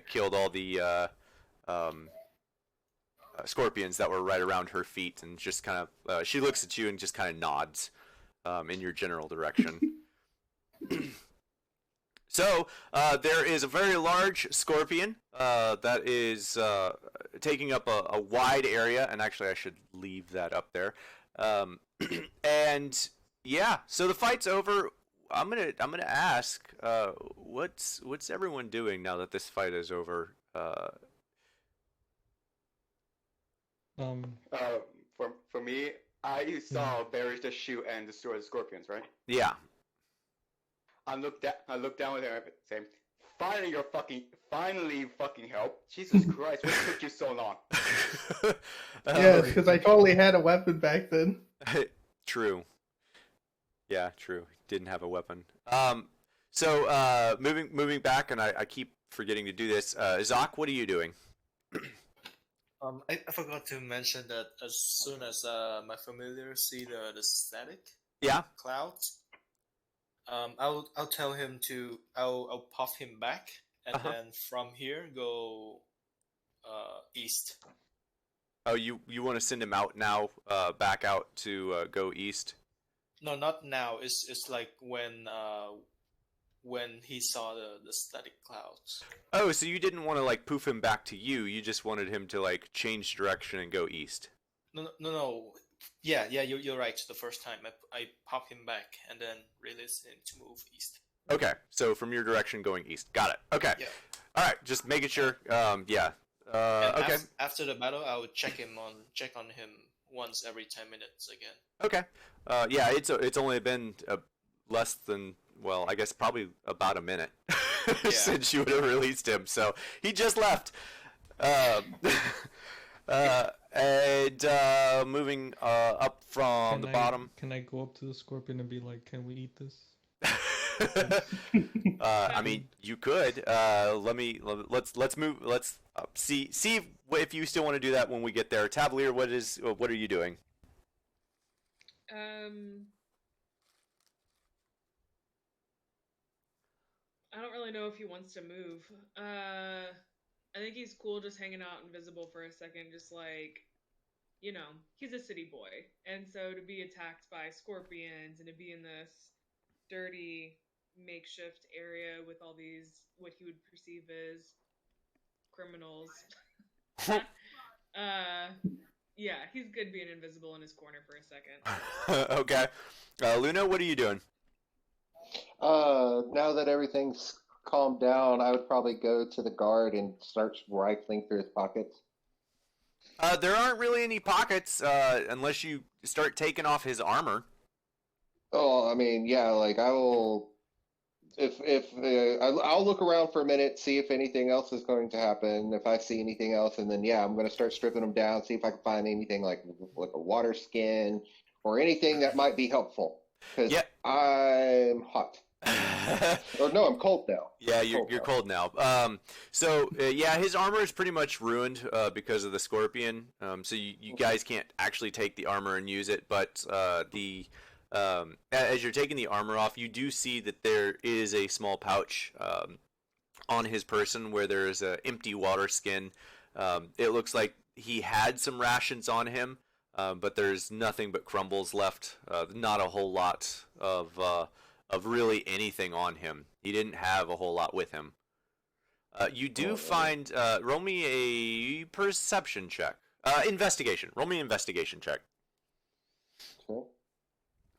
killed all the scorpions that were right around her feet, and just kind of she looks at you and just kind of nods in your general direction. So there is a very large scorpion that is taking up a wide area, and actually I should leave that up there. And yeah, so the fight's over. I'm gonna ask, what's everyone doing now that this fight is over? For me, I saw Barry just shoot and destroy the scorpions, right? Yeah. I looked down with him and say, finally fucking help. Jesus Christ, what took you so long? Yes, because I totally had a weapon back then. True. Yeah, true. Didn't have a weapon. So moving back, and I keep forgetting to do this. Zoc, what are you doing? I forgot to mention that as soon as my familiar see the static clouds, I'll tell him to I'll pop him back, and then from here go east. Oh, you want to send him out now, back out to go east? No, not now. It's like when he saw the static clouds. Oh, so you didn't want to like poof him back to you. You just wanted him to like change direction and go east. No. Yeah, you're right. The first time I pop him back and then release him to move east. Okay, so from your direction going east. Got it. Okay. Yeah. All right, just making sure. Yeah. Okay. After the battle, I would check on him once every 10 minutes again. Okay. Yeah, it's only been less than, well, I guess probably about a minute since you would have released him. So he just left. And moving up from the bottom. Can I go up to the scorpion and be like, "Can we eat this?" I mean, you could. Let's move. Let's see if you still want to do that when we get there. Tavalier, what are you doing? I don't really know if he wants to move. I think he's cool just hanging out invisible for a second, just like, you know, he's a city boy. And so to be attacked by scorpions and to be in this dirty makeshift area with all these, what he would perceive as criminals. Yeah, he's good being invisible in his corner for a second. Okay. Luna, what are you doing? Now that everything's calmed down, I would probably go to the guard and start rifling through his pockets. There aren't really any pockets, unless you start taking off his armor. Oh, I mean, yeah, like I will. I'll look around for a minute, see if anything else is going to happen. If I see anything else, and then I'm going to start stripping them down, see if I can find anything like a water skin or anything that might be helpful. Because I'm hot. Or no, I'm cold now. Yeah, you're cold now. So his armor is pretty much ruined because of the scorpion. So you guys can't actually take the armor and use it, but as you're taking the armor off, you do see that there is a small pouch on his person where there is an empty water skin. It looks like he had some rations on him, but there's nothing but crumbles left. Not a whole lot of really anything on him. He didn't have a whole lot with him. You do find... roll me a perception check. Investigation. Roll me an investigation check. Okay.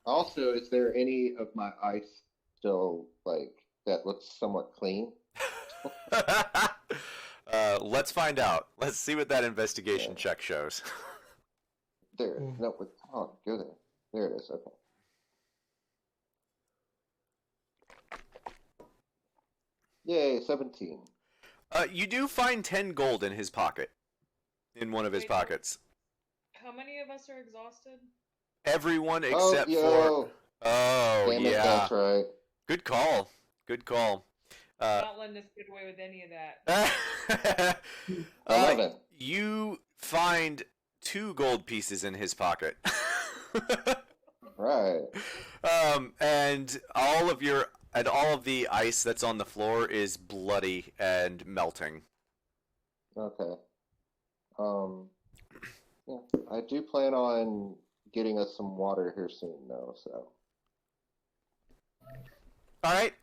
Also, is there any of my ice still like that looks somewhat clean? Let's find out. Let's see what that investigation check shows. There. No, with oh, go there. There it is. Okay. Yay, 17. You do find 10 gold in his pocket. In one of his Wait, pockets. How many of us are exhausted? Everyone except for... Oh, Damn it, yeah. that's right. Good call. Good call. Not letting us get away with any of that. 11. You find 2 gold pieces in his pocket. Right. And all of the ice that's on the floor is bloody and melting. Okay. Yeah, I do plan on getting us some water here soon, though. So. All right,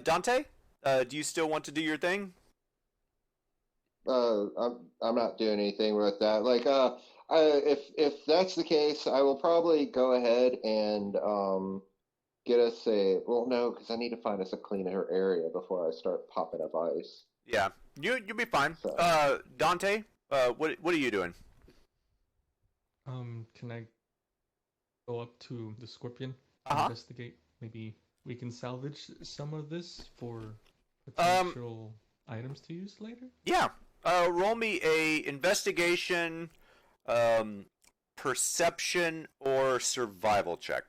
Dante, do you still want to do your thing? I'm not doing anything with that. Like, if that's the case, I will probably go ahead and get us a. Well, no, because I need to find us a cleaner area before I start popping up ice. Yeah, you'll be fine. So. Dante, what are you doing? Can I go up to the scorpion? Uh-huh. Investigate. Maybe we can salvage some of this for potential items to use later? Yeah. Roll me a investigation, perception, or survival check.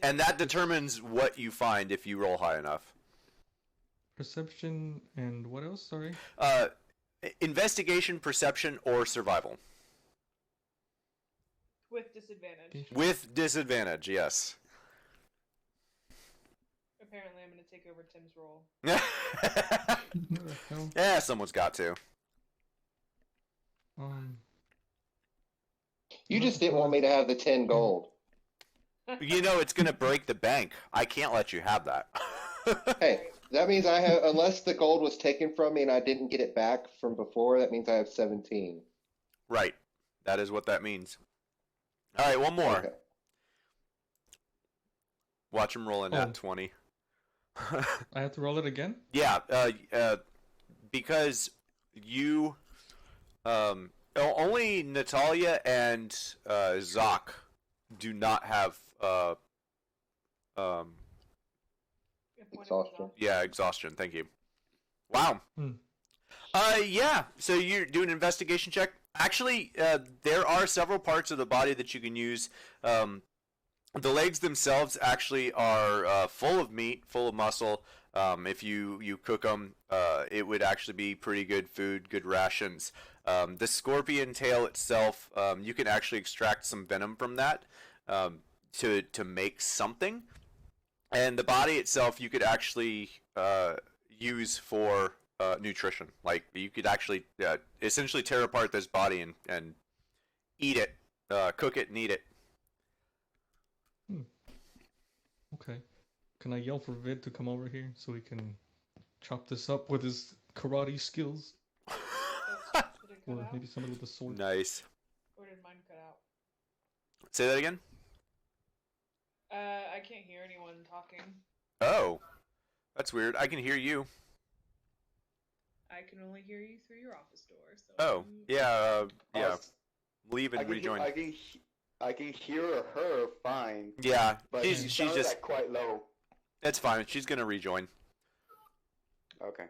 And that determines what you find if you roll high enough. Perception and what else? Sorry. Investigation, perception, or survival. With disadvantage. With disadvantage, yes. Apparently, I'm going to take over Tim's role. What the hell? Yeah, someone's got to. You just didn't want me to have the 10 gold. You know it's gonna break the bank. I can't let you have that. Hey, that means I have, unless the gold was taken from me and I didn't get it back from before, that means I have 17. Right. That is what that means. All right, one more. Okay. Watch him roll in that 20. I have to roll it again? Yeah, because you, only Natalia and Zoc do not have Exhaustion. Yeah, exhaustion. Thank you. Wow. Yeah. So you're doing an investigation check. Actually, there are several parts of the body that you can use. The legs themselves actually are full of meat, full of muscle. If you cook them, it would actually be pretty good food, good rations. The scorpion tail itself, you can actually extract some venom from that to make something. And the body itself, you could actually use for nutrition. Like, you could actually essentially tear apart this body and eat it, cook it and eat it. Okay. Can I yell for Vid to come over here so he can chop this up with his karate skills? Or maybe somebody with a sword. Nice. Or did mine cut out? Say that again? I can't hear anyone talking. Oh. That's weird. I can hear you. I can only hear you through your office door. So Oh, yeah, yeah. Leave and rejoin. I can hear her fine. Yeah, but she's sounds just like quite low. That's fine. She's gonna rejoin. Okay.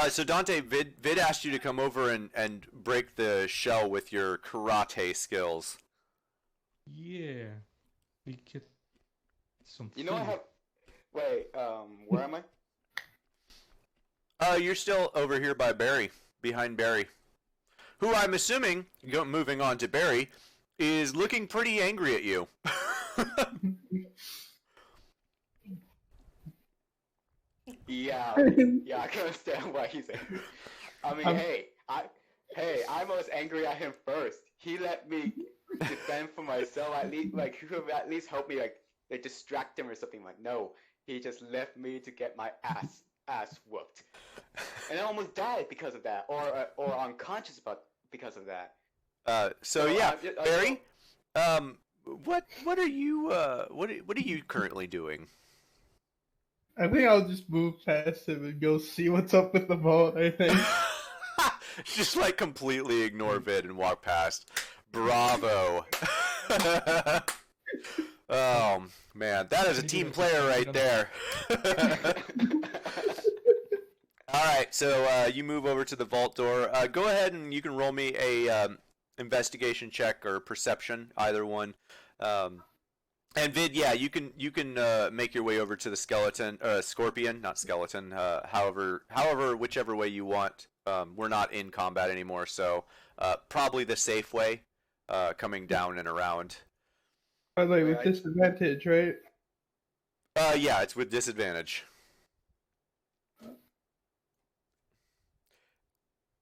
So Dante, Vid asked you to come over and break the shell with your karate skills. Yeah. We get some You know, I food. have. Wait, where am I? You're still over here by Barry, behind Barry, who I'm assuming, moving on to Barry, is looking pretty angry at you. Yeah, yeah, I can understand why he's angry. I mean, I was angry at him first. He let me defend for myself. At least, like, he could at least help me, like distract him or something. Like, no, he just left me to get my ass ass whooped, and I almost died because of that, or unconscious because of that. So yeah, Barry, what are you what are you currently doing? I think I'll just move past him and go see what's up with the vault, I think. Just like completely ignore Vid and walk past. Bravo. Oh man, that is a team player right there. All right, so you move over to the vault door. Go ahead and you can roll me a investigation check or perception, either one. And Vid, yeah, you can make your way over to the scorpion, not skeleton. However, whichever way you want. We're not in combat anymore, so probably the safe way, coming down and around. By the way, with disadvantage, right? Yeah, it's with disadvantage.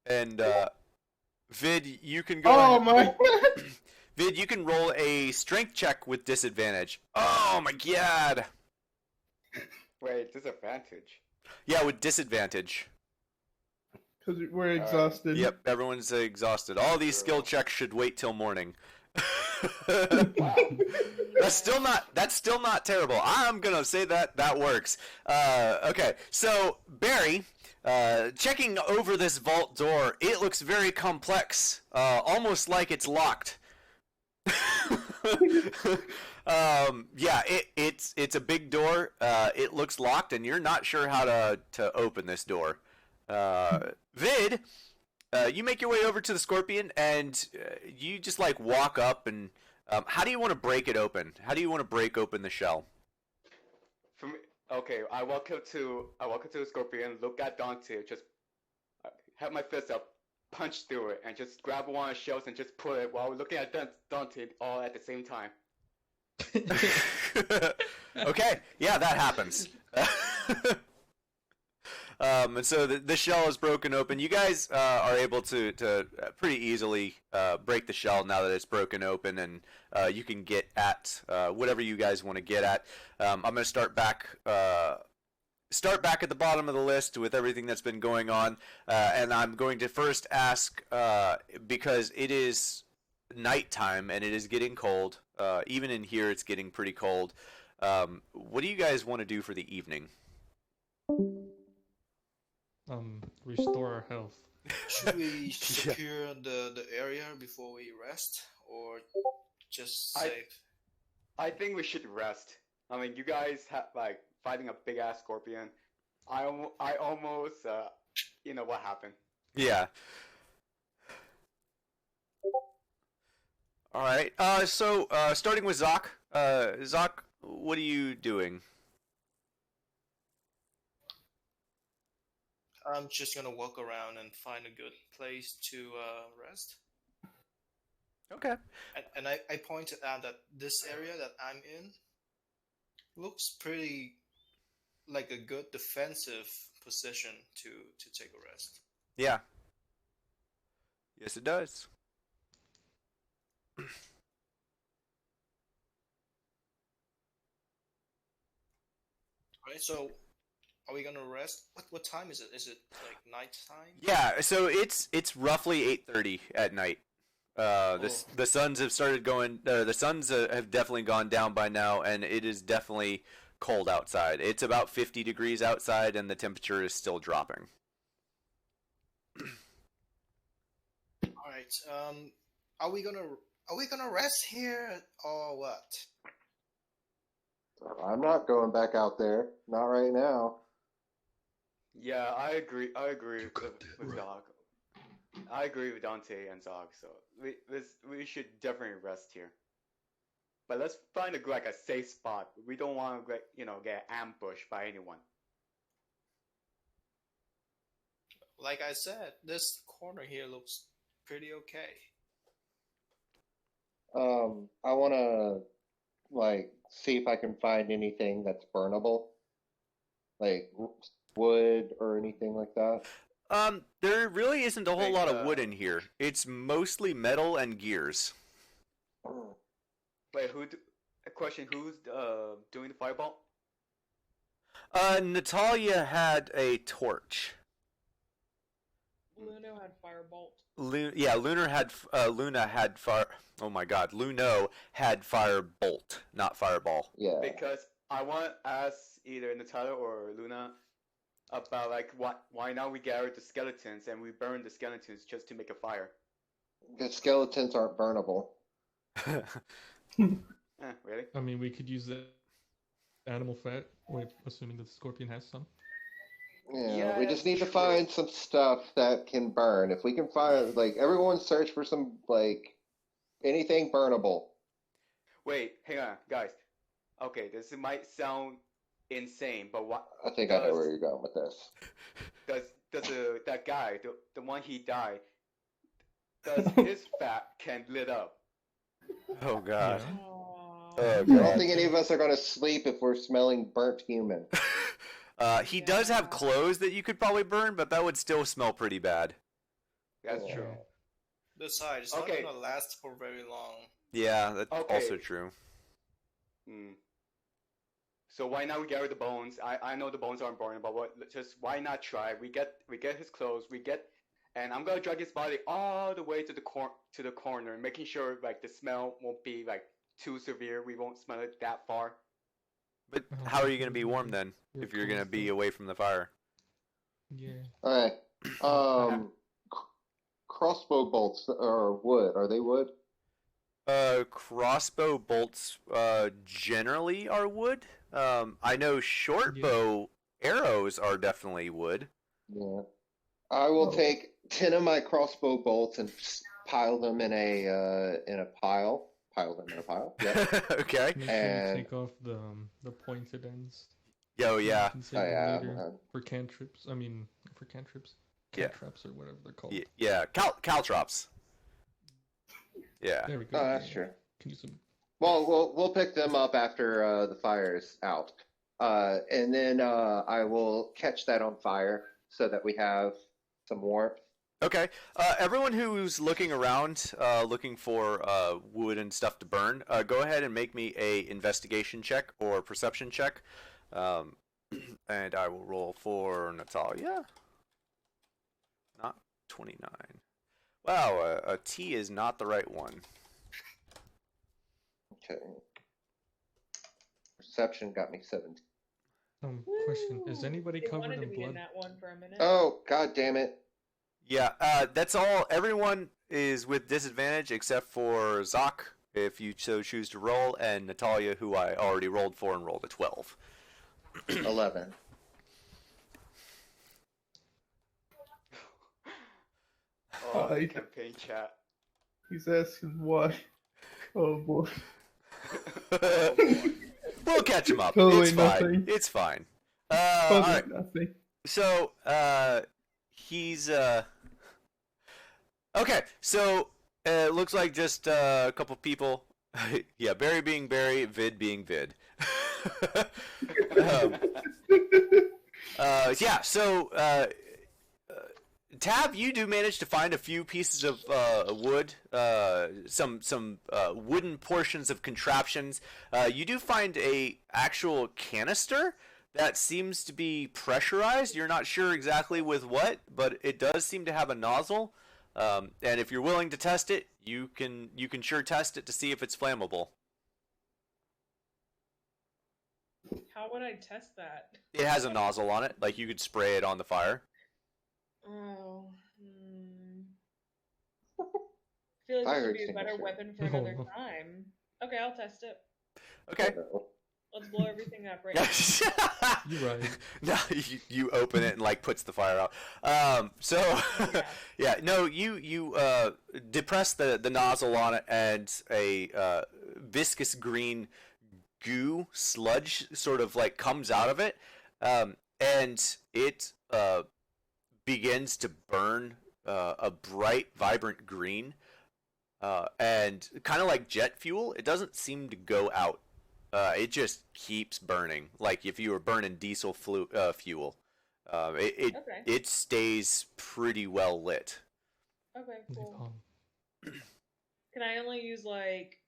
And Vid, you can go. Oh my! Vid, you can roll a strength check with disadvantage. Oh my god! Wait, disadvantage? Yeah, with disadvantage. Because we're exhausted. Yep, everyone's exhausted. All these skill checks should wait till morning. That's still not terrible. I'm gonna say that works. Okay, so Barry, checking over this vault door, it looks very complex, almost like it's locked. Yeah, it's a big door. It looks locked, and you're not sure how to open this door. Vid, you make your way over to the scorpion, and you just like walk up and how do you want to break it open? How do you want to break open the shell? For me, okay, I walk up to the scorpion, look at Dante, just have my fist up, punch through it, and just grab one of the shells and just pull it while looking at Dante all at the same time. Okay, yeah, that happens. And so the shell is broken open. You guys are able to pretty easily break the shell now that it's broken open, and you can get at whatever you guys want to get at. I'm going to start back at the bottom of the list with everything that's been going on, and I'm going to first ask, because it is nighttime and it is getting cold. Even in here, it's getting pretty cold. What do you guys want to do for the evening? Restore our health. Should we secure the area before we rest, or just save? I think we should rest. I mean, you guys have like fighting a big ass scorpion. I almost you know what happened. Yeah. All right. So starting with Zoc. Zoc, what are you doing? I'm just gonna walk around and find a good place to rest. Okay. And I pointed out that this area that I'm in looks pretty like a good defensive position to take a rest. Yeah. Yes, it does. Alright, so are we gonna rest? What time is it? Is it like night time? Yeah, so it's roughly 8:30 at night. The suns have started going. The suns have definitely gone down by now, and it is definitely cold outside. It's about 50 degrees outside, and the temperature is still dropping. All right. Are we gonna rest here or what? I'm not going back out there. Not right now. Yeah, I agree with Dog. I agree with Dante and Zog. So we should definitely rest here. But let's find a safe spot. We don't want to get ambushed by anyone. Like I said, this corner here looks pretty okay. I want to see if I can find anything that's burnable, like wood or anything like that. There really isn't a whole lot of wood in here. It's mostly metal and gears. Wait, who's doing the fireball? Natalia had a torch. Luno had firebolt. Luna had fire. Oh my God, Luno had firebolt, not fireball. Yeah. Because I want to ask either Natalia or Luna about like why now we gather the skeletons and we burn the skeletons just to make a fire. The skeletons aren't burnable. Really? I mean, we could use the animal fat, assuming that the scorpion has some. Yeah, we just that's need to true. find some stuff that can burn. If we can find, like, everyone search for some, like, anything burnable. Wait, hang on, guys. Okay, this might sound insane, but what? I think I know where you're going with this. Does that guy, the one he died, does his fat can lit up? Oh God. Yeah. Oh I don't God. think any of us are going to sleep if we're smelling burnt human. He does have clothes that you could probably burn, but that would still smell pretty bad. That's Yeah. true. Besides, it's Okay. not gonna last for very long. Yeah, that's Okay. also true. Hmm. So why not we gather the bones? I know the bones aren't burning, but why not try? We get his clothes, and I'm gonna drag his body all the way to the corner, making sure like the smell won't be like too severe. We won't smell it that far. But how are you going to be warm then if you're going to be away from the fire? Yeah. Alright. Crossbow bolts are wood. Are they wood? Crossbow bolts generally are wood. I know short Yeah. bow arrows are definitely wood. Yeah. I will take 10 of my crossbow bolts and pile them in a pile. Pile them in a pile. Yeah. Okay. Make sure And- you take off the pointed ends. Yo, yeah. You can save Oh, them yeah, later man. for cantrips. I mean, for cantrips. Yeah. Cantraps or whatever they're called. Yeah. Caltrops. Yeah. There we go. Oh, that's yeah. true. Can use them. Well, we'll pick them up after the fire's out, and then I will catch that on fire so that we have some warmth. Okay. Everyone who's looking around, looking for wood and stuff to burn, go ahead and make me a investigation check or perception check, and I will roll for Natalia. Not 29. Wow, a T is not the right one. Okay. Perception got me 17. Question: Is anybody They covered wanted to in be blood? in that one for a minute. Oh, god damn it! Yeah, that's all. Everyone is with disadvantage except for Zoc, if you so choose to roll, and Natalia, who I already rolled for and rolled a 12. 11. Oh, Hi. campaign chat. He's asking why. Oh boy. We'll catch him up. Totally It's fine. nothing. It's fine. All Totally right. nothing. So, he's okay. So, it looks like just a couple people. Yeah, Barry being Barry, Vid being Vid. Yeah. So, Tab, you do manage to find a few pieces of wood, some wooden portions of contraptions. You do find a actual canister that seems to be pressurized. You're not sure exactly with what, but it does seem to have a nozzle. And if you're willing to test it, you can sure test it to see if it's flammable. How would I test that? It has a nozzle on it, like you could spray it on the fire. Oh. I feel like Fire this would be a better extinguisher. weapon for another Oh. time. Okay, I'll test it. Okay. Let's blow everything up right now. You're right. No, you open it and like puts the fire out. So yeah, no, you depress the nozzle on it, and a viscous green goo sludge sort of like comes out of it, and it begins to burn a bright, vibrant green, and kind of like jet fuel. It doesn't seem to go out. It just keeps burning, like if you were burning diesel fuel. Okay. It stays pretty well lit. Okay, cool. Napalm. Can I only use like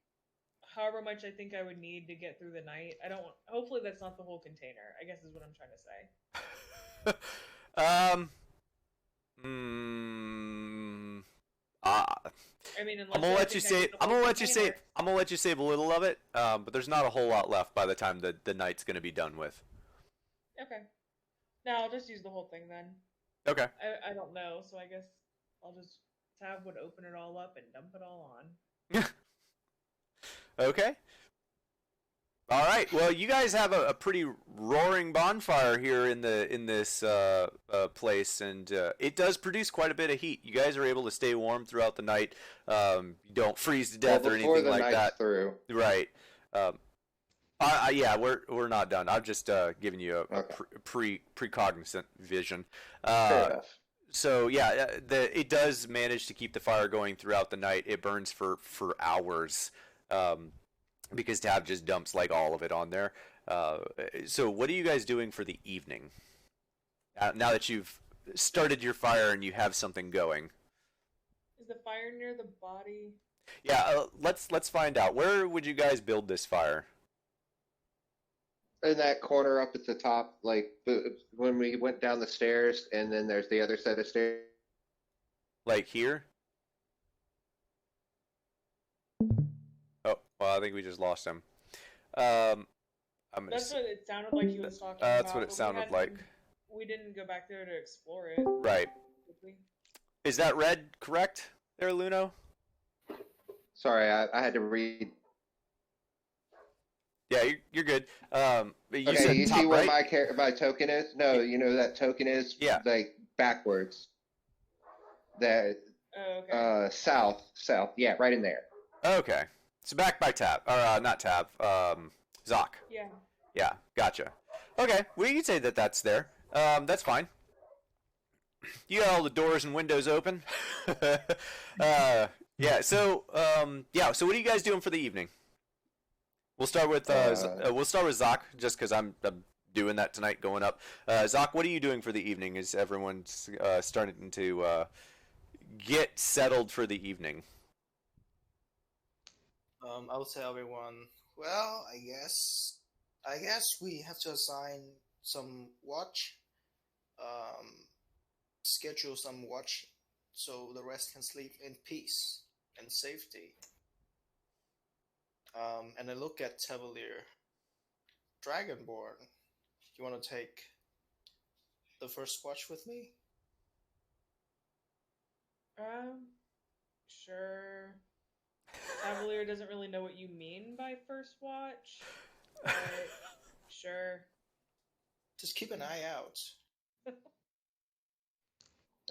however much I think I would need to get through the night. I don't. Hopefully, that's not the whole container. I guess is what I'm trying to say. I mean, unless I'm gonna I let you think I need save. the I'm whole gonna let you save. container. I'm gonna let you save a little of it. But there's not a whole lot left by the time the night's gonna be done with. Okay. No, I'll just use the whole thing then. Okay. I don't know, so I guess I'll just Tab would open it all up and dump it all on. Okay. All right. Well, you guys have a pretty roaring bonfire here in this place, and it does produce quite a bit of heat. You guys are able to stay warm throughout the night. You don't freeze to death or anything like that. Through. Right. Yeah, we're not done. I'm just giving you a precognizant vision. Fair enough. So yeah, it does manage to keep the fire going throughout the night. It burns for hours. Because Tab just dumps like all of it on there. So what are you guys doing for the evening? Now that you've started your fire and you have something going. Is the fire near the body? Yeah, let's find out. Where would you guys build this fire? In that corner up at the top, like when we went down the stairs, and then there's the other set of stairs. Like here? Oh, well, I think we just lost him. That's what it sounded like he was talking about. That's what it sounded like. We didn't go back there to explore it. Right. Is that red correct there, Luno? Sorry, I had to read. Yeah, you're good. You Okay, you top see where right? my token is? No, you know that token is? Yeah. Like backwards. That south. Yeah, right in there. Okay. So back by Tab, or not Tab, Zoc. Yeah. Yeah, gotcha. Okay, we can say that's there. That's fine. You got all the doors and windows open. Yeah. So So what are you guys doing for the evening? We'll start with Zoc, just because I'm doing that tonight, going up. Zoc, what are you doing for the evening? Is everyone starting to get settled for the evening? I would tell everyone, well, I guess we have to assign some watch, schedule some watch so the rest can sleep in peace and safety. And I look at Tavalier. Dragonborn, you want to take the first watch with me? Sure. Cavalier doesn't really know what you mean by first watch, but sure. Just keep an eye out.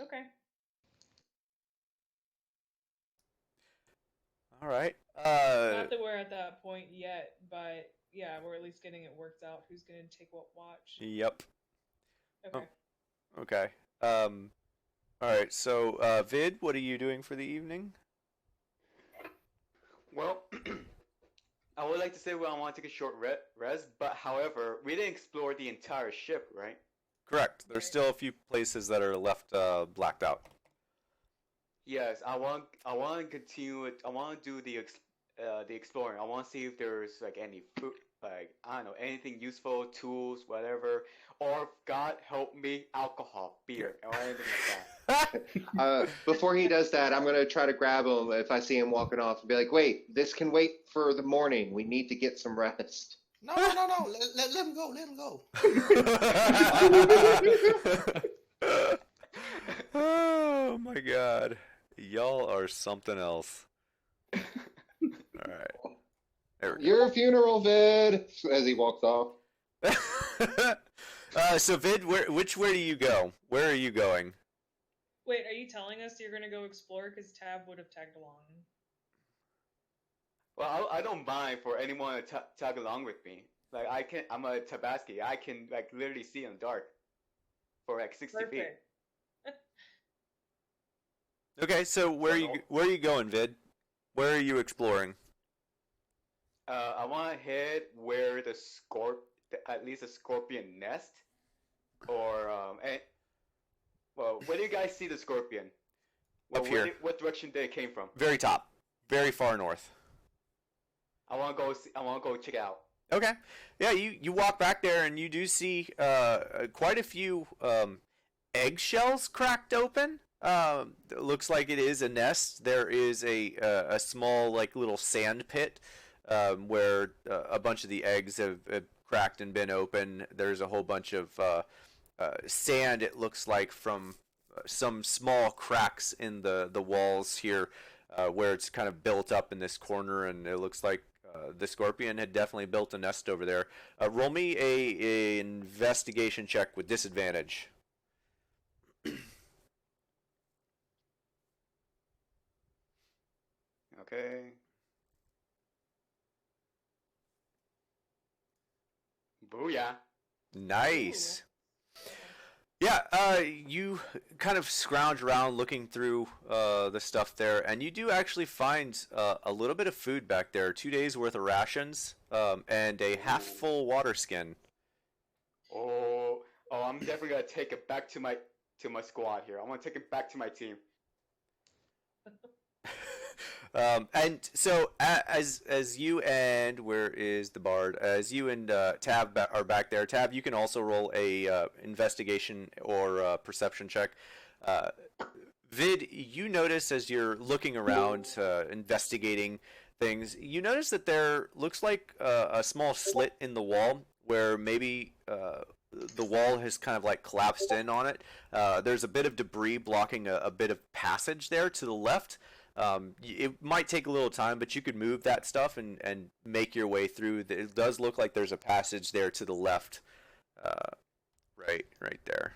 Okay. All right. Not that we're at that point yet, but yeah, we're at least getting it worked out. Who's gonna take what watch? Yep. Okay. Oh, okay. All right. So, Vid, what are you doing for the evening? Well, I would like to say, I want to take a short rest, but however, we didn't explore the entire ship, right? Correct. There's still a few places that are left blacked out. Yes, I want to continue it. I want to do the exploring. I want to see if there's like any food, like I don't know, anything useful, tools, whatever, or God help me, alcohol, beer, or anything like that. Before he does that, I'm gonna try to grab him if I see him walking off and be like, "Wait, this can wait for the morning. We need to get some rest." No. Let him go. Let him go. Oh my God, y'all are something else. All right. There we go. Your funeral, Vid, as he walks off. So Vid, which way do you go? Where are you going? Wait, are you telling us you're gonna go explore? Because Tab would have tagged along. Well, I don't mind for anyone to tag along with me. Like I'm a Tabaski. I can like literally see in the dark for like 60 feet. Perfect. Okay, so where are you going, Vid? Where are you exploring? I want to head where at least a scorpion nest, or well, where do you guys see the scorpion? Up here. What direction they came from? Very top, very far north. I want to go. I want to go check it out. Okay. Yeah, you walk back there and you do see quite a few eggshells cracked open. It looks like it is a nest. There is a small like little sand pit where a bunch of the eggs have cracked and been open. There's a whole bunch of sand. It looks like from some small cracks in the walls here, where it's kind of built up in this corner, and it looks like the scorpion had definitely built a nest over there. Roll me a investigation check with disadvantage. Okay. Booyah. Nice. Yeah, you kind of scrounge around looking through the stuff there, and you do actually find a little bit of food back there. 2 days worth of rations, and a half-full water skin. Oh, I'm definitely gonna take it back to my squad here. I'm gonna take it back to my team. And so as you and where is the bard? As you and Tab are back there. Tab, you can also roll a investigation or perception check. Vid, you notice as you're looking around, investigating things, you notice that there looks like a small slit in the wall where maybe the wall has kind of like collapsed in on it. There's a bit of debris blocking a bit of passage there to the left. It might take a little time, but you could move that stuff and make your way through. It does look like there's a passage there to the left, right there.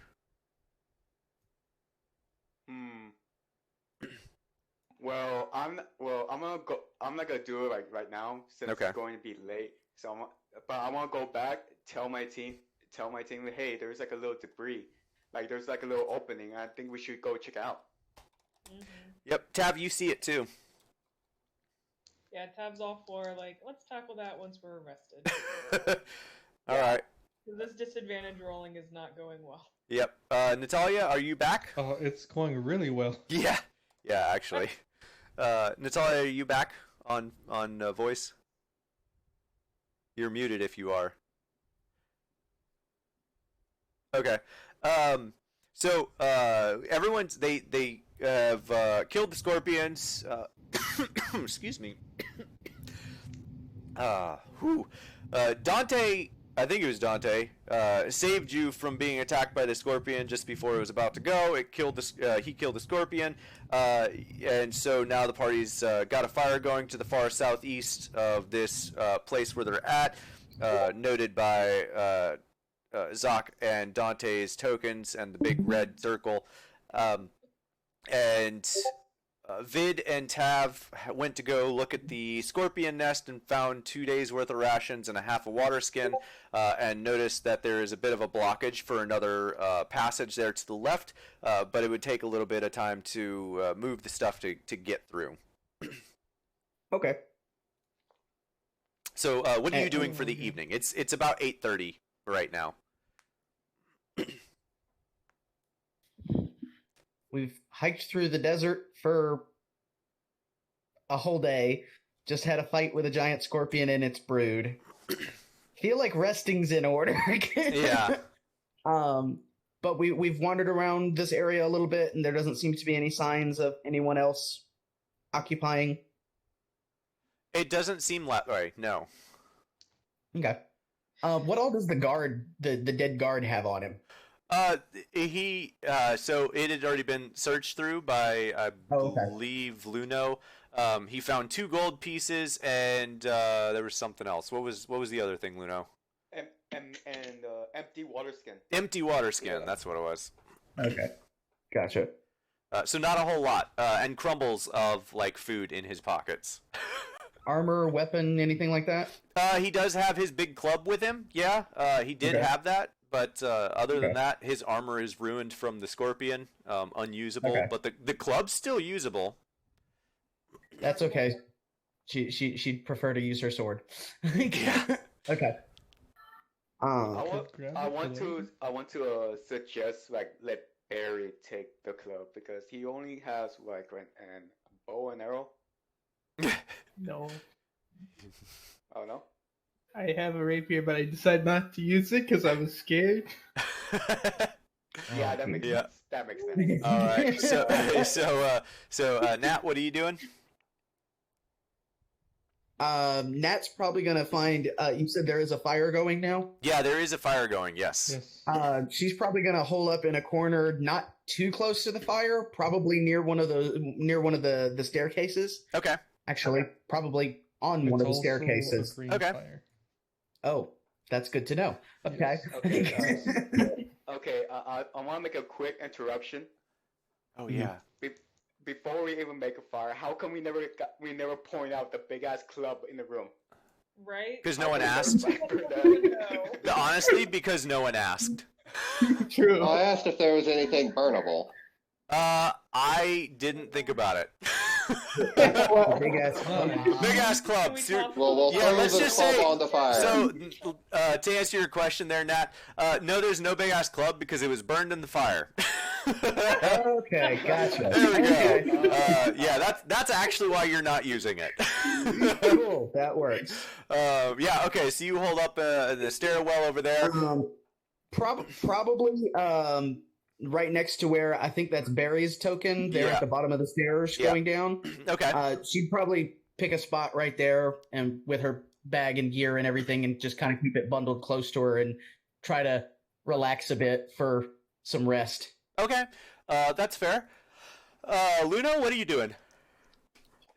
Well, I'm gonna go. I'm not gonna do it right now since Okay. it's going to be late. But I want to go back. Tell my team. Hey, there's like a little debris. Like there's like a little opening. I think we should go check out. Yep, Tab, you see it too. Yeah, Tab's all for like, let's tackle that once we're arrested. All right. This disadvantage rolling is not going well. Yep. Natalia, are you back? It's going really well. Yeah. Yeah, actually. Natalia, are you back on voice? You're muted if you are. Okay. So everyone's they have killed the scorpions. Excuse me. Dante, I think it was Dante, saved you from being attacked by the scorpion just before it was about to go. He killed the scorpion, and so now the party's got a fire going to the far southeast of this place where they're at, noted by Zoc and Dante's tokens and the big red circle. And Vid and Tav went to go look at the scorpion nest and found 2 days worth of rations and a half a water skin, and noticed that there is a bit of a blockage for another passage there to the left, but it would take a little bit of time to move the stuff to get through. Okay. So what are you doing for the evening? It's about 8:30 right now. We've hiked through the desert for a whole day. Just had a fight with a giant scorpion and its brood. Feel like resting's in order. Yeah. But we've wandered around this area a little bit, and there doesn't seem to be any signs of anyone else occupying. It doesn't seem right. No. Okay. What all does the dead guard have on him? So it had already been searched through by, I believe, Luno. He found 2 gold pieces, and there was something else. What was the other thing, Luno? And empty water skin. Empty water skin. That's what it was. Okay, gotcha. So not a whole lot, and crumbles of like food in his pockets. Armor, weapon, anything like that? He does have his big club with him. Yeah, he did have that. But other than that, his armor is ruined from the scorpion, unusable. Okay. But the club's still usable. That's okay. She'd prefer to use her sword. Yeah. Okay. I want to suggest like let Barry take the club because he only has like a bow and arrow. No. Oh no. I have a rapier, but I decided not to use it because I was scared. Yeah, that makes Yeah. sense. That makes sense. All right. So Nat, what are you doing? Nat's probably gonna find. You said there is a fire going now. Yeah, there is a fire going. Yes. Yes. She's probably gonna hole up in a corner, not too close to the fire, probably near one of the staircases. Okay. Actually, probably on one of the It's also a staircases. green Okay. fire. Oh, that's good to know. Okay. Yes. Okay, okay. I want to make a quick interruption. Oh yeah. Before we even make a fire, how come we never point out the big ass club in the room? Right? Because no one asked. No. Honestly, because no one asked. True. I asked if there was anything burnable. I didn't think about it. Big ass. Big ass club. Can we Ser- talk- Well, we'll Yeah, throw let's the just club say- on the fire. So, to answer your question there, Nat, no, there's no big ass club because it was burned in the fire. Okay, gotcha. There we Okay. go. Yeah, that's actually why you're not using it. Cool, that works. Yeah, okay, so you hold up the stairwell over there. Probably right next to where I think that's Barry's token. There Yeah. at the bottom of the stairs Yeah. going down. Okay. She'd probably pick a spot right there and with her bag and gear and everything, and just kind of keep it bundled close to her and try to relax a bit for some rest. Okay, that's fair. Luna, what are you doing?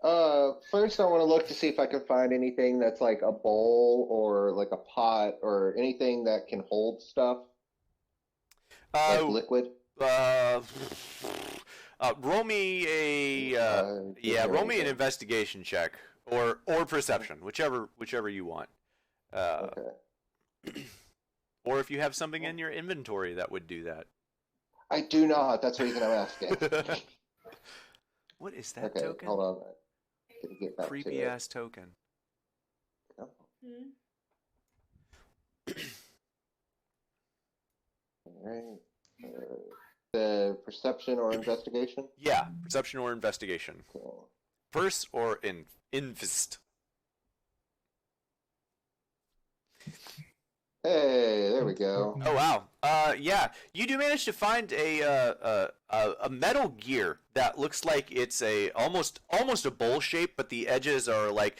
First I want to look to see if I can find anything that's like a bowl or like a pot or anything that can hold stuff, like liquid. Roll me roll me an investigation check or perception, whichever you want. Okay. Or if you have something in your inventory that would do that. I do not. That's the reason I'm asking. What is that Okay, token? hold on. Gonna get back to Creepy it. ass token. Hmm? Alright. The perception or investigation? Yeah, perception or investigation. Cool. Purse or invest. Hey, there we go. Oh wow. Yeah, you do manage to find a metal gear that looks like it's almost a bowl shape, but the edges are like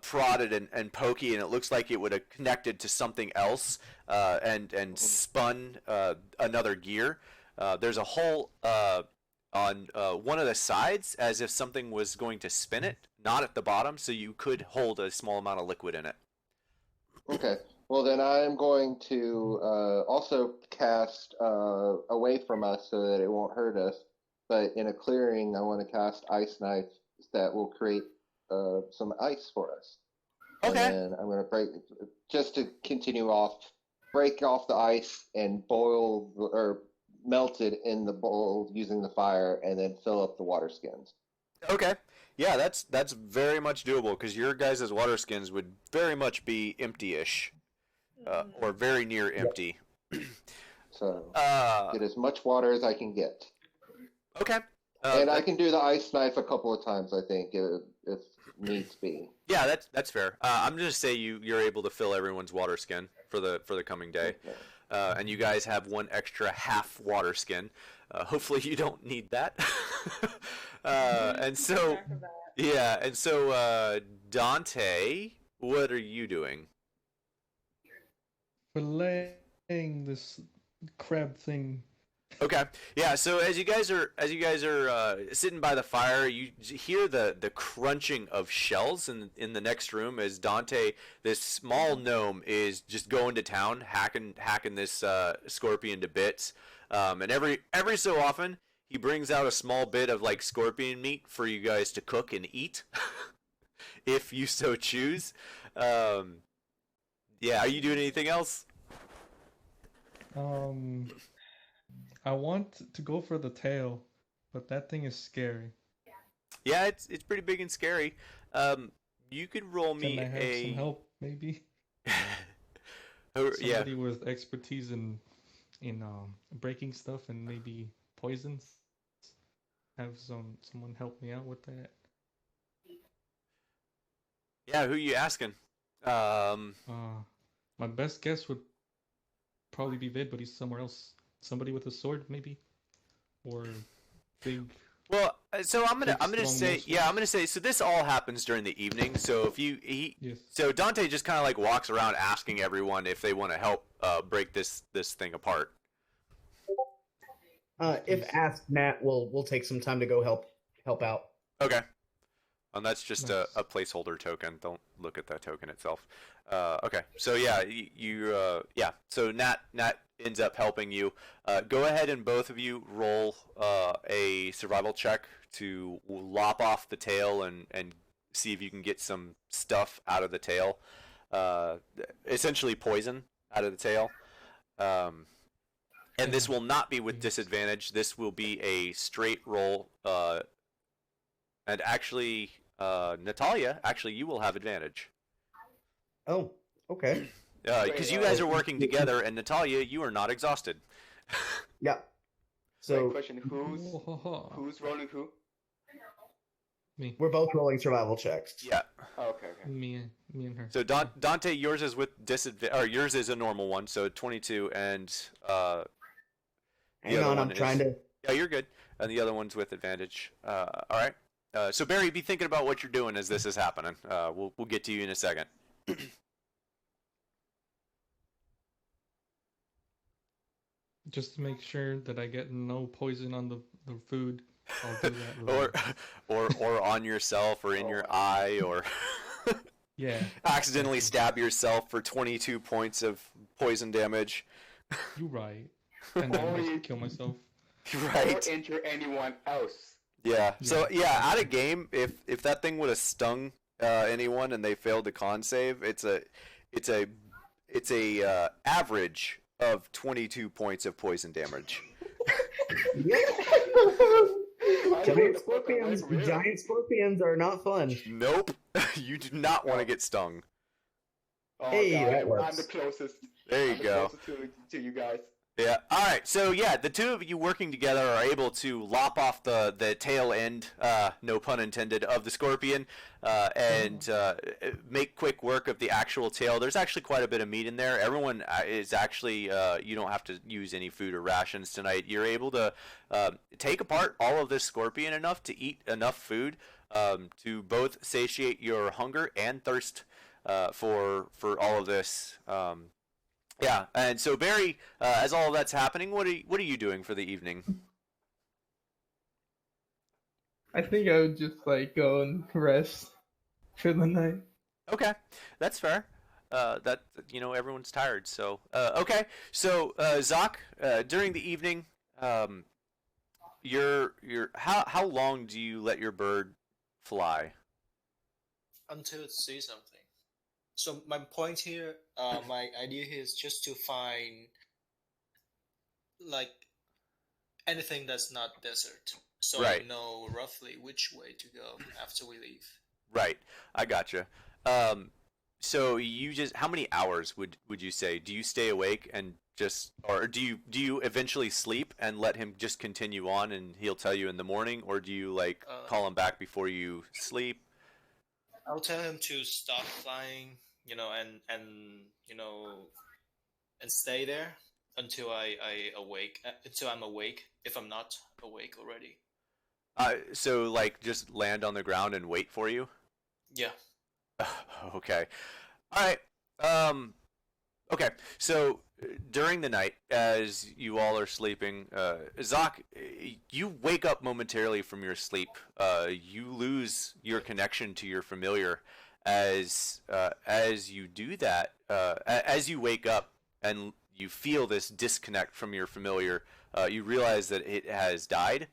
prodded and pokey, and it looks like it would have connected to something else and spun another gear. There's a hole on one of the sides, as if something was going to spin it, not at the bottom, so you could hold a small amount of liquid in it. Okay. Well, then I'm going to also cast away from us so that it won't hurt us. But in a clearing, I want to cast Ice Knife that will create some ice for us. Okay. And I'm going to just to continue break off the ice and boil or melt it in the bowl using the fire, and then fill up the water skins. Okay. Yeah, that's very much doable, because your guys' water skins would very much be empty-ish. Or very near empty. So get as much water as I can get. Okay. And I can do the ice knife a couple of times, I think, if needs be. Yeah, that's fair. I'm just say you're able to fill everyone's water skin for the coming day, and you guys have one extra half water skin. Hopefully you don't need that. And so yeah, and so Dante, what are you doing? Filleting this crab thing. Okay. Yeah. So as you guys are sitting by the fire, you hear the crunching of shells in the next room as Dante, this small gnome, is just going to town, hacking this scorpion to bits. And every so often he brings out a small bit of like scorpion meat for you guys to cook and eat, if you so choose. Yeah. Are you doing anything else? I want to go for the tail, but that thing is scary. Yeah, it's pretty big and scary. You could roll me Can I have some help, maybe? Yeah. Somebody with expertise in breaking stuff and maybe poisons. Have someone help me out with that. Yeah, who you asking? My best guess would probably be Vid, but he's somewhere else. Somebody with a sword, maybe, or big. Well, so I'm gonna say, strong yeah, I'm gonna say. So this all happens during the evening. So if Yes. so Dante just kind of like walks around asking everyone if they want to help break this thing apart. If asked, Nat will take some time to go help out. Okay. And that's just Nice. a placeholder token. Don't look at that token itself. Okay. So yeah, yeah. So Nat ends up helping you. Go ahead and both of you roll a survival check to lop off the tail and see if you can get some stuff out of the tail. Essentially poison out of the tail. And this will not be with disadvantage. This will be a straight roll. And actually, Natalia, you will have advantage. Oh, okay. Because you guys are working together, and Natalia, you are not exhausted. Yeah. So Wait, question: who's rolling who? Me. we're both rolling survival checks. Yeah. Oh, okay. Me and her. So Dante, yours is with disadvantage, or yours is a normal one, so 22, and Hang on, I'm trying to. Yeah, you're good. And the other one's with advantage. All right. So Barry, be thinking about what you're doing as this is happening. We'll get to you in a second. Just to make sure that I get no poison on the food, I'll do that later. or on yourself, or in your eye, or Yeah. accidentally stab yourself for 22 points of poison damage. You're right. And then Or you- just kill myself. Right. Or injure anyone else. Yeah. So yeah, out of game, if that thing would have stung anyone and they failed the con save, it's a average of 22 points of poison damage. Giant scorpions are not fun. Nope. You do not want to get stung. Oh, Hey, God, that works. I'm the closest. There you I'm the go. closest to you guys. Yeah. All right. So yeah, the two of you working together are able to lop off the tail end, no pun intended, of the scorpion, and make quick work of the actual tail. There's actually quite a bit of meat in there. Everyone is actually you don't have to use any food or rations tonight. You're able to take apart all of this scorpion enough to eat enough food to both satiate your hunger and thirst for all of this. Yeah, and so Barry, as all of that's happening, what are you doing for the evening? I think I would just like go and rest for the night. Okay, that's fair. That everyone's tired, so okay. So Zoc, during the evening, how long do you let your bird fly? Until it sees something. So my point here, my idea here is just to find like anything that's not desert, so Right. I know roughly which way to go after we leave. Right, I gotcha. So you just how many hours would you say? Do you stay awake and just, or do you eventually sleep and let him just continue on and he'll tell you in the morning, or do you like call him back before you sleep? I'll tell him to stop flying, and stay there until until I'm awake. If I'm not awake already. So like just land on the ground and wait for you? Yeah. Okay. All right. Okay. So during the night, as you all are sleeping, Zoc, you wake up momentarily from your sleep. You lose your connection to your familiar as you do that. As you wake up and you feel this disconnect from your familiar, you realize that it has died.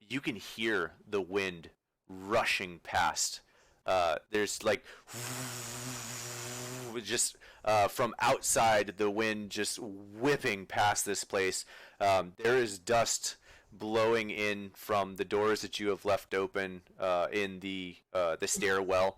You can hear the wind rushing past. There's like just from outside, the wind just whipping past this place. There is dust blowing in from the doors that you have left open in the stairwell.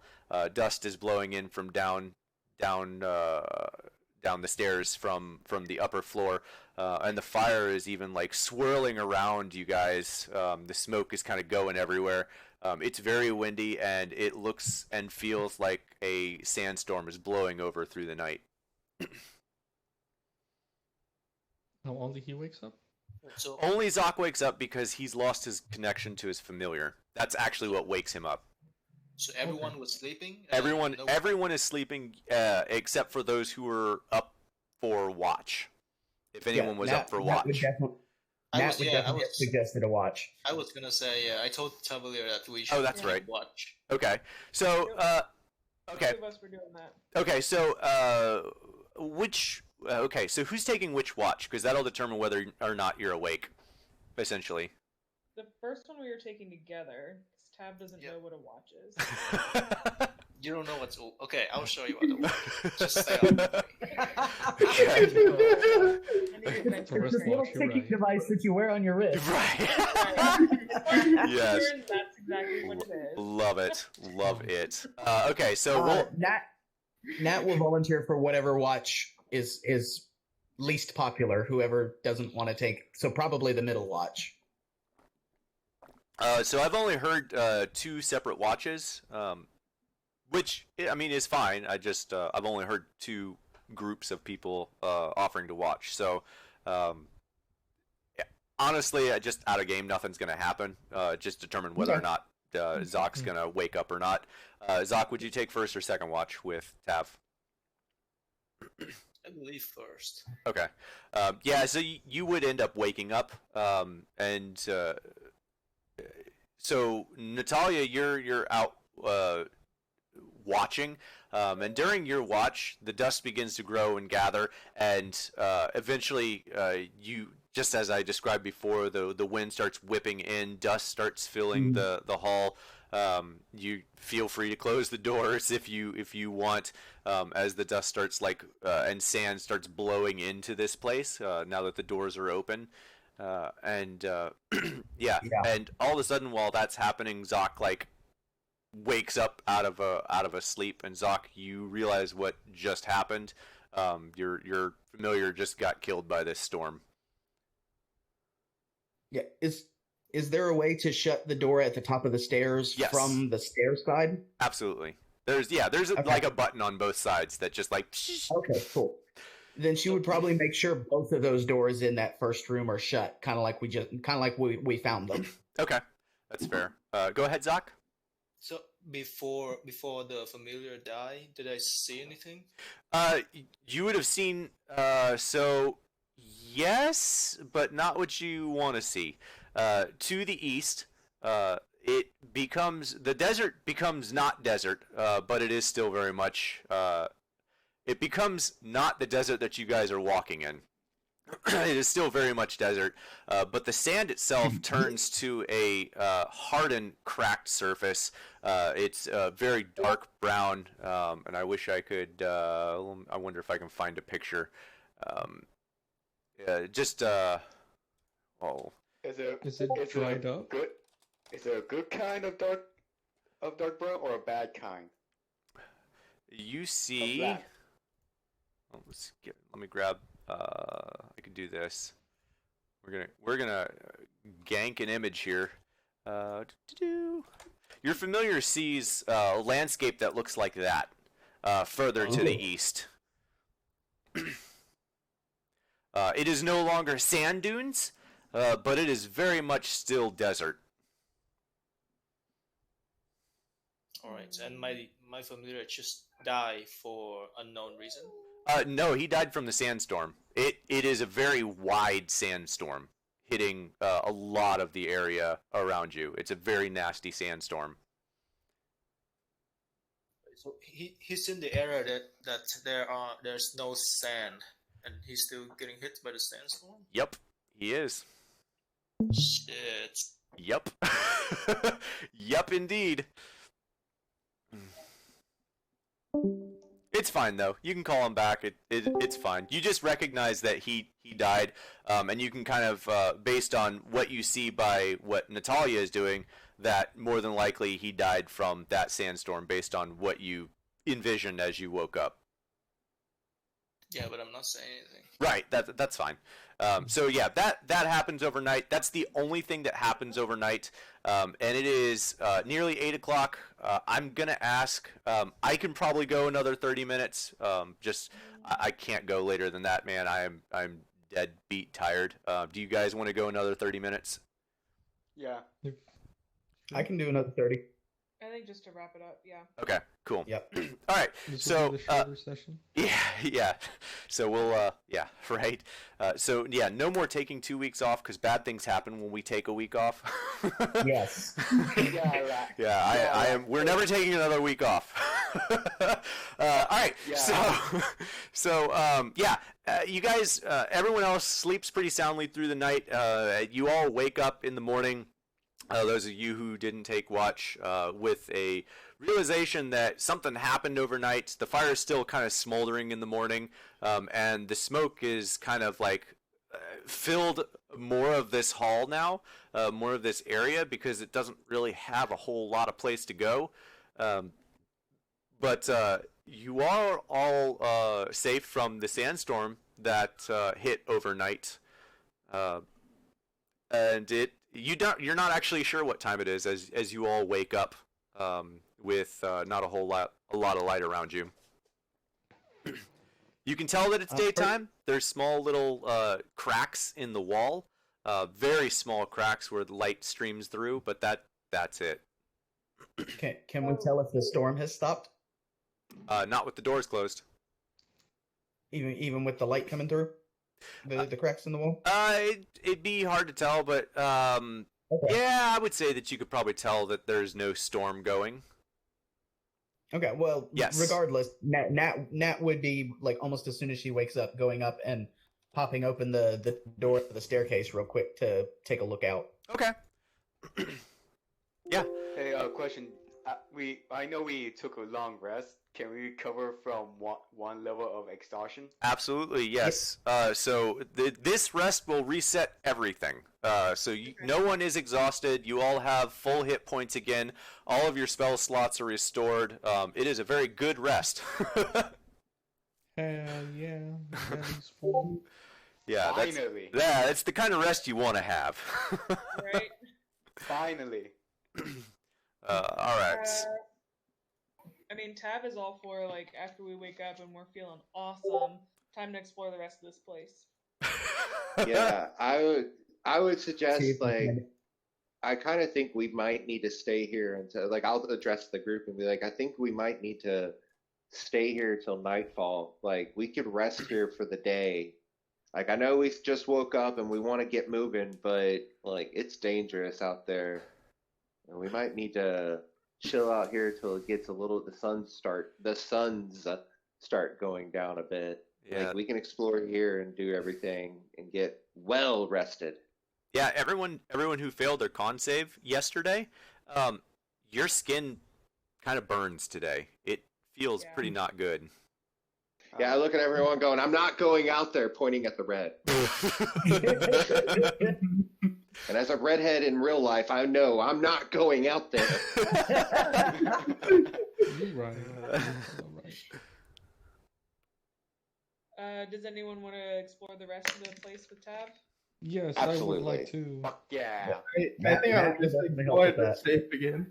Dust is blowing in from down the stairs from the upper floor, and the fire is even like swirling around you guys. The smoke is kind of going everywhere. It's very windy, and it looks and feels like a sandstorm is blowing over through the night. No, only he wakes up? So Only Zoc wakes up because he's lost his connection to his familiar. That's actually what wakes him up. so everyone was sleeping. Everyone is sleeping except for those who were up for watch. If anyone was up for watch. Matt would definitely suggested a watch. I was gonna say, I told Tavalier that we should. Oh, that's right. Watch. Okay. So okay. Two of us were doing that. Okay, so so who's taking which watch? Because that'll determine whether or not you're awake, essentially. The first one we were taking together, because Tab doesn't know what a watch is. You don't know what's. Okay, I'll show you what the watch is. Just stay on. It's this little ticking device that you wear on your wrist. Right. Yes. That's exactly what it is. Love it. Love it. Okay, so Nat will volunteer for whatever watch is least popular. Whoever doesn't want to take, so probably the middle watch. So I've only heard 2 separate watches, which I mean is fine. I've only heard 2 groups of people offering to watch. So yeah. Honestly, just out of game, nothing's gonna happen. Just determine whether or not Zoc's gonna wake up or not. Zoc, would you take first or second watch with Tav? I believe first. Okay. Yeah, so you would end up waking up, and so Natalia, you're out watching, and during your watch, the dust begins to grow and gather, and eventually, you, just as I described before, the wind starts whipping in, dust starts filling the hall. You feel free to close the doors if you want, as the dust starts and sand starts blowing into this place now that the doors are open. And yeah, and all of a sudden while that's happening, Zoc wakes up out of a sleep, and Zoc, you realize what just happened. Your familiar just got killed by this storm. Yeah, is there a way to shut the door at the top of the stairs from the stairs side? Absolutely. There's like a button on both sides that just Okay, cool. Then she would probably make sure both of those doors in that first room are shut, kind of like we found them. Okay, that's fair. Go ahead, Zoc. So before the familiar died, did I see anything? You would have seen. So yes, but not what you want to see. To the east, the desert becomes not desert, but it is still very much. It becomes not the desert that you guys are walking in. It is still very much desert, but the sand itself turns to a hardened, cracked surface. It's very dark brown, and I wish I could. I wonder if I can find a picture. Is it dried up? Good. Is it a good kind of dark brown or a bad kind? You see. Let me grab. I can do this. We're gonna gank an image here. Your familiar sees a landscape that looks like that, further to the east. It is no longer sand dunes, but it is very much still desert. All right, and my familiar just died for unknown reason. No, he died from the sandstorm. It is a very wide sandstorm hitting a lot of the area around you. It's a very nasty sandstorm. So he's in the area that there's no sand, and he's still getting hit by the sandstorm. Yep, he is. Shit. Yep. Yep, indeed. It's fine though. You can call him back. It's fine. You just recognize that he died, and you can kind of, based on what you see by what Natalia is doing, that more than likely he died from that sandstorm based on what you envisioned as you woke up. Yeah, but I'm not saying anything. Right, that's fine. So yeah, that happens overnight. That's the only thing that happens overnight, and it is nearly 8 o'clock. I'm gonna ask. I can probably go another 30 minutes. I can't go later than that, man. I'm dead beat tired. Do you guys want to go another 30 minutes? Yeah. I can do another 30. I think just to wrap it up, yeah. Okay, cool. Yep. All right. This So will be the shorter session. yeah. So we'll yeah, right. So yeah, no more taking 2 weeks off because bad things happen when we take a week off. Yes. Yeah, right. Yeah, I am. We're never taking another week off. All right. Yeah. So yeah, you guys, everyone else sleeps pretty soundly through the night. You all wake up in the morning. Those of you who didn't take watch, with a realization that something happened overnight. The fire is still kind of smoldering in the morning, and the smoke is kind of like filled more of this hall now, more of this area, because it doesn't really have a whole lot of place to go. But you are all safe from the sandstorm that hit overnight, and you're not actually sure what time it is as you all wake up, with not a lot of light around you. You can tell that it's daytime. There's small little cracks in the wall, very small cracks where the light streams through, but that's it. Can we tell if the storm has stopped? Not with the doors closed. Even with the light coming through? The cracks in the wall? It'd be hard to tell, but Okay. yeah, I would say that you could probably tell that there's no storm going. Okay, well, Yes. regardless, Nat would be, like, almost as soon as she wakes up, going up and popping open the door to the staircase real quick to take a look out. Okay. Yeah. Hey, question. I know we took a long rest. Can we recover from one level of exhaustion? Absolutely, yes. So this rest will reset everything. So no one is exhausted. You all have full hit points again. All of your spell slots are restored. It is a very good rest. Hell yeah. Belly's full. Yeah, Finally. that's the kind of rest you want to have. Right? Finally. All right. I mean, Tab is all for, like, after we wake up and we're feeling awesome, time to explore the rest of this place. Yeah, I would suggest, See if we like, can- I kind of think we might need to stay here until, like, I'll address the group and be like, I think we might need to stay here till nightfall. Like, we could rest here for the day. Like, I know we just woke up and we want to get moving, but, like, it's dangerous out there. And we might need to chill out here till it gets a little, the suns start going down a bit. Yeah. Like, we can explore here and do everything and get well rested. Yeah, everyone who failed their con save yesterday, your skin kind of burns today. It feels pretty not good. Yeah, I look at everyone going, I'm not going out there, pointing at the red. And as a redhead in real life, I know I'm not going out there. You're right. Does anyone want to explore the rest of the place with Tab? Yes, Absolutely. I would like to. Fuck yeah. I think I'll Matt just definitely explore help with the that. safe again.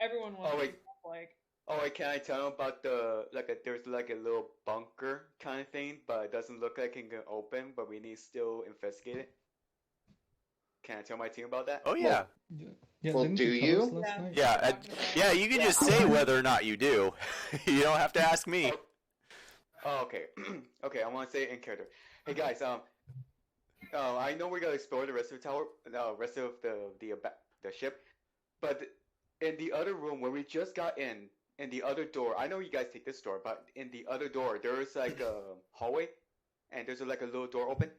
Everyone wants Oh, wait. to, like, Oh, wait, can I tell them about there's like a little bunker kind of thing, but it doesn't look like it can open, but we need to still investigate it? Can I tell my team about that? Oh yeah. Yeah, Well, didn't do tell you? us last night? Yeah, yeah. You can just say whether or not you do. You don't have to ask me. Oh, okay. Okay, I want to say it in character. Hey guys, I know we're gonna explore the rest of the tower, rest of the ship, but in the other room where we just got in the other door, I know you guys take this door, but in the other door, there's like a hallway, and there's like a little door open.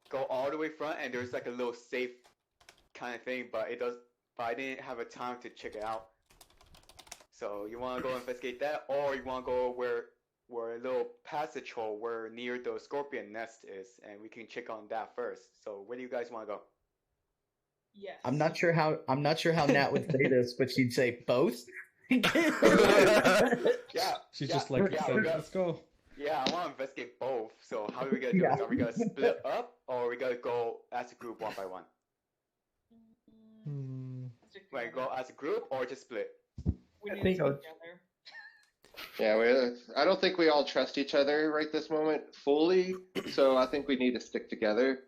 Go all the way front, and there's like a little safe kind of thing, but I didn't have a time to check it out. So you want to go investigate that, or you want to go where a little passage hole where near the scorpion nest is, and we can check on that first. So where do you guys want to go? yes. I'm not sure how Nat would say this, but she'd say both. Yeah. She's Yeah, just like, yeah, "So, yeah. let's go." Yeah, I want to investigate both. So how are we gonna do Yeah. this? Are we gonna split up, or are we gonna go as a group one by one? Stick Like together. go as a group or just split? We I need think to I'll- stick together. Yeah, I don't think we all trust each other right this moment fully, so I think we need to stick together.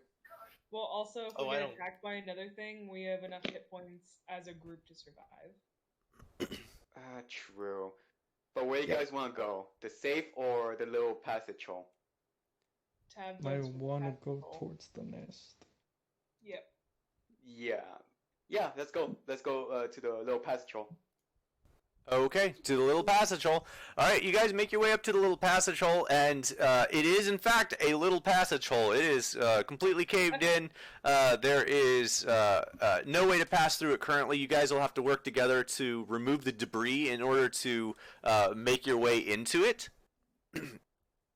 Well, also, if Oh, we I get don't- attacked by another thing, we have enough hit points as a group to survive. True. But where you Yeah. guys want to go? The safe or the little passage hole? I votes for want to tactical. go towards the nest. Yep. Yeah. Yeah, let's go. Let's go to the little passage hole. Okay, to the little passage hole. All right, you guys make your way up to the little passage hole, and it is, in fact, a little passage hole. It is completely caved in. There is no way to pass through it currently. You guys will have to work together to remove the debris in order to make your way into it.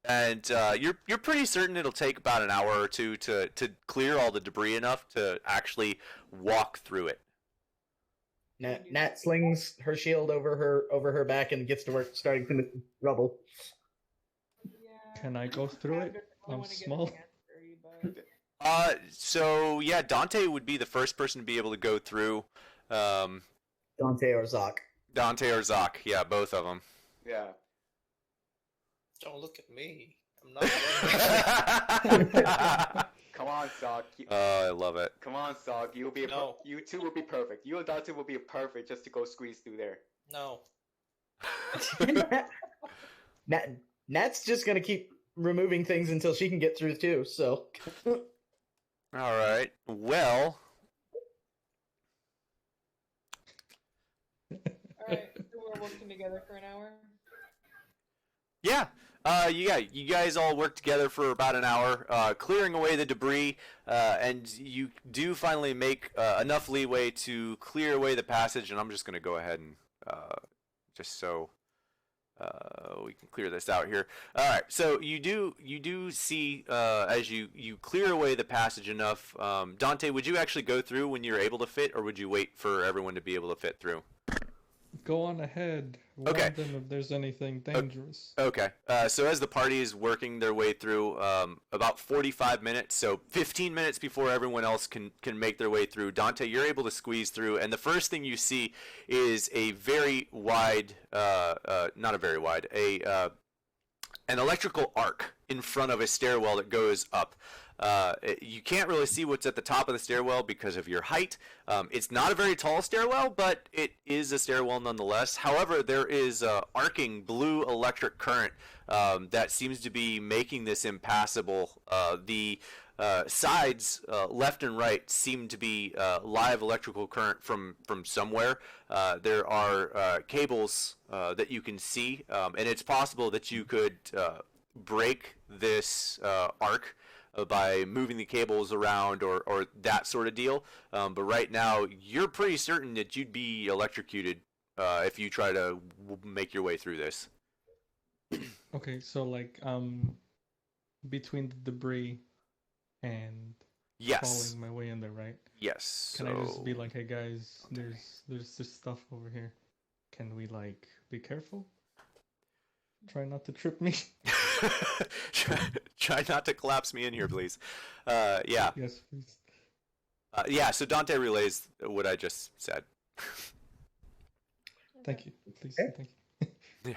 And you're pretty certain it'll take about an hour or two to clear all the debris enough to actually walk through it. Nat slings her shield over her back and gets to work starting to move rubble. Yeah. Can I go through it? I I'm wanna get small. the answer, but- So yeah, Dante would be the first person to be able to go through. Dante or Zoc. Dante or Zoc, yeah, both of them. Yeah. Don't look at me. I'm not. Come on, Sock. I love it. Come on, Sock. You'll be No. you two will be perfect. You and Dante will be perfect just to go squeeze through there. No. Nat's just gonna keep removing things until she can get through too. So All right. Well, Alright, so we're working together for an hour. yeah. You guys all work together for about an hour, clearing away the debris, and you do finally make enough leeway to clear away the passage. And I'm just going to go ahead and just so we can clear this out here. All right. So you do see as you clear away the passage enough. Dante, would you actually go through when you're able to fit, or would you wait for everyone to be able to fit through? Go on ahead. Warn Okay. them if there's anything dangerous. Okay. So as the party is working their way through, about 45 minutes, so 15 minutes before everyone else can make their way through, Dante, you're able to squeeze through, and the first thing you see is a very wide, not a very wide, an electrical arc in front of a stairwell that goes up. You can't really see what's at the top of the stairwell because of your height. It's not a very tall stairwell, but it is a stairwell nonetheless. However, there is arcing blue electric current that seems to be making this impassable. The sides, left and right, seem to be live electrical current from somewhere. There are cables that you can see, and it's possible that you could break this arc by moving the cables around or that sort of deal. But right now, you're pretty certain that you'd be electrocuted if you try to make your way through this. Okay, so like between the debris and Yes. following my way in there, right? Yes. Can I just be so- like, hey guys, there's this stuff over here. Can we like be careful? Try not to trip me. Try not to collapse me in here, please. Yeah. Yes, please. Yeah, so Dante relays what I just said. Thank you. Please, Okay. thank you.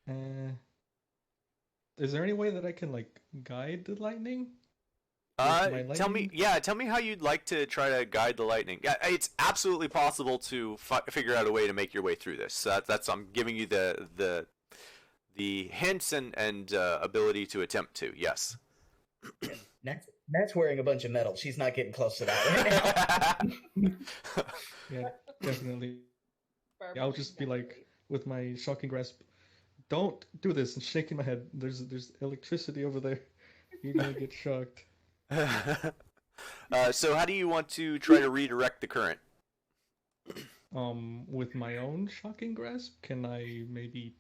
Yeah. Is there any way that I can like guide the lightning? my Tell me, lightning? tell me how you'd like to try to guide the lightning. Yeah, it's absolutely possible to figure out a way to make your way through this. So that's I'm giving you the hints and ability to attempt to. Yes. Nat's wearing a bunch of metal. She's not getting close to that right now. Yeah, definitely. I'll just be like with my shocking grasp. Don't do this, and shaking my head. There's electricity over there. You're gonna get shocked. So how do you want to try to redirect the current? With my own shocking grasp, can I maybe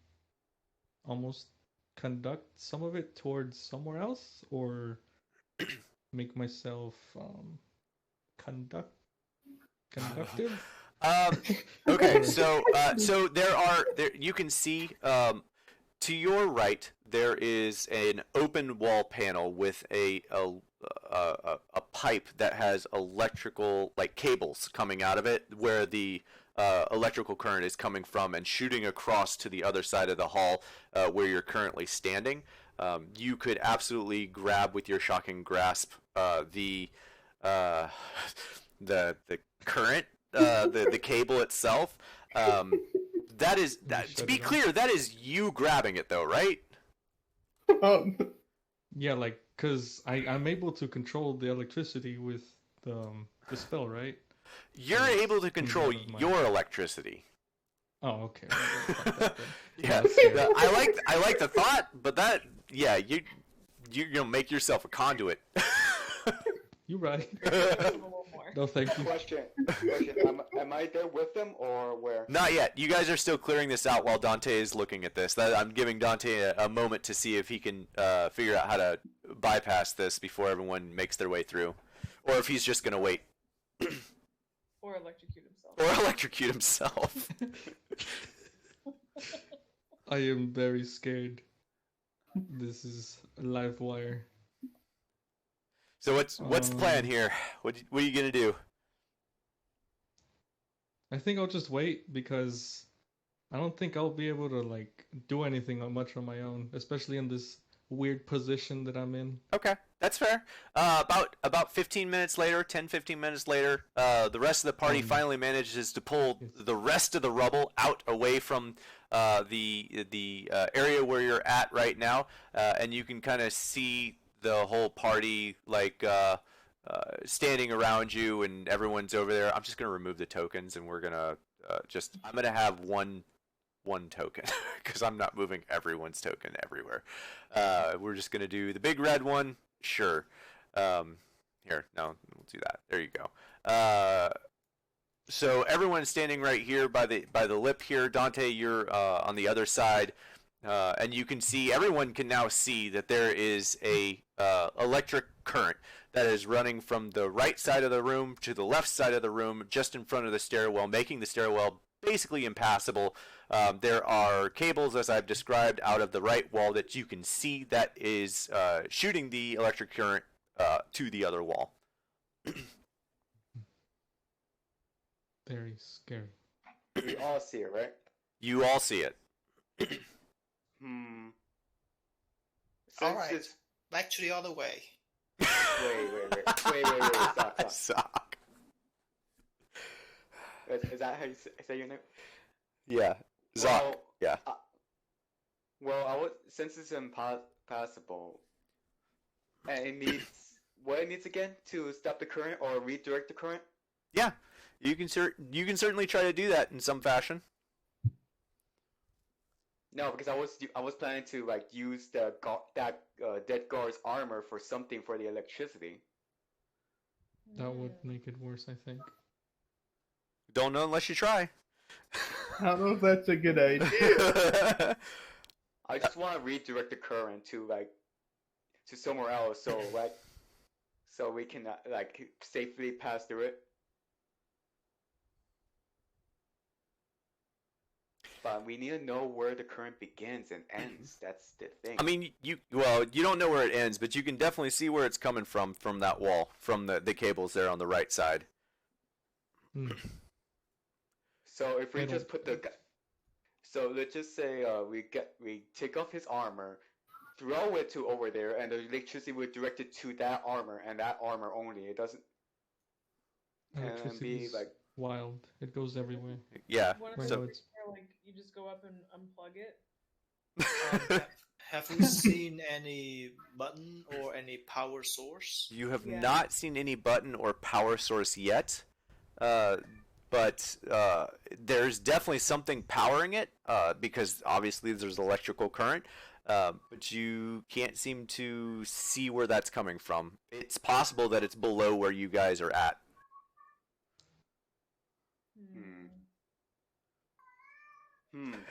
almost conduct some of it towards somewhere else, or make myself conductive? Okay, so you can see to your right, there is an open wall panel with a pipe that has electrical, like cables coming out of it, where the electrical current is coming from and shooting across to the other side of the hall where you're currently standing. You could absolutely grab with your shocking grasp the current, the cable itself. That is to be clear, that is you grabbing it though, right? Yeah, like, cause I'm able to control the electricity with the spell, right? You're able to control your electricity. Oh, okay. Fuck that then. Yeah, I like the thought, but that, yeah, you're gonna make yourself a conduit. You're right. A little more. No, thank you. Question. Am I there with them or where? Not yet. You guys are still clearing this out while Dante is looking at this. I'm giving Dante a moment to see if he can figure out how to bypass this before everyone makes their way through, or if he's just gonna wait. Or electrocute himself. Or electrocute himself. I am very scared. This is a live wire. So what's the plan here? What are you gonna do? I think I'll just wait because I don't think I'll be able to like do anything much on my own, especially in this weird position that I'm in. Okay, that's fair. About 15 minutes later, 10-15 minutes later, the rest of the party finally manages to pull the rest of the rubble out away from the area where you're at right now, and you can kind of see the whole party like standing around you, and everyone's over there. I'm just gonna remove the tokens, and we're gonna I'm gonna have one token because I'm not moving everyone's token everywhere. We're just gonna do the big red one. Sure. Here, no, we'll do that. There you go. So everyone's standing right here by the lip here. Dante, you're on the other side, and you can see, everyone can now see that there is a electric current that is running from the right side of the room to the left side of the room, just in front of the stairwell, making the stairwell basically impassable. There are cables, as I've described, out of the right wall that you can see that is shooting the electric current to the other wall. Very scary. We all see it, right? You all see it. All right, back to the other way. Wait. Sock. Is that how you say your name? Yeah. Zoc. Yeah. Since it's impassable, and it needs what it needs again to stop the current or redirect the current. Yeah, you can certainly try to do that in some fashion. No, because I was planning to like use that dead guard's armor for something for the electricity. That would make it worse, I think. Don't know unless you try. I don't know if that's a good idea. I just want to redirect the current to somewhere else, so we can safely pass through it. But we need to know where the current begins and ends. That's the thing. I mean, you don't know where it ends, but you can definitely see where it's coming from that wall, from the cables there on the right side. So if we just put so let's just say we take off his armor, throw it to over there, and the electricity would direct it to that armor and that armor only. It doesn't. Electricity is wild. It goes everywhere. Yeah. What if So you just go up and unplug it? Have we seen any button or any power source? you have not seen any button or power source yet, but there's definitely something powering it, because obviously there's electrical current, but you can't seem to see where that's coming from. It's possible that it's below where you guys are at.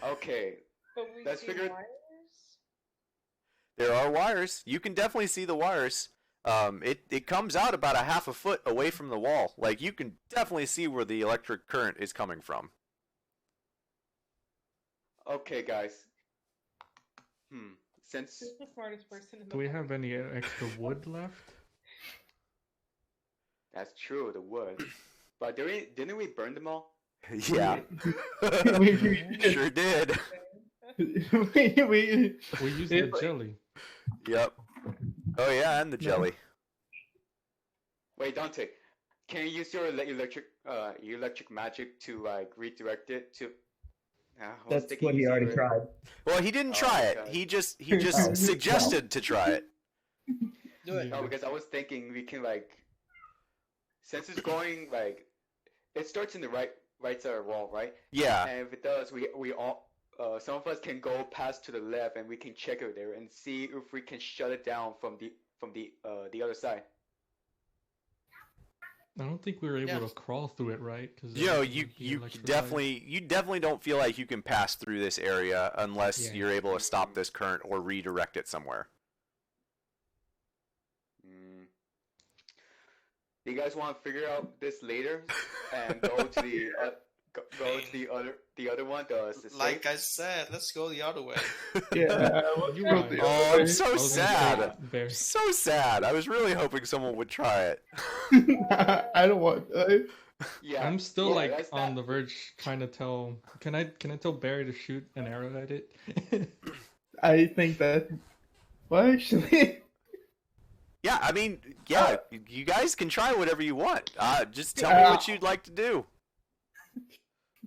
Okay. But we Let's see figure it- wires? There are wires. You can definitely see the wires. It comes out about a half a foot away from the wall. Like, you can definitely see where the electric current is coming from. Okay, guys. Since Who's the smartest person in the Do we party? have any extra wood left? that's true, the wood. But didn't we burn them all? Yeah. Sure did. we We used the jelly. Yep. Oh yeah, and the jelly. Wait, Dante, can you use your electric magic to like redirect it to? I was That's thinking what he already easier. tried. Well, he didn't try it. okay. He just Oh, suggested to try it. Do it. Yeah. No, because I was thinking we can like, since it's going like, it starts in the right side of the wall, right? Yeah. And if it does, we all some of us can go past to the left and we can check it there and see if we can shut it down from the other side. I don't think we were able Yeah. to crawl through it, right? Cause You know, everything you would be you electrified. definitely don't feel like you can pass through this area unless Yeah. you're able to stop this current or redirect it somewhere. Do you guys want to figure out this later and go to the other one? The Like I said, let's go the other way. yeah. You're Go right. the Oh, other I'm so I was gonna say, sad. Bear, So sad. I was really hoping someone would try it. way. I don't want. Yeah, I'm still yeah, like that's on not- the verge trying to tell. Can I tell Barry to shoot an arrow at it? I think that. Well, actually, Yeah, I mean, yeah, you guys can try whatever you want. Just tell me what you'd like to do.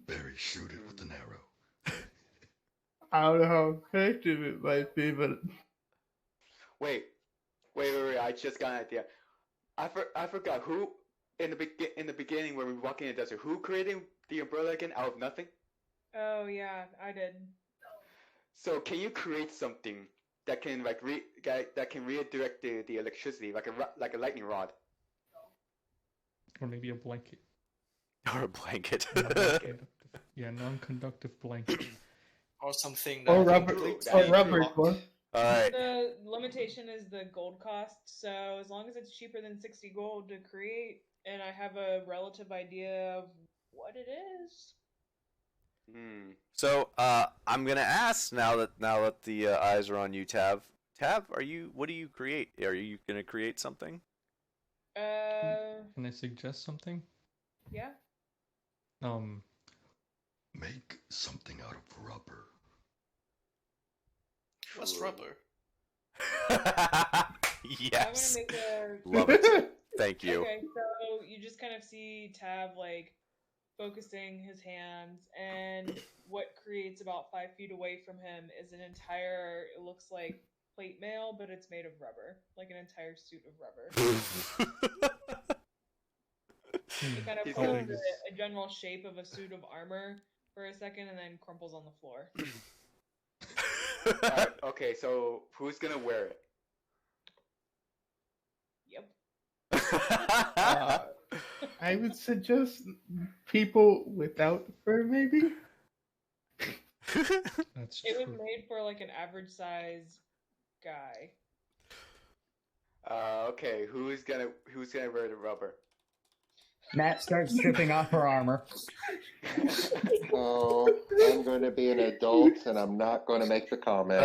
Barry, shoot it with an arrow. I don't know how effective it might be, but Wait. I just got an idea. I forgot who in the beginning when we were walking in the desert. Who created the umbrella again out of nothing? Oh yeah, I did. So can you create something that can like that can redirect the electricity like a lightning rod? Or maybe a blanket. Or a blanket. Non-conductive. Yeah, non-conductive blanket. Or something or that rubber, completes or the rubber. lock. One. All right. The limitation is the gold cost, so as long as it's cheaper than 60 gold to create, and I have a relative idea of what it is. So, I'm gonna ask now that the eyes are on you, Tav. Tav, what do you create? Are you gonna create something? Can I suggest something? Yeah. Make something out of rubber. What's rubber? Yes. I'm gonna make a. Love it. Thank you. Okay, so you just kind of see Tab like focusing his hands, and what creates about 5 feet away from him is an entire. It looks like plate mail, but it's made of rubber, like an entire suit of rubber. It kind of He's holds gonna- a general shape of a suit of armor for a second, and then crumples on the floor. Alright, okay, so who's gonna wear it? Yep. I would suggest people without fur, maybe. That's It was true. made for like an average size guy. Okay, who's gonna wear the rubber? Matt starts stripping off her armor. Oh, I'm going to be an adult and I'm not going to make the comment.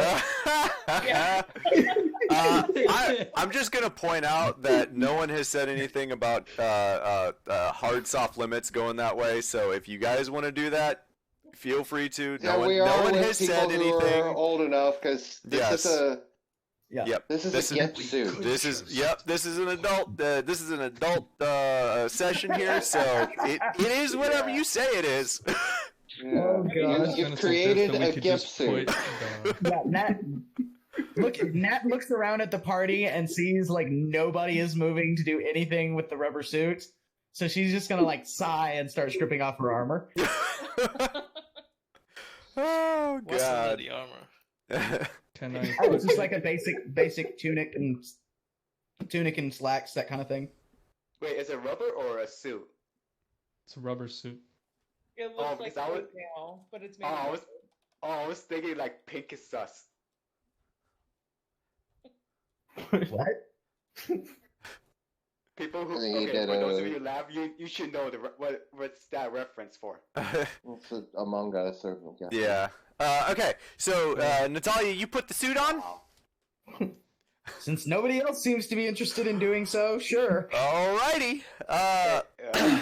I'm just gonna point out that no one has said anything about hard soft limits going that way. So if you guys want to do that, feel free to. Yeah, No we one are with has people said who anything. are old enough because this Yes. is a Yeah. Yep. this is a gift suit. This is This is an adult. This is an adult session here. So it is whatever you say it is. Yeah. Oh, God. I was You've gonna suggest created that we a could gift just suit. put Yeah, Nat looks around at the party and sees like nobody is moving to do anything with the rubber suit. So she's just gonna like sigh and start stripping off her armor. Oh What's under God. the armor? Can I? Oh, it's just like a basic tunic and slacks, that kind of thing. Wait, is it rubber or a suit? It's a rubber suit. It Oh, looks like because I was- plate mail, but it's made Oh, of I was thinking like pink is sus. What? People who And he okay, did for those of a- you who laugh, you should know what's that reference for. It's Among Us or Yeah. Okay. So Natalia, you put the suit on. Since nobody else seems to be interested in doing so, sure. Alrighty.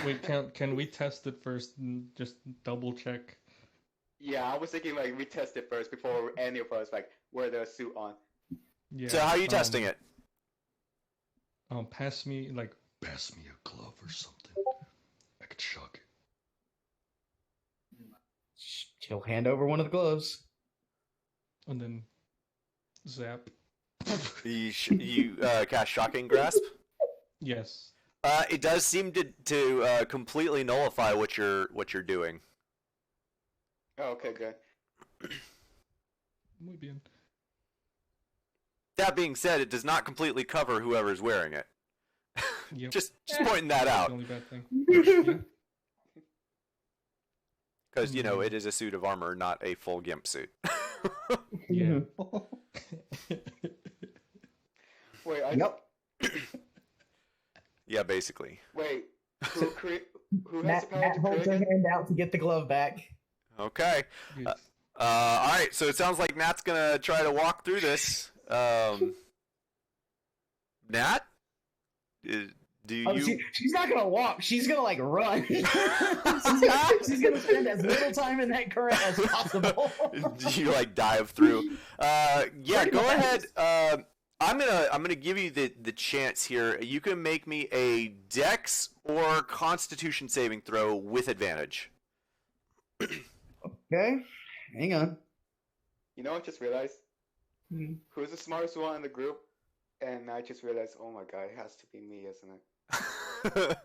Wait, can we test it first and just double check? Yeah, I was thinking like we test it first before any of us like wear the suit on. Yeah. So how are you testing it? Pass me Pass me a glove or something. I could shock it. She'll hand over one of the gloves. and then zap. You cast Shocking Grasp. Yes. It does seem to completely nullify what you're doing. Oh, okay, good. Muy bien. That being said, it does not completely cover whoever's wearing it. Yep. Just pointing that That's out. the only bad thing. Yeah. Because, you know, it is a suit of armor, not a full GIMP suit. Yeah. Wait, Yep. Yeah, basically. Wait, who has Matt, the power Matt to holds her create? hand out to get the glove back. Okay. Yes. Alright, so it sounds like Nat's gonna try to walk through this. Nat? Do you... She's not gonna walk. She's gonna like run. she's gonna spend as little time in that current as possible. you like dive through? Yeah, Pretty go much. ahead. I'm gonna give you the chance here. You can make me a Dex or Constitution saving throw with advantage. Okay, hang on. You know, I just realized Hmm. who's the smartest one in the group, and I just realized, oh my god, it has to be me, isn't it?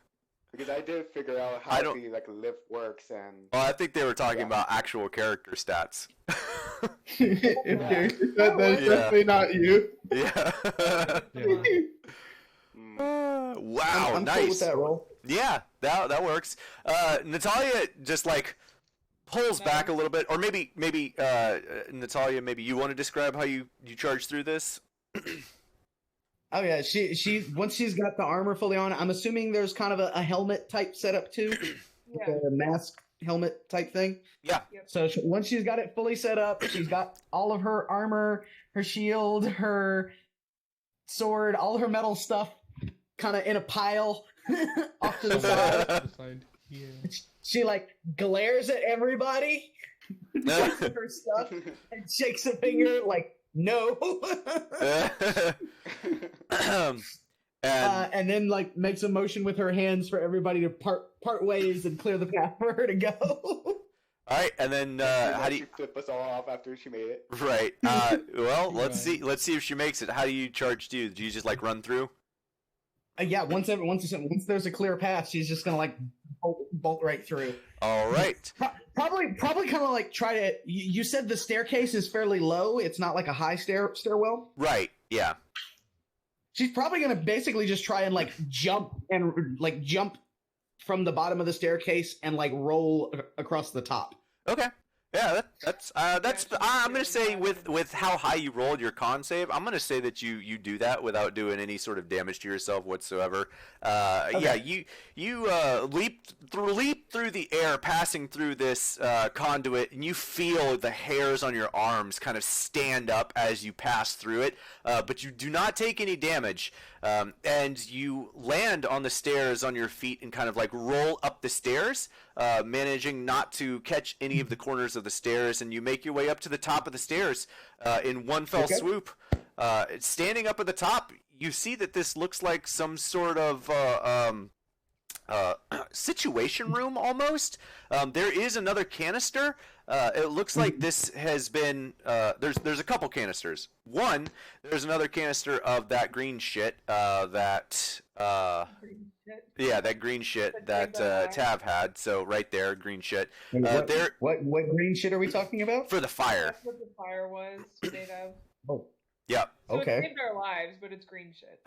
Because I did figure out I how don't- the like lift works, and Well, I think they were talking Yeah. about actual character stats. That's Yeah. definitely not you. Yeah. Yeah. Wow, I'm nice. cool with that roll. Yeah, that works. Natalia just like pulls back a little bit, or maybe Natalia, maybe you want to describe how you charge through this. Oh yeah, she once she's got the armor fully on, I'm assuming there's kind of a helmet type setup too, Yeah. a mask helmet type thing. Yeah. So once she's got it fully set up, she's got all of her armor, her shield, her sword, all her metal stuff, kind of in a pile off to the side. Side. Yeah. She like glares at everybody, looks at her stuff, and shakes a finger like no. And then like makes a motion with her hands for everybody to part ways and clear the path for her to go. all right, and then how do she you? flip us all off after she made it? Right. Well, let's Right. see. Let's see if she makes it. How do you charge through? Do you just like run through? Yeah, once there's a clear path, she's just gonna like bolt right through. All right. Probably kind of like try to. You said the staircase is fairly low. It's not like a high stairwell. Right. Yeah. She's probably gonna basically just try and like jump from the bottom of the staircase and like roll across the top. Okay. Yeah, that's I'm gonna say with how high you rolled your con save, I'm gonna say that you do that without doing any sort of damage to yourself whatsoever. Yeah, you leap through the air, passing through this conduit, and you feel the hairs on your arms kind of stand up as you pass through it, but you do not take any damage. And you land on the stairs on your feet and kind of like roll up the stairs, managing not to catch any of the corners of the stairs, and you make your way up to the top of the stairs in one fell swoop. Standing up at the top, you see that this looks like some sort of situation room almost. There is another canister. It looks like this has been there's a couple canisters. One, there's another canister of that green shit that green shit that Tav had. So right there, green shit. What green shit are we talking about? For the fire. That's what the fire was made of. Oh, Yep. So okay. It saved our lives, but it's green shit.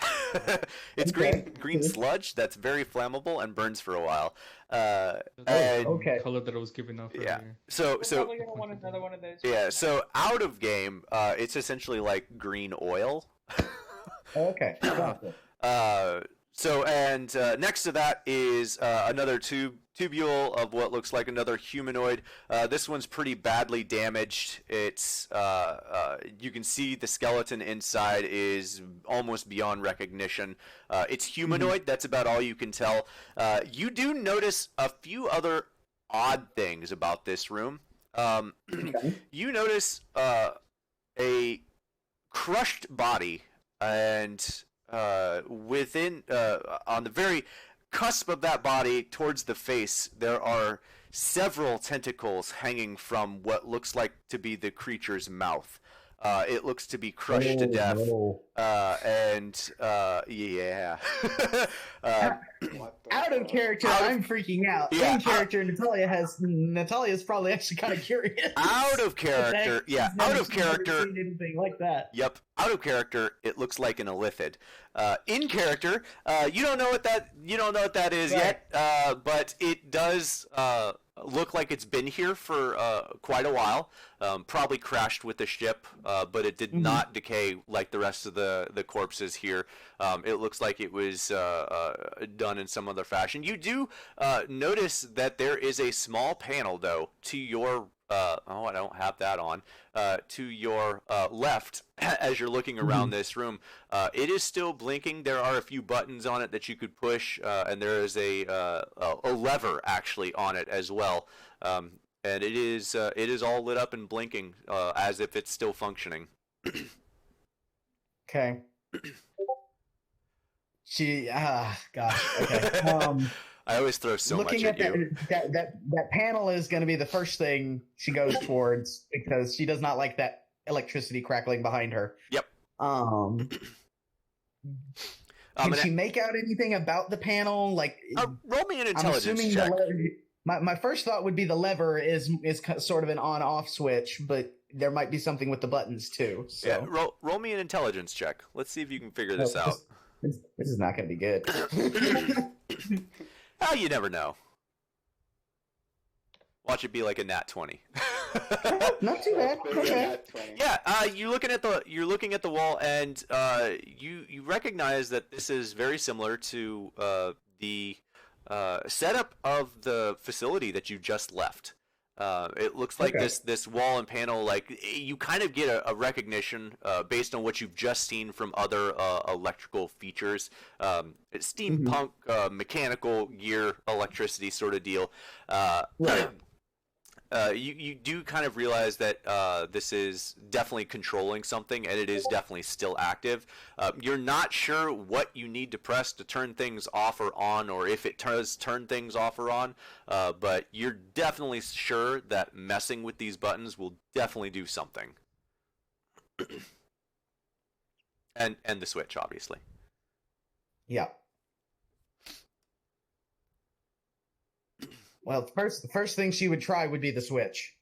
It's Okay. green sludge that's very flammable and burns for a while. That's And okay. the color that I was giving off yeah. earlier. So We're probably gonna want another one of those. yeah. So out of game, it's essentially like green oil. Okay. Gotcha. And next to that is another tubule of what looks like another humanoid. This one's pretty badly damaged. It's you can see the skeleton inside is almost beyond recognition. It's humanoid. That's about all you can tell. You do notice a few other odd things about this room. You notice a crushed body, and within on the very cusp of that body towards the face, there are several tentacles hanging from what looks like to be the creature's mouth. It looks to be crushed to death. No. Yeah. Out of character, I'm freaking out. Yeah, In character, Natalia's probably actually kind of curious. Out of character, yeah. Out of character. Seen anything like that? Yep. Out of character, it looks like an illithid. In character, you don't know what that is Right. yet, but it does look like it's been here for quite a while. Probably crashed with the ship, but it did not decay like the rest of the corpses here. It looks like it was done in some other fashion. You do notice that there is a small panel, though, to your I don't have that on. To your left, as you're looking around this room, it is still blinking. There are a few buttons on it that you could push, and there is a lever actually on it as well. And it is all lit up and blinking as if it's still functioning. Okay. Gosh. Okay. I always throw so much Looking at you. that panel is going to be the first thing she goes towards because she does not like that electricity crackling behind her. Yep. Can she make out anything about the panel? Like, roll me an I'm intelligence assuming check. my first thought would be the lever is sort of an on-off switch, but there might be something with the buttons too. So. Yeah, roll me an intelligence check. Let's see if you can figure this out. This is not going to be good. Oh, you never know. Watch it be like a nat 20. Not too bad. Okay. Yeah, you're looking at the wall, and you recognize that this is very similar to the setup of the facility that you just left. It looks like this wall and panel, like you kind of get a recognition based on what you've just seen from other electrical features. It's steampunk, mechanical gear, electricity sort of deal. Right. You do kind of realize that this is definitely controlling something, and it is definitely still active. You're not sure what you need to press to turn things off or on, or if it does turn things off or on, but you're definitely sure that messing with these buttons will definitely do something. and the switch, obviously. Yeah. Well, the first thing she would try would be the switch.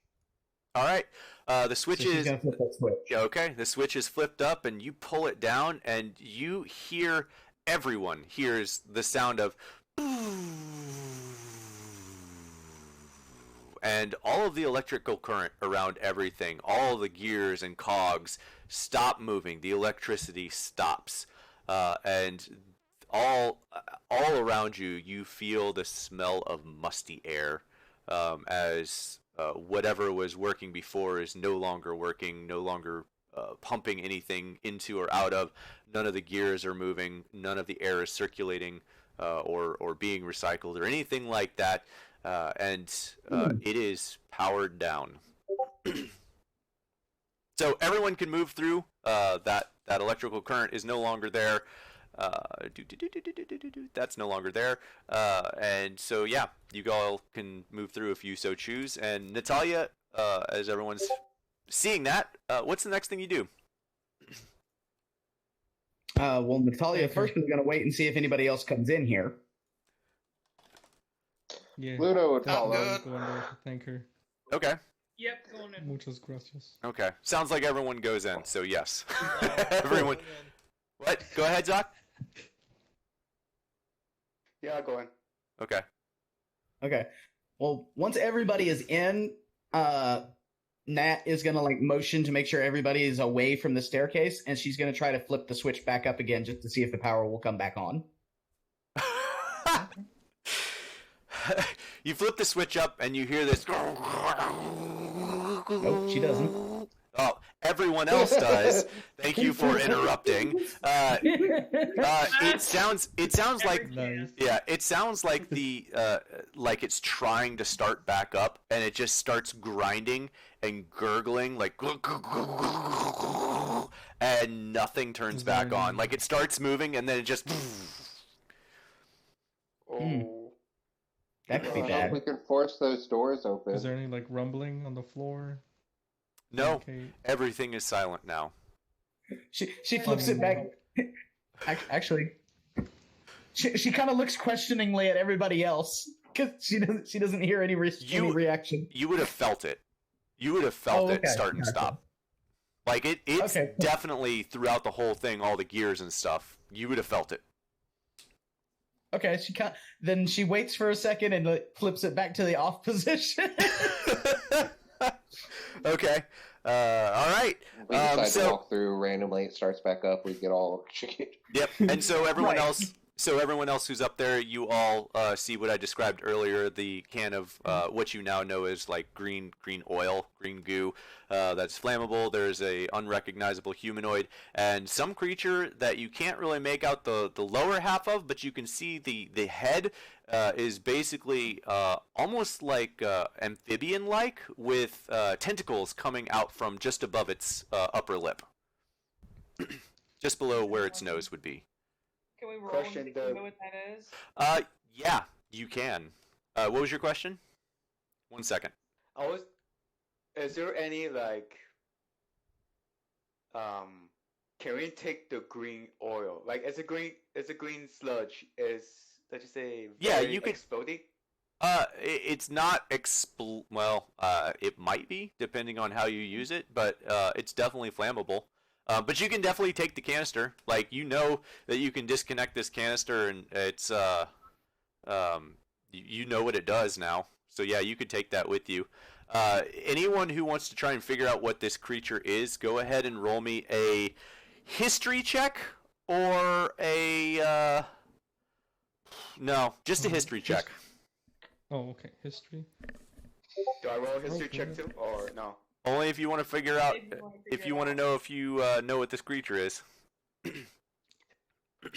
All right. The switch So she's is gonna flip that switch. okay. The switch is flipped up, and you pull it down, and you hear everyone hears the sound of, and all of the electrical current around everything, all the gears and cogs stop moving. The electricity stops, and all around you, you feel the smell of musty air, as whatever was working before is no longer working, no longer pumping anything into or out of. None of the gears are moving. None of the air is circulating or being recycled or anything like that. And it is powered down. So everyone can move through. That electrical current is no longer there. That's no longer there. And so, yeah, you all can move through if you so choose. And Natalia, as everyone's seeing that, what's the next thing you do? Well, Natalia first is going to wait and see if anybody else comes in here. Yeah. Ludo would I'm follow. good. Go in there to thank her. Okay. Yep, going in. Muchas gracias. Okay. Sounds like everyone goes in, so yes. Everyone. What? Go ahead, Doc. Yeah, I'll go in. Okay. Okay. Well, once everybody is in, Nat is going to like motion to make sure everybody is away from the staircase, and she's going to try to flip the switch back up again just to see if the power will come back on. you flip the switch up and you hear this. Nope, she doesn't. Oh, everyone else does. Thank you for interrupting. It sounds like Nice. yeah, it sounds like the like it's trying to start back up, and it just starts grinding and gurgling like, and nothing turns back on. Like it starts moving, and then it just. Oh. That could be I hope bad. we can force those doors open. Is there any like rumbling on the floor? No, Okay. everything is silent now. She flips it back. Actually, she kind of looks questioningly at everybody else because she doesn't hear any any reaction. You would have felt it. You would have felt it start and Gotcha. stop. Like it's Okay. definitely throughout the whole thing, all the gears and stuff. You would have felt it. Okay, then she waits for a second and like, flips it back to the off position. Okay. All right. We decide to So walk through randomly. It starts back up. We get all. yep. And so everyone Right. else. So everyone else who's up there, you all see what I described earlier, the can of what you now know is like green oil, green goo that's flammable. There's a unrecognizable humanoid and some creature that you can't really make out the lower half of, but you can see the head is basically almost like amphibian-like with tentacles coming out from just above its upper lip, just below where its nose would be. Can we roll Question and see the- what that is? Yeah, you can. What was your question? 1 second. Is there any like can we take the green oil? Like is a green sludge let's just say Yeah, very you could- exploding? It's not well, it might be depending on how you use it, but it's definitely flammable. But you can definitely take the canister. Like you know that you can disconnect this canister, and it's you know what it does now. So yeah, you could take that with you. Anyone who wants to try and figure out what this creature is, go ahead and roll me a history check or a no, just a history check. Oh, okay. History. Do I roll a history Okay. check too, or no? Only if you want to figure out If you if you wanna figure it want to out. know if you know what this creature is.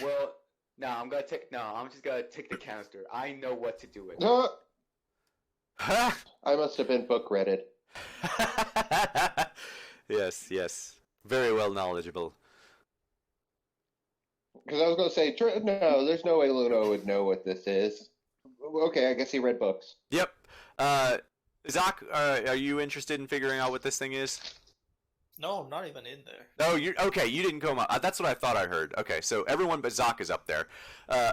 Well, no, I'm just gonna take the canister. I know what to do with it. I must have been book readed. Yes. Very well knowledgeable. Because I was going to say, no, there's no way Luna would know what this is. Okay, I guess he read books. Yep. Zach, are you interested in figuring out what this thing is? No, I'm not even in there. No, you're okay. You didn't come up. That's what I thought I heard. Okay, so everyone but Zach is up there.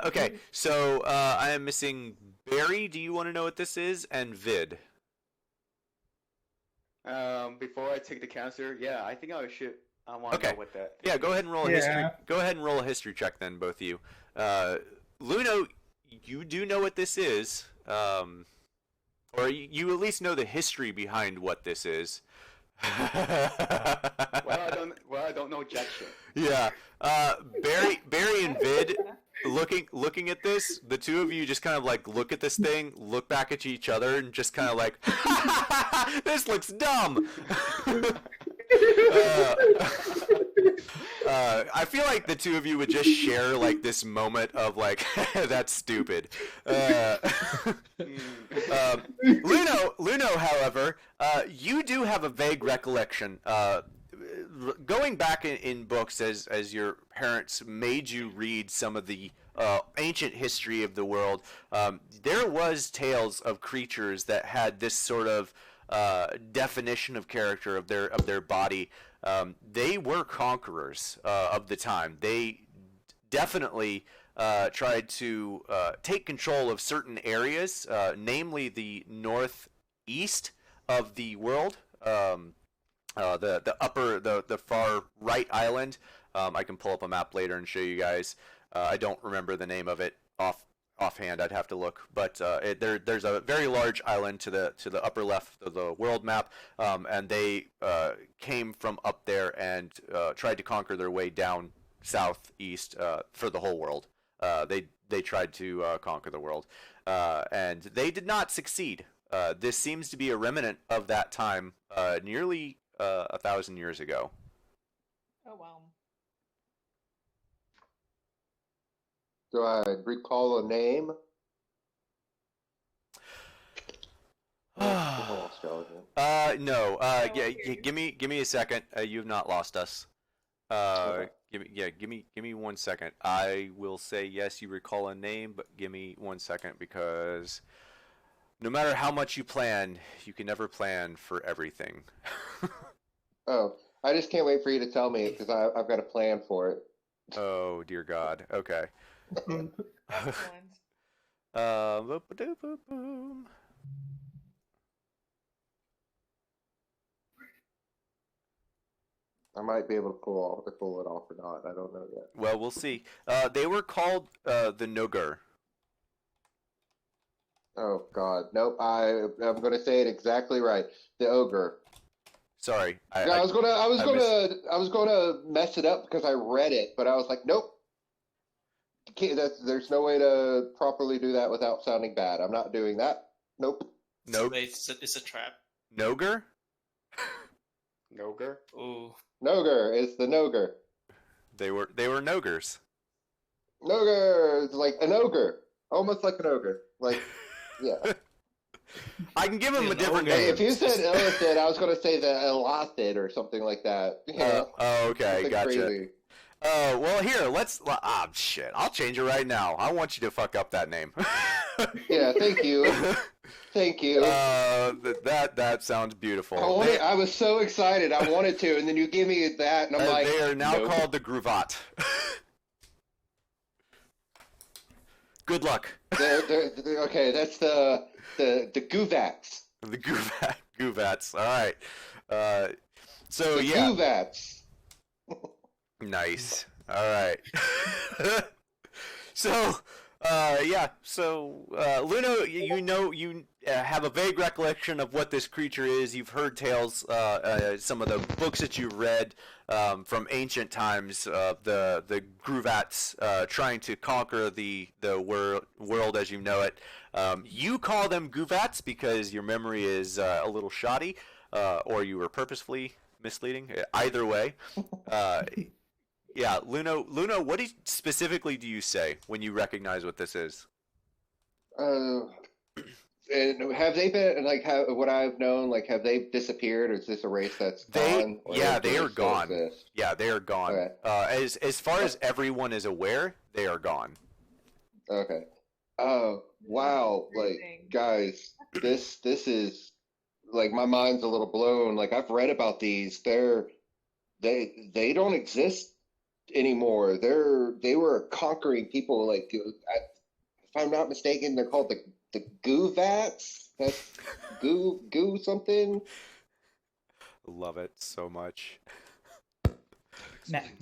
Okay, so I am missing Barry. Do you want to know what this is? And Vid. Before I take the canister, yeah, I think I want to Okay. know what that. Yeah, go ahead and roll a Yeah. history. Go ahead and roll a history check then, both of you. Luno, you do know what this is, or you at least know the history behind what this is. Well, I don't know jack shit. Yeah. Barry and Vid looking at this, the two of you just kind of like look at this thing, look back at each other, and just kind of like, this looks dumb. I feel like the two of you would just share like this moment of like, that's stupid. Luno, however, you do have a vague recollection. Going back in books as your parents made you read some of the ancient history of the world, there was tales of creatures that had this sort of definition of character of their body. They were conquerors of the time. They definitely tried to take control of certain areas, namely the northeast of the world. The far right island. I can pull up a map later and show you guys. I don't remember the name of it offhand. I'd have to look, but there's a very large island to the upper left of the world map, and they came from up there and tried to conquer their way down southeast for the whole world. They tried to conquer the world. and they did not succeed. This seems to be a remnant of that time, nearly 1,000 years ago. Oh wow. Do I recall a name? No. Give me a second. You've not lost us. Okay. Give me 1 second. I will say yes, you recall a name, but give me 1 second because no matter how much you plan, you can never plan for everything. Oh, I just can't wait for you to tell me because I've got a plan for it. Oh dear God. Okay. Excellent. Boom. I might be able to pull it off or not. I don't know yet. Well, we'll see. They were called the Nogur. Oh God, nope. I'm going to say it exactly right. The ogre. Sorry. I was gonna mess it up because I read it, but I was like, nope. There's no way to properly do that without sounding bad. I'm not doing that. Nope. Nope. It's a trap. Nogur? Nogur? Oh. Nogur is the Nogur. They were Nogurs. Nogur is like an ogre, almost like an ogre. Like, yeah. I can give him a different Hey, name. if you said Illithid, I was going to say the Elothid or something like that. You know? Okay, Something gotcha. crazy. Well, here, shit. I'll change it right now. I want you to fuck up that name. Yeah, thank you. Thank you. That sounds beautiful. I was so excited. I wanted to, and then you give me that, and I'm like, they are now nope. called the Gruvat. Good luck. They're, okay, that's the Guvats. The Guvats. All right. So The yeah. Guvats. Nice. All right. So, yeah. So, Luno, you have a vague recollection of what this creature is. You've heard tales, some of the books that you've read from ancient times of the Gruvats trying to conquer the world as you know it. You call them Guvats because your memory is a little shoddy, or you were purposefully misleading. Either way. Yeah, Luno, what specifically do you say when you recognize what this is? And have they been what I've known? Like, have they disappeared, or is this a race that's gone? Yeah, they are still gone. exist? Yeah, they are gone. Okay. As far as everyone is aware, they are gone. Okay. Oh wow! Like, guys, this is like my mind's a little blown. Like, I've read about these. They don't exist anymore. They were conquering people. Like, if I'm not mistaken, they're called the Guvats. That's goo something. Love it so much.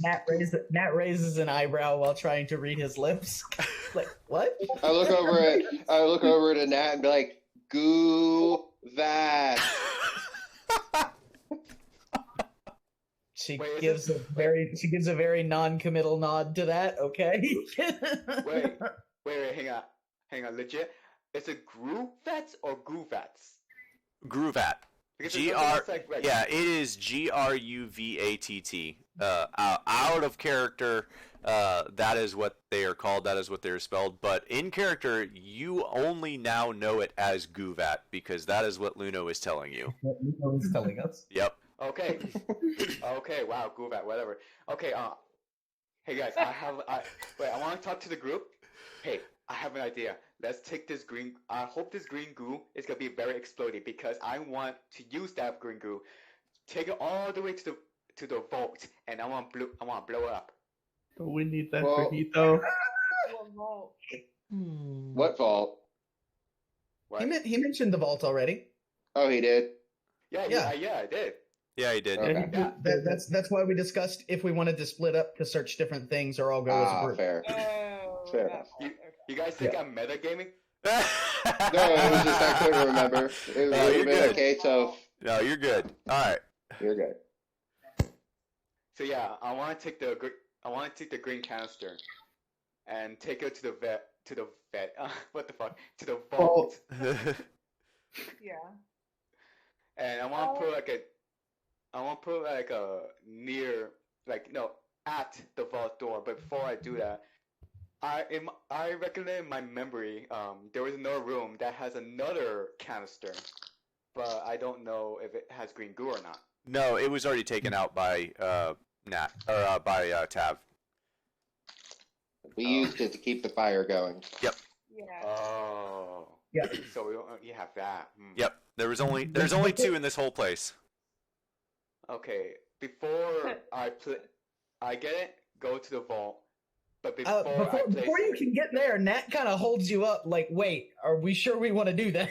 Matt raises an eyebrow while trying to read his lips. Like, what? I look over at Nat and be like, Guvat. She gives a very non-committal nod to that. Okay. Wait, hang on, legit. Is it Gruvats or Guvats? Gruvat. Yeah, it is Gruvatt. Out of character, that is what they are called. That is what they are spelled. But in character, you only now know it as Guvat because that is what Luno is telling you. What Luno is telling us. Yep. Okay. Okay. Wow. Guvat. Whatever. Okay. Hey guys, I want to talk to the group. Hey, I have an idea. Let's take this green. I hope this green goo is gonna be very exploding because I want to use that green goo, take it all the way to the vault, and I want to blow it up. But we need that for heat though. What vault? What? He mentioned the vault already. Oh, he did. Yeah, I did. Yeah, he did. Okay. That's why we discussed if we wanted to split up to search different things or all go as a group. Fair. Oh, Fair enough. You guys think I'm metagaming? No, it was just I couldn't remember. It would have been a case of. No, you're good. All right. You're good. So yeah, I want to take the green canister and take it to the to the vet. What the fuck? To the vault. Yeah. And I want to put like a near, like no, at the vault door. But before I do that, I recollect in my memory, there was another room that has another canister, but I don't know if it has green goo or not. No, it was already taken out by Tav. We used it to keep the fire going. Yep. Yeah. Oh. Yeah. So you have that. Yep. There's only 2 in this whole place. Okay. Before I get it, go to the vault. But before you can get there, Nat kind of holds you up. Like, wait, are we sure we want to do that?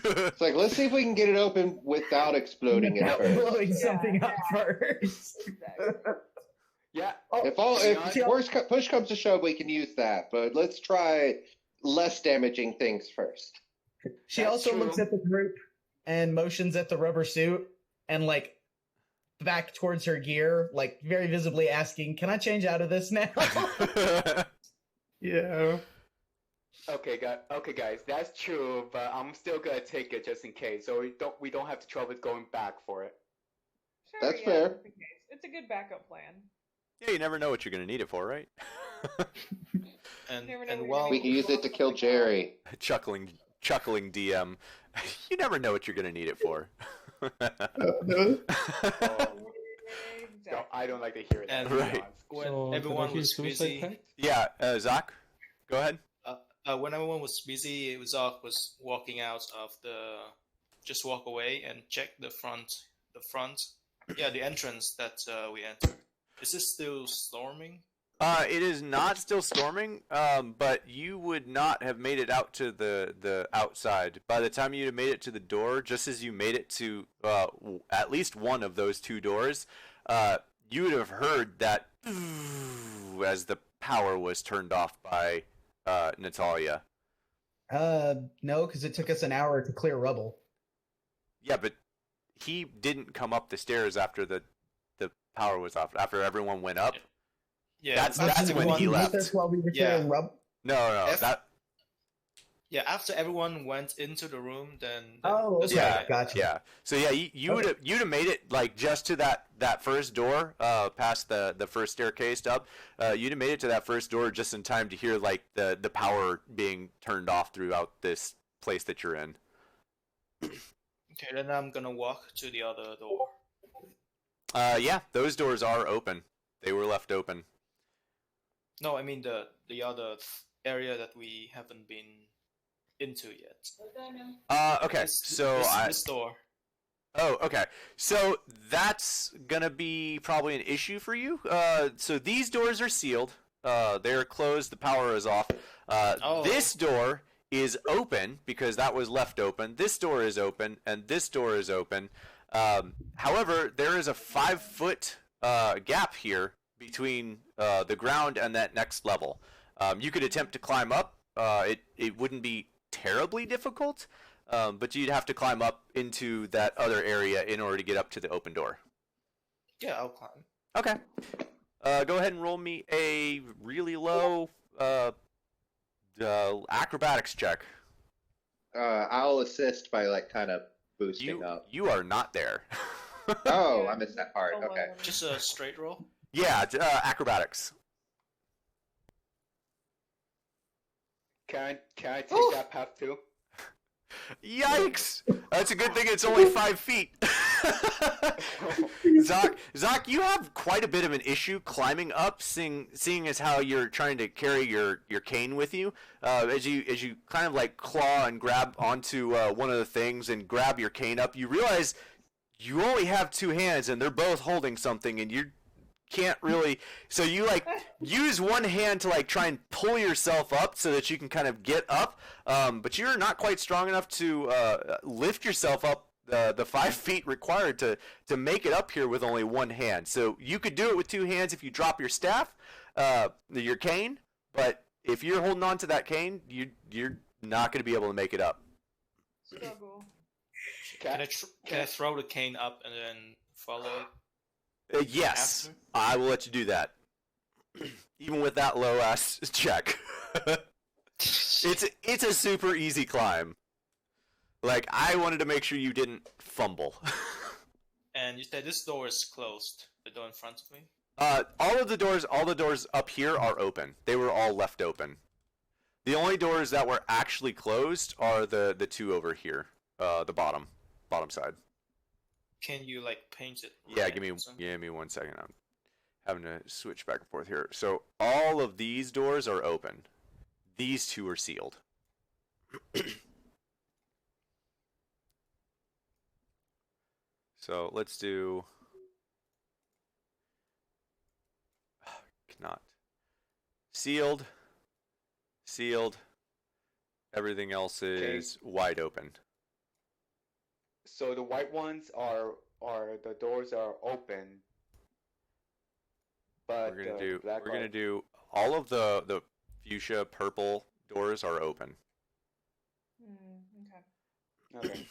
It's like, let's see if we can get it open without exploding it first. Blowing something up first. Exactly. Yeah. If push comes to shove, we can use that. But let's try less damaging things first. She That's also true. looks at the group and motions at the rubber suit and like back towards her gear, like very visibly asking, "Can I change out of this now?" Yeah. Okay, guys, that's true, but I'm still gonna take it just in case, so we don't have the trouble going back for it. Sure, That's yeah, fair. just in case. It's a good backup plan. Yeah, you never know what you're gonna need it for, right? And Never know and what while We can use it to kill Jerry. chuckling DM. You never know what you're gonna need it for. Oh, Exactly. no, I don't like to hear that. And- Right. when So, everyone can I hear was suicide busy, pact? Yeah, Zach, go ahead. when everyone was busy, Zach was walking out of just walk away and check the front, the entrance that we entered. Is this still storming? It is not still storming, but you would not have made it out to the outside. By the time you had made it to the door, just as you made it to at least one of those 2 doors, you would have heard that as the power was turned off by Natalia. No, because it took us an hour to clear rubble. Yeah, but he didn't come up the stairs after the power was off. After everyone went up. Yeah, That's when he left. That's while we were Yeah. clearing rubble. No, that. Yeah, after everyone went into the room, then Oh, that's okay, when I- gotcha. Yeah. So yeah, you would have made it like just to that first door, past the first staircase up. You'd have made it to that first door just in time to hear like the power being turned off throughout this place that you're in. Okay, then I'm gonna walk to the other door. Yeah, those doors are open. They were left open. No, I mean the other area that we haven't been into yet. Okay. So this door. Oh, okay. So that's gonna be probably an issue for you. So these doors are sealed. They're closed. The power is off. This door is open because that was left open. This door is open, and this door is open. However, there is a 5-foot gap here between the ground and that next level. You could attempt to climb up. It wouldn't be terribly difficult, but you'd have to climb up into that other area in order to get up to the open door. Yeah, I'll climb. Okay. Go ahead and roll me a really low acrobatics check. I'll assist by like kind of boosting up. You are not there. Oh, I missed that part. Okay. Just a straight roll. Yeah, acrobatics. Can I take that path too? Yikes! That's a good thing it's only 5 feet. Zach, you have quite a bit of an issue climbing up, seeing as how you're trying to carry your cane with you. As you kind of like claw and grab onto one of the things and grab your cane up, you realize you only have 2 hands and they're both holding something, and you can't really. So you like use one hand to like try and pull yourself up so that you can kind of get up, but you're not quite strong enough to lift yourself up the 5 feet required to make it up here with only one hand. So you could do it with 2 hands if you drop your staff, your cane, but if you're holding on to that cane, you're not going to be able to make it up. Struggle. Can I throw the cane up and then follow it? Yes, After? I will let you do that. Even with that low ass check. It's a super easy climb. Like, I wanted to make sure you didn't fumble. And you said this door is closed. The door in front of me. All the doors up here are open. They were all left open. The only doors that were actually closed are the two over here, the bottom side. Can you like paint it? Yeah, red give or something? me 1 second. I'm having to switch back and forth here. So all of these doors are open. These two are sealed. So let's do. Cannot. Sealed. Sealed. Everything else is wide open. So the white ones are the doors are open, but We're gonna black we're gonna do all of the fuchsia purple doors are open Okay. Okay.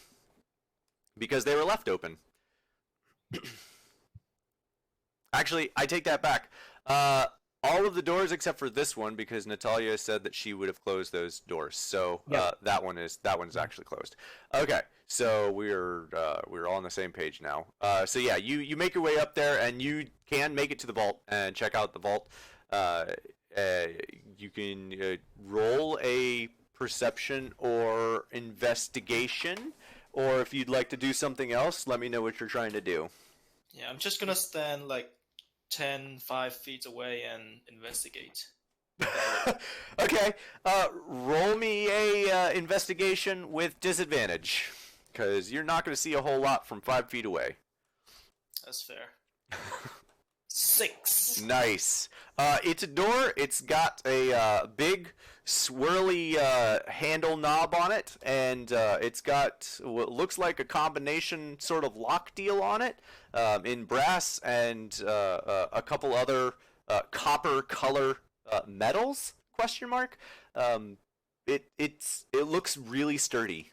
because they were left open. Actually, I take that back. All of the doors except for this one, because Natalia said that she would have closed those doors. So Yep. that one's actually closed. Okay, so we're all on the same page now. So yeah, you make your way up there, and you can make it to the vault and check out the vault. You can roll a perception or investigation, or if you'd like to do something else, let me know what you're trying to do. Yeah, I'm just gonna stand like 5 feet away and investigate. Okay, roll me a investigation with disadvantage, because you're not going to see a whole lot from 5 feet away. That's fair. 6. Nice. It's a door. It's got a big swirly handle knob on it, and it's got what looks like a combination sort of lock deal on it in brass and a couple other copper color metals? Question mark. It looks really sturdy.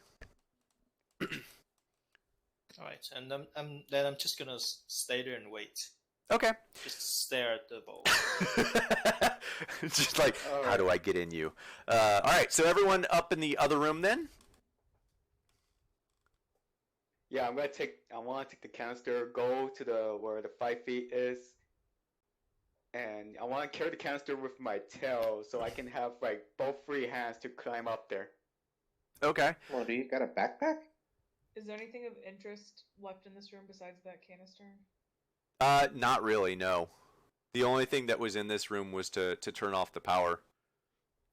All right, and I'm just gonna stay there and wait. Okay. Just stare at the ball. Just like, how do I get in you? All right, so everyone up in the other room then? Yeah, I want to take the canister, go to where the 5 feet is, and I want to carry the canister with my tail so I can have like both free hands to climb up there. Okay. Well, do you got a backpack? Is there anything of interest left in this room besides that canister? Not really, no. The only thing that was in this room was to turn off the power.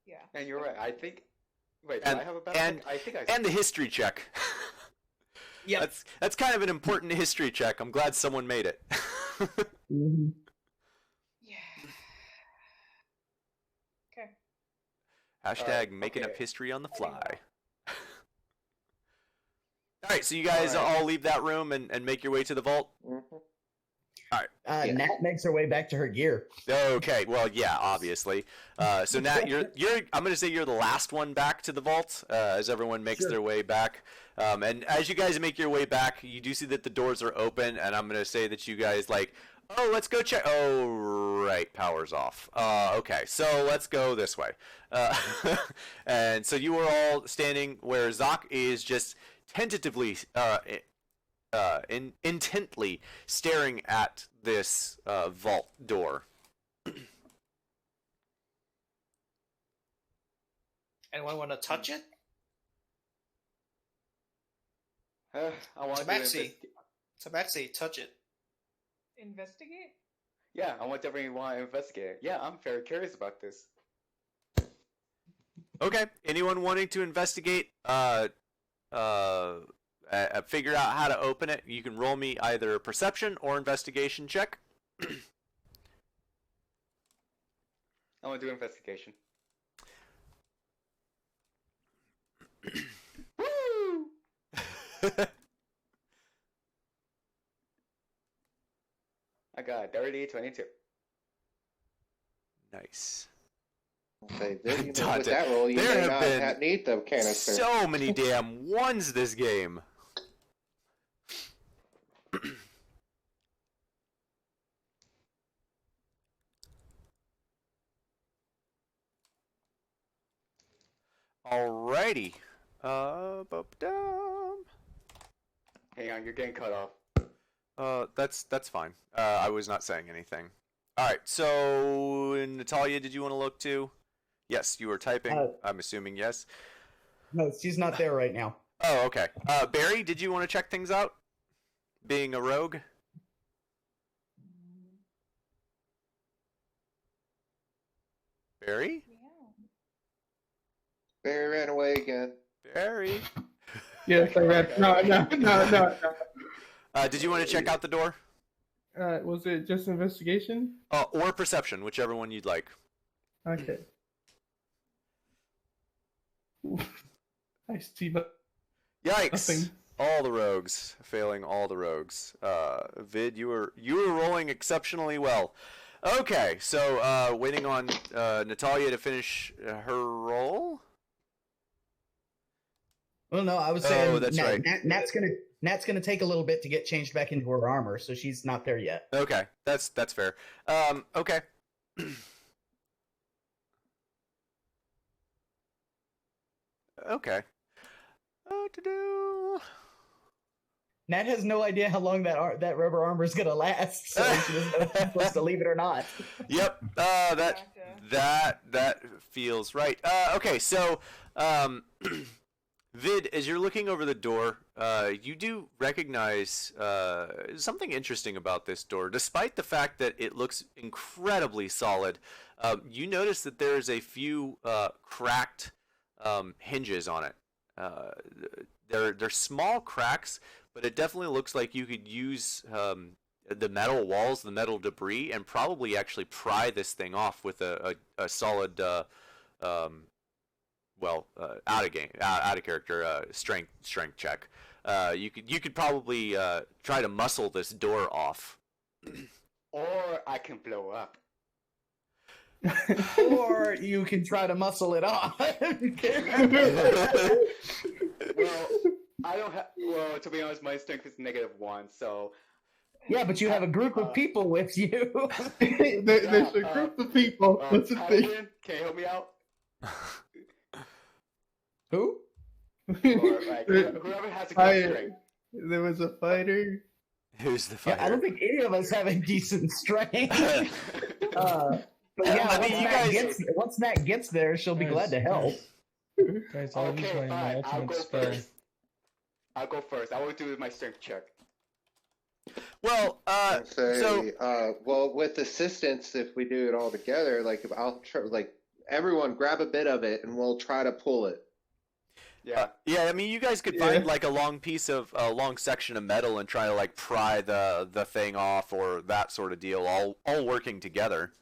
Yeah. And you're right. I think. Wait, And- do I have a backpack? and- I think I. And the history check. Yep. That's kind of an important history check. I'm glad someone made it. Mhm. Yeah. Okay. Hashtag making up okay. history on the fly. All right, so you guys all leave that room and make your way to the vault. Mm-hmm. Yeah. Nat makes her way back to her gear. Okay, well, yeah, obviously. So Nat, you're I'm gonna say you're the last one back to the vault as everyone makes Sure. their way back. And as you guys make your way back, you do see that the doors are open, and I'm gonna say that you guys like, oh, let's go check. Oh, right, power's off. Okay, so let's go this way. And so you are all standing where Zoc is just tentatively intently staring at this vault door. Anyone want to touch it? I want to. Tabaxi, touch it. Investigate? Yeah, I want everyone to investigate. Yeah, I'm very curious about this. Okay, anyone wanting to investigate, figure out how to open it, you can roll me either a perception or investigation check. I want to do investigation. Woo! I got 30-22. Nice. Okay, then, with Dante, that roll, you there may have not been need the canister. So many damn ones this game. Alrighty. Ba-ba-dum. Hang on, you're getting cut off. That's fine. I was not saying anything. All right. So Natalia, did you want to look too? Yes, you were typing. I'm assuming yes. No, she's not there right now. Oh, okay. Barry, did you want to check things out? Being a rogue. Barry? Barry ran away again. Barry? Yes, I read. No. Did you want to check out the door? Was it just investigation? Or perception, whichever one you'd like. Okay. I see, but Yikes! nothing. All the rogues, failing all the rogues. Vid, you were rolling exceptionally well. Okay, so waiting on Natalia to finish her roll. Well, no, I was saying. Oh, that's right. Nat's gonna take a little bit to get changed back into her armor, so she's not there yet. Okay, that's fair. Okay. Okay. Nat has no idea how long that rubber armor is gonna last, so she doesn't know if she's supposed to leave it or not. Yep. That feels right. Okay, so Vid, as you're looking over the door, you do recognize something interesting about this door. Despite the fact that it looks incredibly solid, you notice that there's a few cracked hinges on it. They're small cracks, but it definitely looks like you could use the metal walls, the metal debris, and probably actually pry this thing off with a solid, out of character strength check. You could probably try to muscle this door off. Or I can blow up. Or you can try to muscle it off. Well, I don't have. Well, to be honest, my strength is -1, so. Yeah, but you have a group of people with you. There's a group of people. What's the thing? Paladin, can you help me out? Who? Or, like, whoever has a good strength. There was a fighter. Who's the fighter? Yeah, I don't think any of us have a decent strength. But yeah, I mean, once Nat gets there, she'll be glad to help. Guys, I'll use my ultimate spell. I'll go first. I will do my strength check. Well, well, with assistance, if we do it all together, like I'll try, like everyone grab a bit of it, and we'll try to pull it. Yeah. Yeah, I mean, you guys could find like a long section of metal and try to like pry the thing off or that sort of deal, all working together.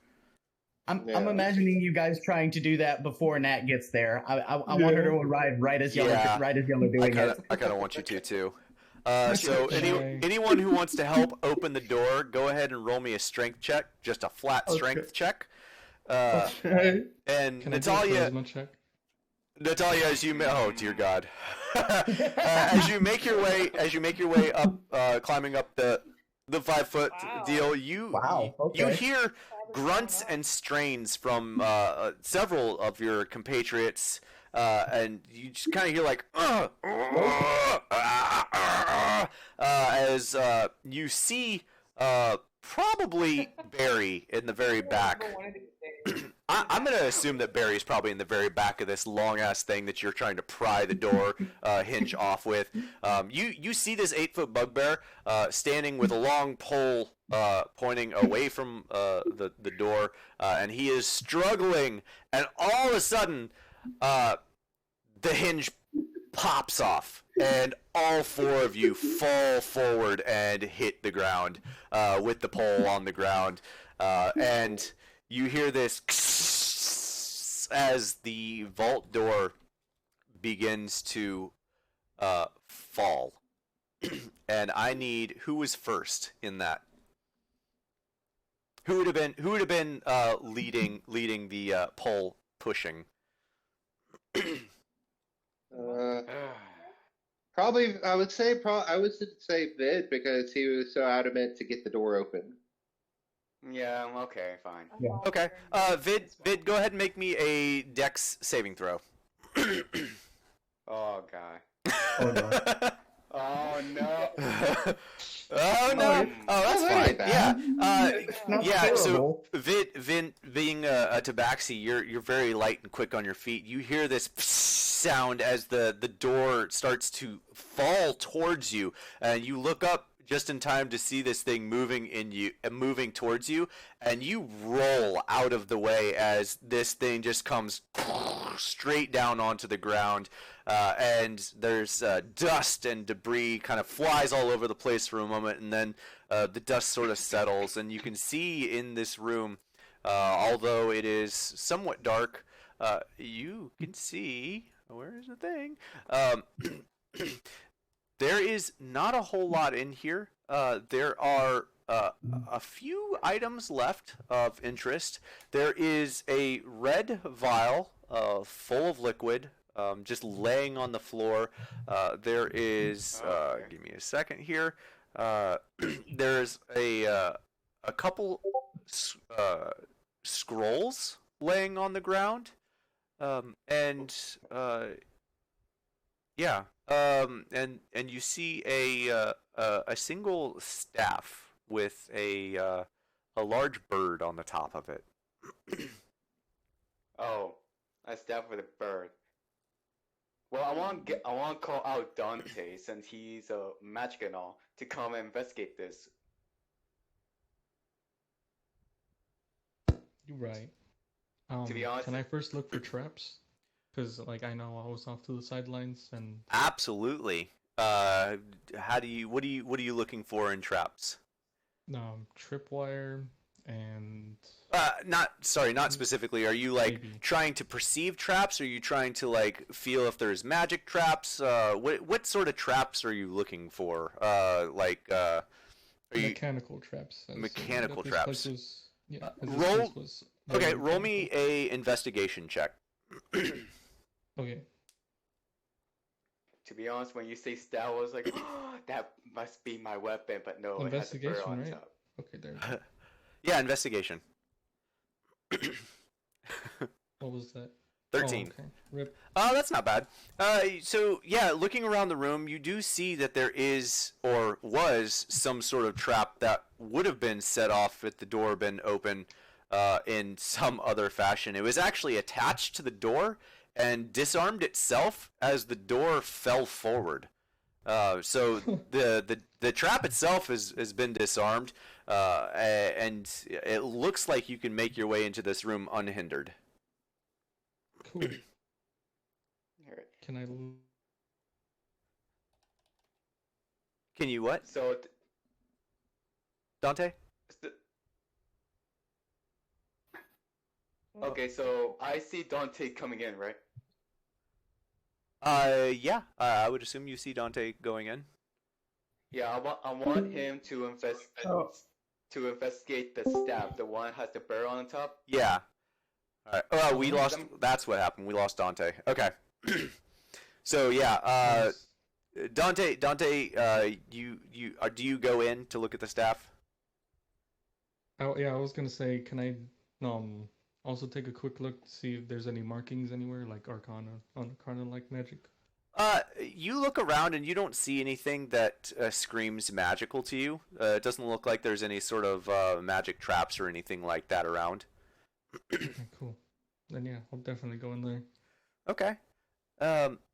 I'm imagining you guys trying to do that before Nat gets there. I want her to arrive right as y'all are doing it. I kind of want you to too. So anyone who wants to help open the door, go ahead and roll me a strength check, just a flat strength check. And Can Natalia, Natalia, oh dear God, as you make your way up, climbing up the 5-foot deal, you hear grunts and strains from several of your compatriots, and you just kind of hear like as you see probably Barry in the very back. I'm going to assume that Barry's probably in the very back of this long-ass thing that you're trying to pry the door hinge off with. You see this 8-foot bugbear standing with a long pole pointing away from the door, and he is struggling, and all of a sudden the hinge pops off, and all 4 of you fall forward and hit the ground with the pole on the ground, and you hear this as the vault door begins to fall. And I need, who was first in that? Who would have been leading the pole pushing? Probably, I would say Vid, because he was so adamant to get the door open. Yeah, okay, fine. Yeah. Okay. Vid, go ahead and make me a Dex saving throw. Oh god. Oh no. Oh no. Oh no! Oh, that's fine. Yeah. Not Yeah. So, terrible. Vin, being a tabaxi, you're very light and quick on your feet. You hear this sound as the door starts to fall towards you, and you look up just in time to see this thing moving towards you, and you roll out of the way as this thing just comes straight down onto the ground. And there's dust and debris kind of flies all over the place for a moment, and then the dust sort of settles, and you can see in this room, although it is somewhat dark, you can see, where is the thing? There is not a whole lot in here. There are a few items left of interest. There is a red vial full of liquid, just laying on the floor. There is, give me a second here. There's a couple scrolls laying on the ground, and yeah, and you see a single staff with a large bird on the top of it. Oh, I stabbed with a bird. Well, I want to call out Dante since he's a magic and all to come and investigate this. You're right. To be honest, Can I first look for traps? Because like I know I was off to the sidelines and. Absolutely. What are you looking for in traps? Tripwire and. Not specifically. Are you like Maybe. trying to perceive traps? Or are you trying to like feel if there's magic traps? What sort of traps are you looking for? Are you Mechanical traps. mechanical traps? Yeah. Roll. Okay, roll me a investigation check. Okay. to be honest, when you say stab, I was like, oh, that must be my weapon, but no, it has a bird Investigation, on right? top. Okay, there. Yeah, investigation. What was that? 13. Oh, okay. Rip. Oh, that's not bad. So yeah, looking around the room, you do see that there is or was some sort of trap that would have been set off if the door been open in some other fashion. It was actually attached to the door and disarmed itself as the door fell forward. So the trap itself has been disarmed, and it looks like you can make your way into this room unhindered. Cool. Alright. Can I? Can you what, So, Dante? okay, so I see Dante coming in, right? Yeah. I would assume you see Dante going in. Yeah, I want him to investigate the staff, the one has the bird on the top. Yeah. All right. Oh, we lost. That's what happened. We lost Dante. Okay. So yeah, Dante. Do you go in to look at the staff? Oh yeah, I was gonna say, can I also take a quick look to see if there's any markings anywhere, like Arcana like magic? You look around and you don't see anything that screams magical to you. It doesn't look like there's any sort of magic traps or anything like that around. Okay, cool. Then yeah, I'll definitely go in there. Okay.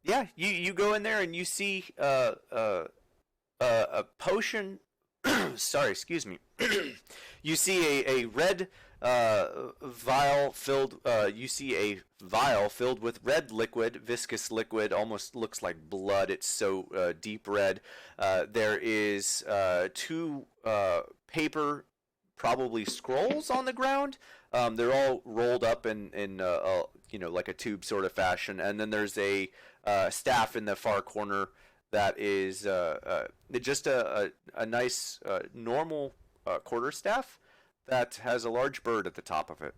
Yeah, you go in there and you see a potion. Sorry, excuse me. You see a red vial filled. You see a vial filled with red liquid, viscous liquid, almost looks like blood. It's so deep red. There is two paper, probably scrolls on the ground. They're all rolled up in like a tube sort of fashion, and then there's a staff in the far corner that is just a nice normal quarterstaff that has a large bird at the top of it.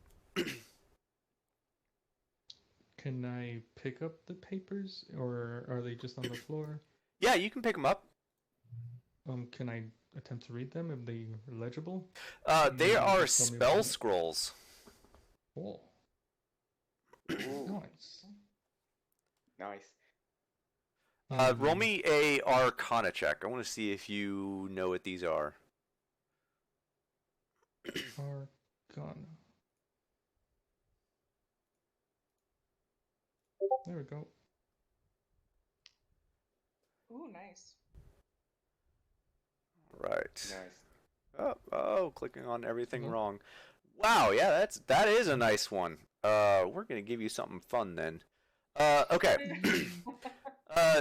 Can I pick up the papers, or are they just on the floor? Yeah, you can pick them up. Can I attempt to read them if they're legible? They are just tell me spell about it. scrolls. Oh. Nice. Nice. Roll me a Arcana check. I want to see if you know what these are. Arcana. There we go. Ooh, nice. Right. Nice. Oh, clicking on everything Mhm. wrong. Wow, yeah, that is a nice one. We're gonna give you something fun then. Okay.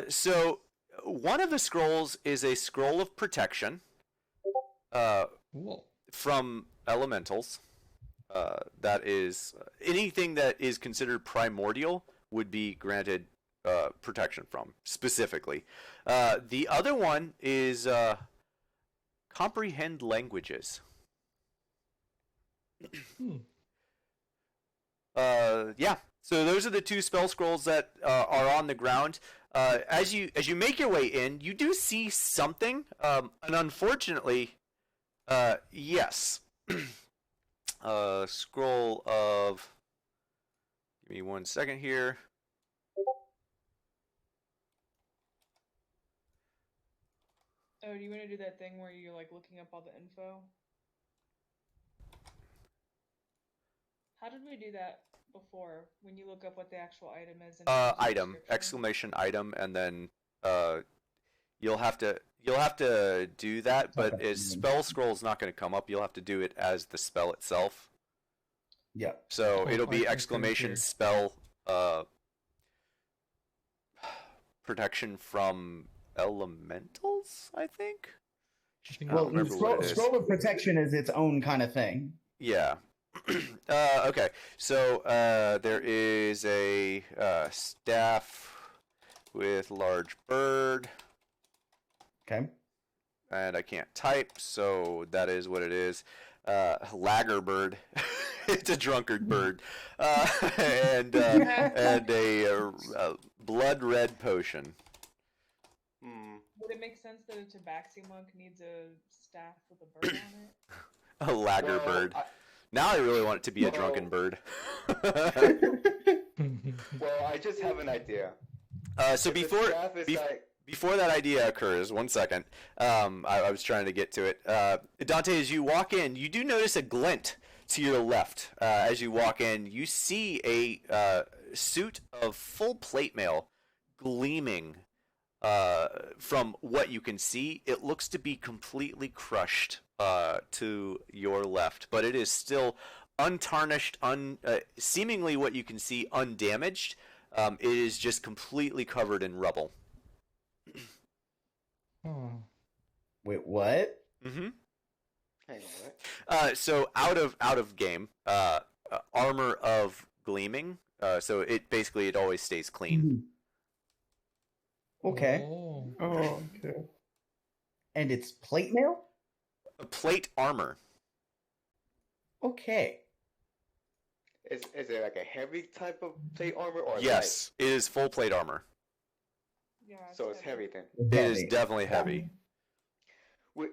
So one of the scrolls is a scroll of protection. Whoa. From elementals. That is anything that is considered primordial would be granted protection from specifically. The other one is comprehend languages. Yeah. So those are the two spell scrolls that are on the ground. As you make your way in, you do see something, and unfortunately, yes. Scroll of. Give me 1 second here. Oh, do you want to do that thing where you're like looking up all the info? How did we do that before? When you look up what the actual item is? And Item, exclamation item, and then you'll have to do that, but Okay. spell scroll's not going to come up. You'll have to do it as the spell itself. Yeah. So Oh, it'll be okay, exclamation here. spell protection from elementals, I think. I don't Well, remember what it is. scroll of protection is its own kind of thing. Yeah. Okay. So there is a staff with large bird. Okay. And I can't type, so that is what it is. Lagger bird. It's a drunkard bird. And a blood red potion. Would it make sense that a tabaxi monk needs a staff with a bird on it? A lagger Well, bird. Now I really want it to be a Well- drunken bird. Well, I just have an idea. So If the before staff is like- before that idea occurs, 1 second. I was trying to get to it. Dante, as you walk in, you do notice a glint to your left. As you walk in, you see a suit of full plate mail gleaming. From what you can see, it looks to be completely crushed to your left, but it is still untarnished, seemingly what you can see undamaged. It is just completely covered in rubble. Oh. Wait, what? Mm-hmm. Hang on, what? So out of game, armor of gleaming. So it always stays clean. Okay. Oh. Oh, okay. And it's plate mail? Plate armor. Okay. Is it like a heavy type of plate armor or Yes, it is full plate armor. Yeah. light? So it's heavy then. It is definitely heavy. We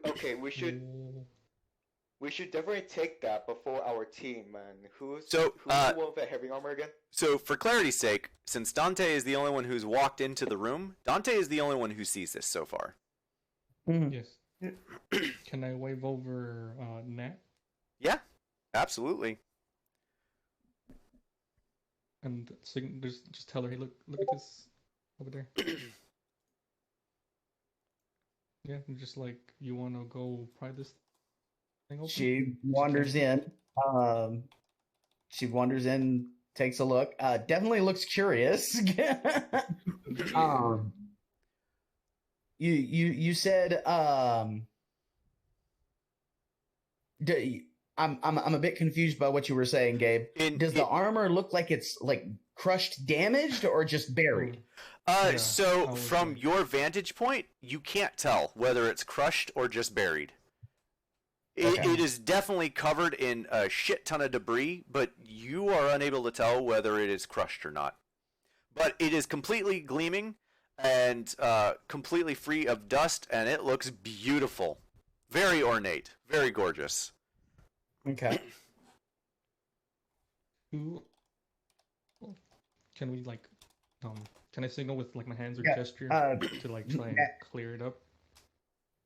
should definitely take that before our team, man. Who's So, the one with the heavy armor again? So, for clarity's sake, since Dante is the only one who's walked into the room, Dante is the only one who sees this so far. Yes. Can I wave over Nat? Yeah, absolutely. And just tell her, hey, look at this over there. Yeah, and just like, you want to go pry this thing open? She wanders in. She wanders in, takes a look. Definitely looks curious. You said I'm a bit confused by what you were saying, Gabe. Does the armor look like it's like crushed, damaged, or just buried? So from your vantage point, you can't tell whether it's crushed or just buried. It is definitely covered in a shit ton of debris, but you are unable to tell whether it is crushed or not. But it is completely gleaming and completely free of dust, and it looks beautiful. Very ornate. Very gorgeous. Okay. Can we, like, Can I signal with like my hands or Yeah, gesture to like try and clear it up?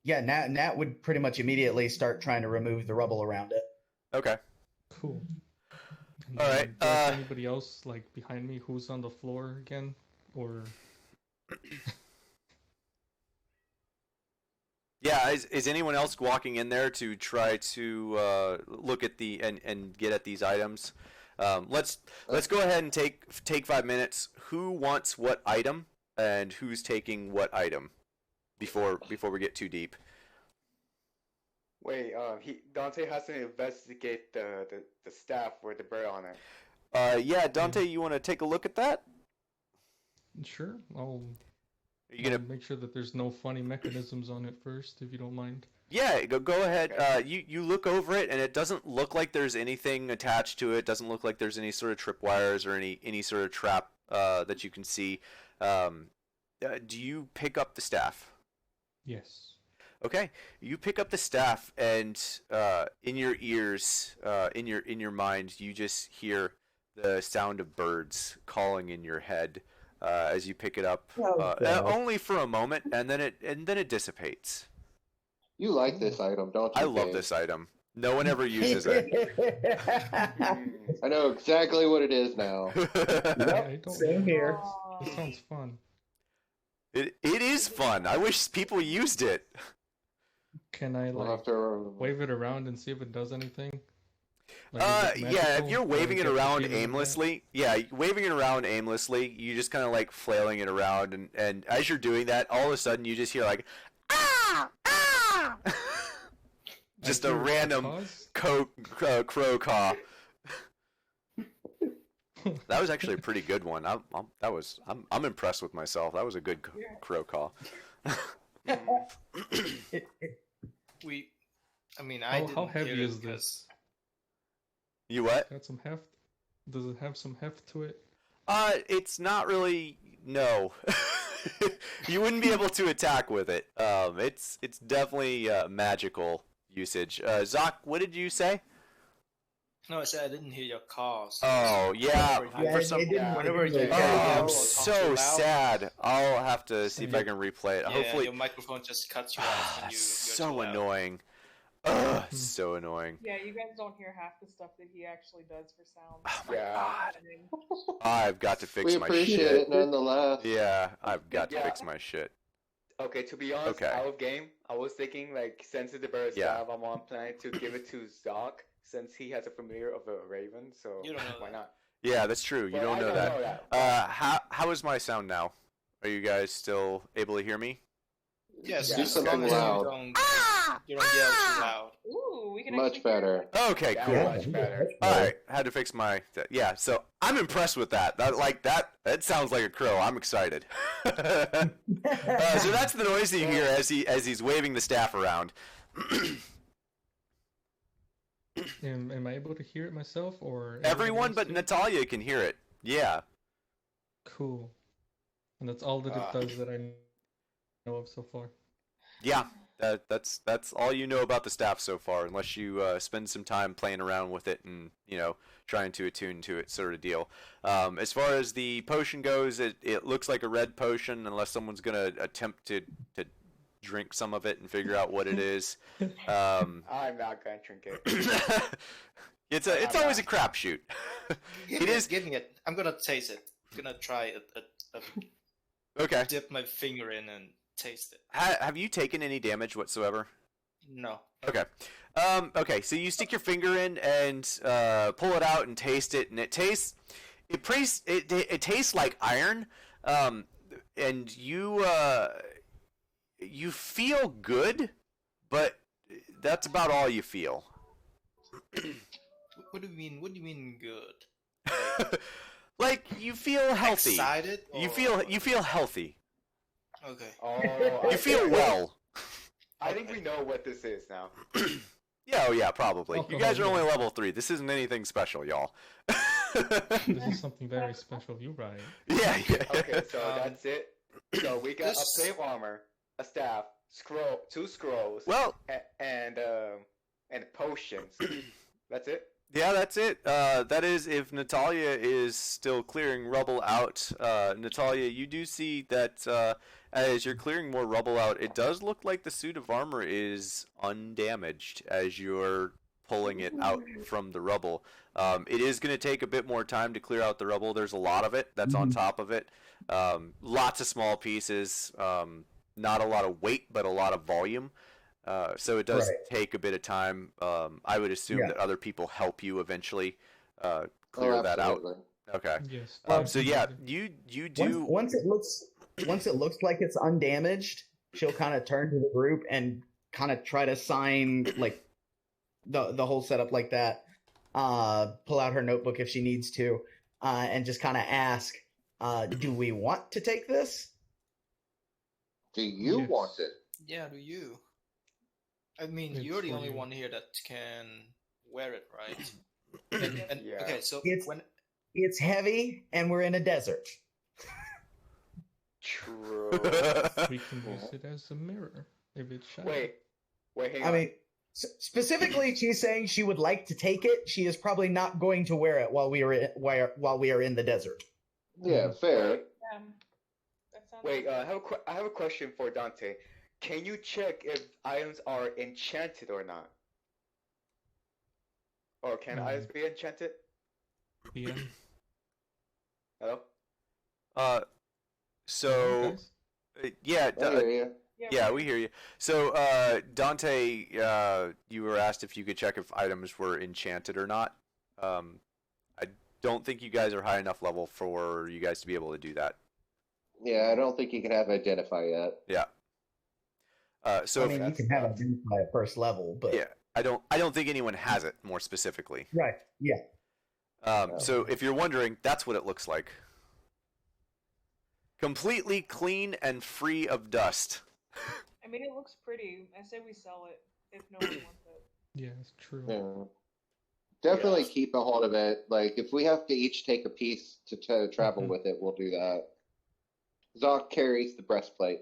Yeah, Nat would pretty much immediately start trying to remove the rubble around it. Okay. Cool. And All then right, do I see anybody else like behind me who's on the floor again, or? Yeah, is anyone else walking in there to try to look at the and get at these items? Let's go ahead and take 5 minutes. Who wants what item, and who's taking what item? Before we get too deep. Wait, Dante has to investigate the staff with the bird on it. Yeah, Dante, you want to take a look at that? Sure, I'll You gonna make sure that there's no funny mechanisms on it first, if you don't mind. Yeah, go ahead. You look over it, and it doesn't look like there's anything attached to it. Doesn't look like there's any sort of tripwires or any sort of trap that you can see. Do you pick up the staff? Yes. Okay, you pick up the staff, and in your ears, in your mind, you just hear the sound of birds calling in your head as you pick it up. Only for a moment, and then it dissipates. You like this item, don't you? I love Dave? this item. No one ever uses it. I know exactly what it is now. Same here. This sounds fun. It is fun. I wish people used it. Can I We'll like have to. wave it around and see if it does anything? Like, is it Yeah, if magical, you're or waving it get the around feeling of that? aimlessly, you just kind of like flailing it around, and as you're doing that, all of a sudden you just hear like, ah, ah! Just a hear random crow caw. That was actually a pretty good one. I'm impressed with myself. That was a good crow caw. I How didn't heavy hear it is because- this? You what? Got some heft? Does it have some heft to it? It's not really. No, you wouldn't be able to attack with it. It's definitely magical usage. Zoc, what did you say? No, I said I didn't hear your calls. Oh yeah. For some, whenever you Oh, I'm talk so too loud, sad. I'll have to see if I can replay it. Yeah, Hopefully. your microphone just cuts you off when you're So too loud. annoying. Ugh, so annoying. Yeah, you guys don't hear half the stuff that he actually does for sound. Oh my Yeah. god. I've got to fix We my appreciate shit. it nonetheless. Yeah, I've got to Yeah. fix my shit. Okay, to be honest, Okay. out of game, I was thinking like since it's the bird Yeah. staff, I'm on planning to give it to Zoc since he has a familiar of a raven. So You don't know why that. not? Yeah, that's true. You Well, don't I know don't that. know that. How is my sound now? Are you guys still able to hear me? Yes, Yeah. Do as long something as loud. you don't yell too loud. Ooh, we can Much actually hear better. it. Okay, Yeah, cool. much better. All right, had to fix my yeah. So I'm impressed with that. That sounds like a crow. I'm excited. So that's the noise that you hear as he's waving the staff around. Am I able to hear it myself, or Everyone else but too? Natalia can hear it. Yeah. Cool. And that's all that it does that I know of so far. Yeah. That's all you know about the staff so far, unless you spend some time playing around with it and trying to attune to it, sort of deal. As far as the potion goes, it looks like a red potion, unless someone's gonna attempt to drink some of it and figure out what it is. I'm not gonna drink it. It's always a crapshoot. It is. Give me it. I'm gonna taste it. I'm gonna try it. Okay. Dip my finger in and taste it. Have you taken any damage whatsoever? No. Okay. Okay, so you stick your finger in and pull it out and taste it, and it tastes like iron, and you feel good, but that's about all you feel. What do you mean? What do you mean good? Like you feel healthy. Excited? You feel healthy. Okay. Oh, You feel well. I think we know what this is now. Yeah, oh yeah, probably. You guys are Alcohol, only yeah. level 3. This isn't anything special, y'all. This is something very special. You right? Yeah. Okay, so that's it. So we got This- a plate of armor, a staff, two scrolls, Well, and potions. That's it. Yeah, that's it. That is if Natalia is still clearing rubble out. Natalia, you do see that as you're clearing more rubble out, it does look like the suit of armor is undamaged as you're pulling it out from the rubble. It is going to take a bit more time to clear out the rubble. There's a lot of it that's on top of it. Lots of small pieces. Not a lot of weight, but a lot of volume. So it does take a bit of time. I would assume that other people help you eventually clear that out. Okay. Yes. So yeah, you do. Once it looks like it's undamaged, she'll kind of turn to the group and kind of try to sign like the whole setup like that. Pull out her notebook if she needs to, and just kind of ask, "Do we want to take this? Do you want it? Yeah, do you? I mean, It's you're the for only you. one here that can wear it, right? And Yeah. okay, so It's- when It's heavy, and we're in a desert." True. We can use it as a mirror if it's shiny. Wait, hang I on. mean, specifically, she's saying she would like to take it. She is probably not going to wear it while we are in the desert. Yeah, fair. That sounds Wait, like- I have a question for Dante. Can you check if items are enchanted or not? Or can items be enchanted? Yeah. Hello? So Guys? yeah, I hear you. yeah, we hear you. So Dante, you were asked if you could check if items were enchanted or not. I don't think you guys are high enough level for you guys to be able to do that. Yeah, I don't think you can have identify yet. Yeah. So I if- mean, you can have identify at first level, but yeah, I don't think anyone has it more specifically. right, yeah. So if you're wondering, that's what it looks like. Completely clean and free of dust. I mean, it looks pretty. I say we sell it if no one wants it. Yeah, it's true. Yeah. Definitely keep a hold of it. Like, if we have to each take a piece to travel Mhm. with it, we'll do that. Zoc carries the breastplate.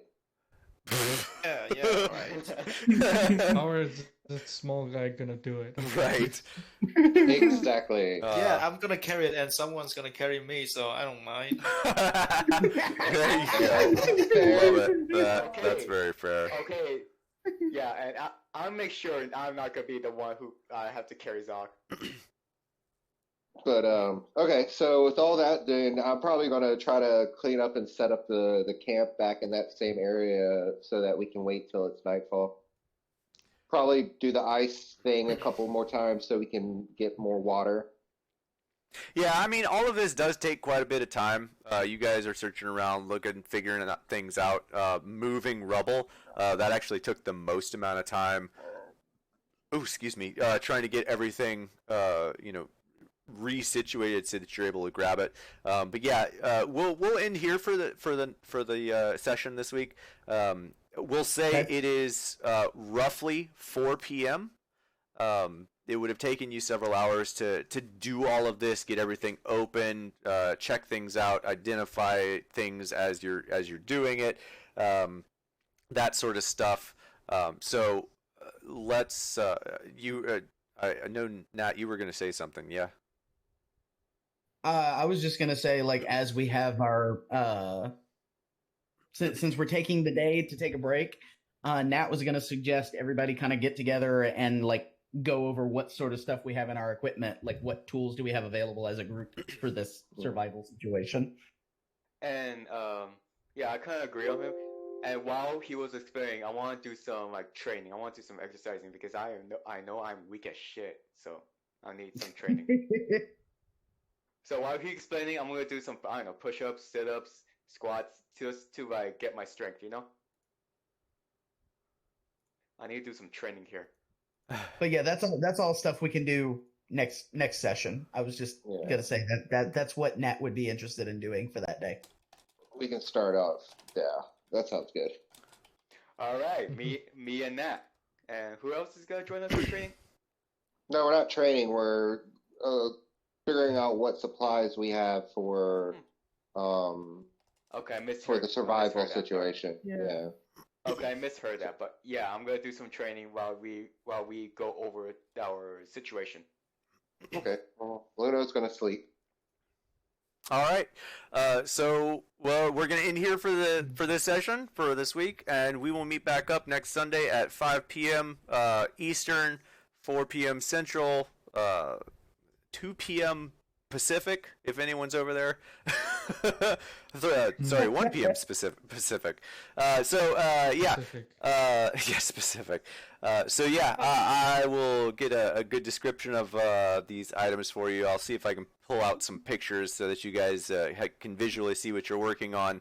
yeah, right. How is that small guy gonna do it? Right. Exactly. Yeah, I'm gonna carry it, and someone's gonna carry me, so I don't mind. There you go. Love it. That's very fair. Okay. Yeah, and I'll make sure I'm not gonna be the one who have to carry Zoc. But okay, so with all that, then I'm probably gonna try to clean up and set up the camp back in that same area so that we can wait till it's nightfall. Probably do the ice thing a couple more times so we can get more water. Yeah, I mean, all of this does take quite a bit of time. You guys are searching around, looking, figuring things out, moving rubble. That actually took the most amount of time. Oh, excuse me. Trying to get everything, resituated so that you're able to grab it. But yeah, we'll end here for the session this week. We'll say it is roughly 4 p.m. It would have taken you several hours to do all of this, get everything open, check things out, identify things as you're doing it, that sort of stuff. So let's I know, Nat, you were going to say something, yeah? I was just gonna say, like, as we have our since we're taking the day to take a break, Nat was gonna suggest everybody kind of get together and like go over what sort of stuff we have in our equipment, like what tools do we have available as a group for this survival situation. And yeah, I kind of agree on him. And while he was explaining, I want to do some like training. I want to do some exercising because I know I'm weak as shit, so I need some training. So while he's explaining, I'm gonna do some, I don't know, push-ups, sit-ups, squats, just to like get my strength. I need to do some training here. But yeah, that's all stuff we can do next session. I was just gonna say that's what Nat would be interested in doing for that day. We can start off. Yeah, that sounds good. All right, me and Nat. And who else is gonna join us for training? No, we're not training. We're figuring out what supplies we have for Okay, I misheard. for the survival I misheard that. situation. Yeah. Okay, I misheard that, but yeah, I'm gonna do some training while we go over our situation. Okay. Well, Luno's gonna sleep. All right. So we're gonna end here for this session for this week, and we will meet back up next Sunday at 5 p.m. Eastern, 4 p.m. Central, 2 p.m. Pacific, if anyone's over there. Sorry, 1 p.m. Pacific. Yeah. Pacific. Yeah, specific. I will get a good description of these items for you. I'll see if I can pull out some pictures so that you guys can visually see what you're working on.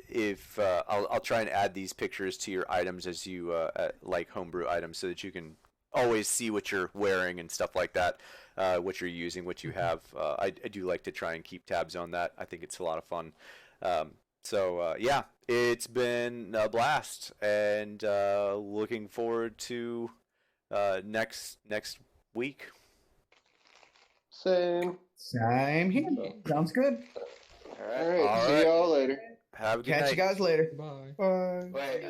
If I'll try and add these pictures to your items as you like homebrew items, so that you can always see what you're wearing and stuff like that, what you're using, what you have. I do like to try and keep tabs on that. I think it's a lot of fun. Yeah, it's been a blast, and looking forward to next week. Same. Same here. Sounds good. All right. See y'all later. Have a good Catch night. you guys later. Bye. Bye. Wait.